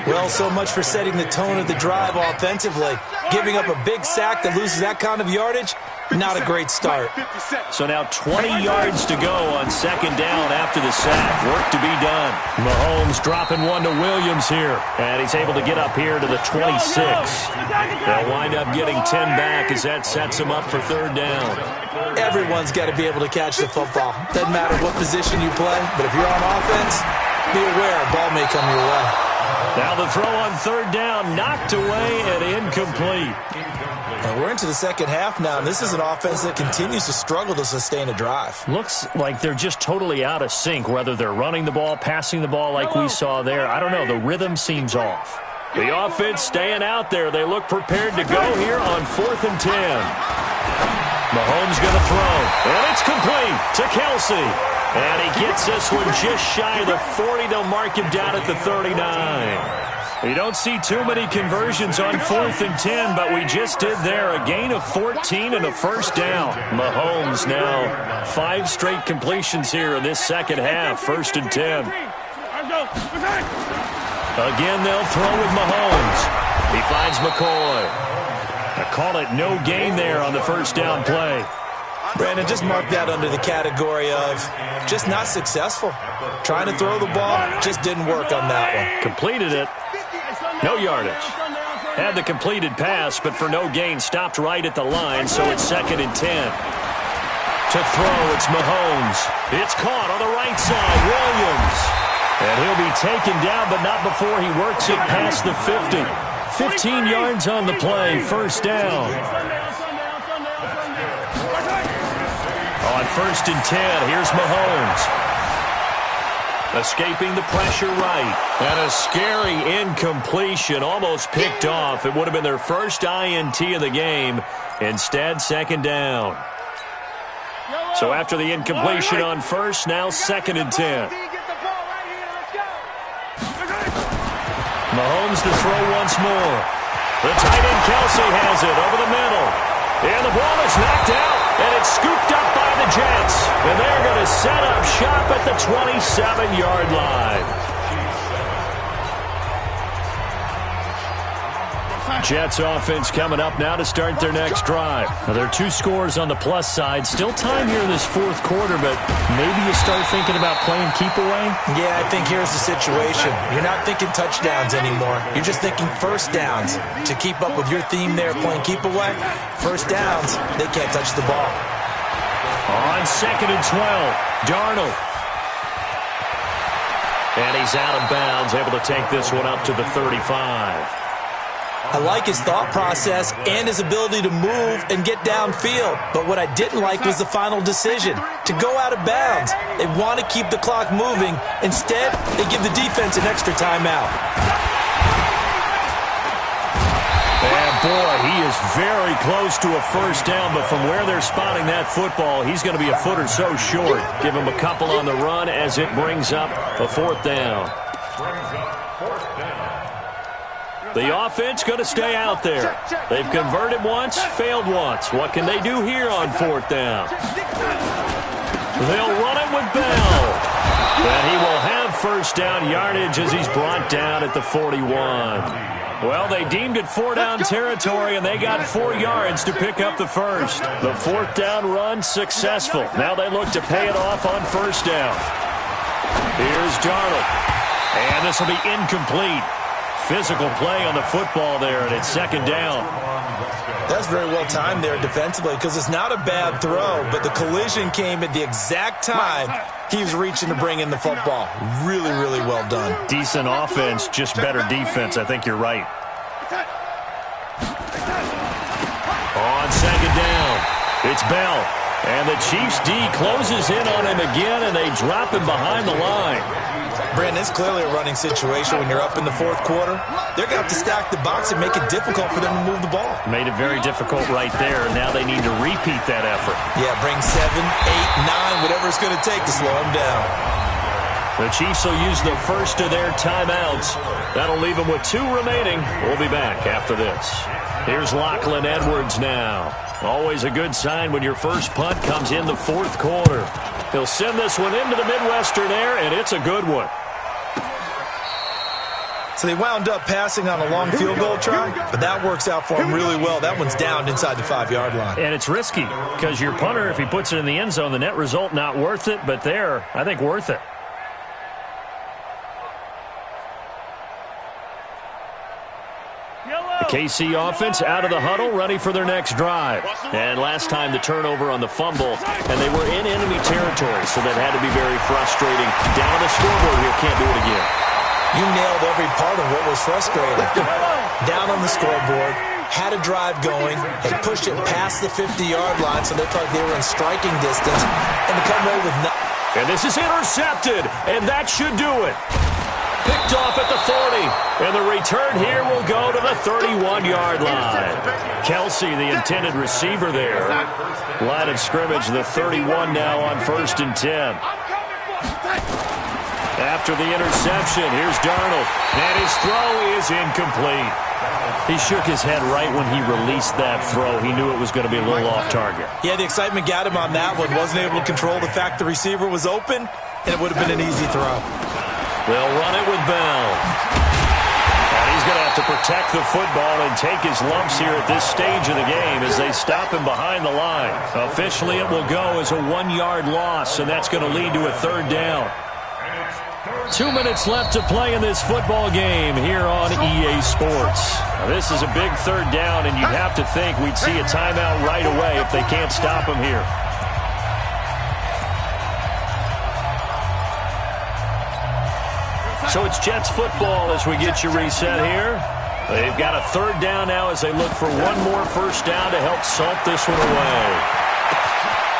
Well, so much for setting the tone of the drive offensively. Giving up a big sack that loses that kind of yardage, not a great start. So now 20 yards to go on 2nd down after the sack. Work to be done. Mahomes dropping one to Williams here. And he's able to get up here to the 26. They'll wind up getting 10 back as that sets him up for 3rd down. Everyone's got to be able to catch the football. Doesn't matter what position you play, but if you're on offense, be aware a ball may come your way. Now the throw on 3rd down, knocked away and incomplete. And we're into the second half now, and this is an offense that continues to struggle to sustain a drive. Looks like they're just totally out of sync, whether they're running the ball, passing the ball like we saw there. I don't know. The rhythm seems off. The offense staying out there. They look prepared to go here on 4th and 10. Mahomes going to throw, and it's complete to Kelsey. And he gets this one just shy of the 40. They'll mark him down at the 39. You don't see too many conversions on 4th and 10, but we just did there. A gain of 14 and a first down. Mahomes now 5 straight completions here in this second half. 1st and 10. Again, they'll throw with Mahomes. He finds McCoy. I call it no gain there on the first down play. Brandon, just mark that under the category of just not successful. Trying to throw the ball, just didn't work on that one. Completed it. No yardage. Had the completed pass, but for no gain, stopped right at the line, so it's 2nd and 10. To throw, it's Mahomes. It's caught on the right side, Williams. And he'll be taken down, but not before he works it past the 50. 15 yards on the play, first down. On 1st and 10, here's Mahomes. Escaping the pressure right. And a scary incompletion, almost picked off. It would have been their first INT of the game. Instead, 2nd down. So after the incompletion on 1st, now 2nd and 10. Mahomes to throw once more. The tight end Kelsey has it over the middle. And the ball is knocked out, and it's scooped up by the Jets. And they're going to set up shop at the 27-yard line. Jets offense coming up now to start their next drive. Now, there are 2 scores on the plus side. Still time here in this 4th quarter, but maybe you start thinking about playing keep away? Yeah, I think here's the situation. You're not thinking touchdowns anymore. You're just thinking first downs. To keep up with your theme there, playing keep away, first downs, they can't touch the ball. On 2nd and 12, Darnold. And he's out of bounds, able to take this one up to the 35. I like his thought process and his ability to move and get downfield. But what I didn't like was the final decision, to go out of bounds. They want to keep the clock moving. Instead, they give the defense an extra timeout. And boy, he is very close to a first down, but from where they're spotting that football, he's going to be a foot or so short. Give him a couple on the run as it brings up a 4th down. The offense going to stay out there. They've converted once, failed once. What can they do here on 4th down? They'll run it with Bell. And he will have first down yardage as he's brought down at the 41. Well, they deemed it 4-down territory, and they got 4 yards to pick up the first. The 4th down run successful. Now they look to pay it off on first down. Here's Darnold. And this will be incomplete. Physical play on the football there, and it's 2nd down. That's very well timed there defensively, because it's not a bad throw, but the collision came at the exact time he was reaching to bring in the football. Really, really well done. Decent offense, just better defense. I think you're right. On 2nd down, it's Bell. And the Chiefs' D closes in on him again, and they drop him behind the line. Brandon, it's clearly a running situation when you're up in the 4th quarter. They're going to have to stack the box and make it difficult for them to move the ball. Made it very difficult right there. Now they need to repeat that effort. Yeah, bring 7, 8, 9, whatever it's going to take to slow them down. The Chiefs will use the first of their timeouts. That'll leave them with 2 remaining. We'll be back after this. Here's Lachlan Edwards now. Always a good sign when your first punt comes in the 4th quarter. He'll send this one into the Midwestern air, and it's a good one. So they wound up passing on a long field goal try, but that works out for them really well. That one's down inside the 5-yard line. And it's risky because your punter, if he puts it in the end zone, the net result not worth it, but there, I think worth it. The KC offense out of the huddle, ready for their next drive. And last time the turnover on the fumble, and they were in enemy territory, so that had to be very frustrating. Down on the scoreboard here, can't do it again. You nailed every part of what was frustrating. Down on the scoreboard, had a drive going, had pushed it past the 50-yard line, so they thought they were in striking distance, and to come away with nothing. And this is intercepted, and that should do it. Picked off at the 40, and the return here will go to the 31-yard line. Kelsey, the intended receiver there. Line of scrimmage, the 31 now on 1st and 10. After the interception, here's Darnold, and his throw is incomplete. He shook his head right when he released that throw. He knew it was going to be a little off target. Yeah, the excitement got him on that one. Wasn't able to control the fact the receiver was open, and it would have been an easy throw. They'll run it with Bell. And he's going to have to protect the football and take his lumps here at this stage of the game as they stop him behind the line. Officially, it will go as a 1-yard loss, and that's going to lead to a third down. 2 minutes left to play in this football game here on EA Sports. Now, this is a big third down, and you'd have to think we'd see a timeout right away if they can't stop him here. So it's Jets football as we get you reset here. They've got a third down now as they look for one more first down to help salt this one away.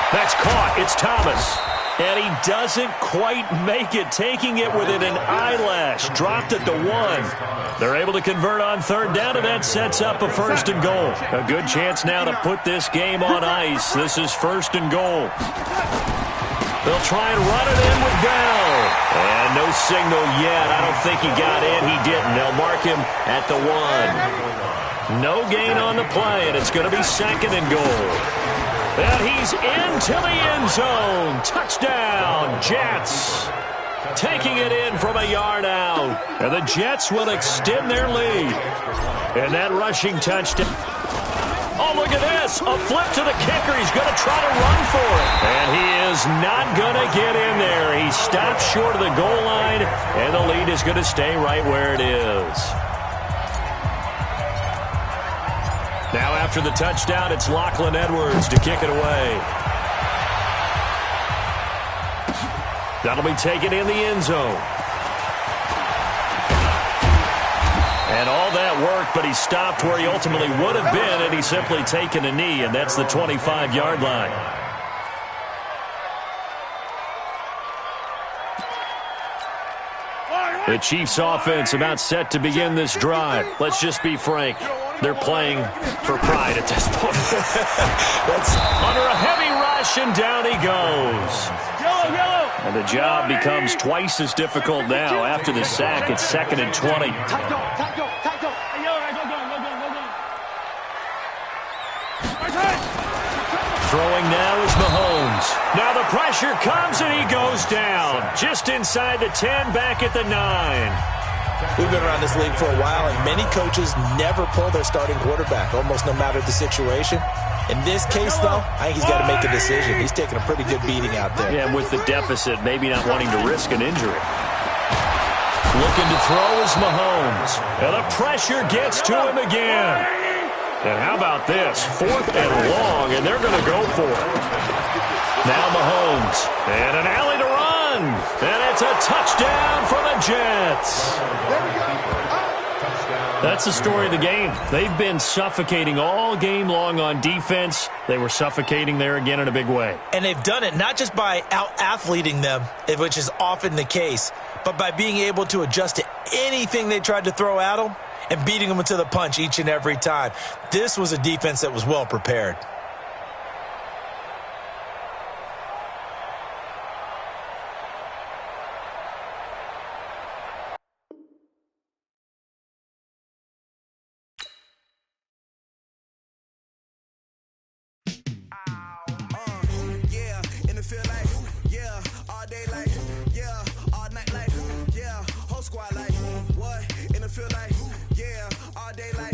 That's caught. It's Thomas. And he doesn't quite make it, taking it within an eyelash. Dropped at the 1. They're able to convert on third down, and that sets up a first and goal. A good chance now to put this game on ice. This is first and goal. They'll try and run it in with Bell. And no signal yet. I don't think he got in. He didn't. They'll mark him at the 1. No gain on the play, and it's going to be second and goal. And he's into the end zone. Touchdown, Jets. Taking it in from a yard out. And the Jets will extend their lead. And that rushing touchdown. Oh, look at this. A flip to the kicker. He's going to try to run for it. And he is not going to get in there. He stops short of the goal line, and the lead is going to stay right where it is. Now after the touchdown, it's Lachlan Edwards to kick it away. That'll be taken in the end zone. And all that worked, but he stopped where he ultimately would have been, and he's simply taken a knee, and that's the 25-yard line. The Chiefs' offense about set to begin this drive. Let's just be frank. They're playing for pride at this point. That's under a heavy rush, and down he goes. And the job becomes twice as difficult now. After the sack, it's 2nd and 20. Throwing now is Mahomes. Now the pressure comes, and he goes down. Just inside the 10, back at the 9. We've been around this league for a while, and many coaches never pull their starting quarterback, almost no matter the situation. In this case, though, I think he's got to make a decision. He's taking a pretty good beating out there. Yeah, and with the deficit, maybe not wanting to risk an injury. Looking to throw is Mahomes. And the pressure gets to him again. And how about this? 4th and long, and they're going to go for it. Now Mahomes. And an alley to run. And it's a touchdown for the Jets. That's the story of the game. They've been suffocating all game long on defense. They were suffocating there again in a big way. And they've done it not just by out-athleting them, which is often the case, but by being able to adjust to anything they tried to throw at them and beating them to the punch each and every time. This was a defense that was well prepared. Feel like, yeah, all day like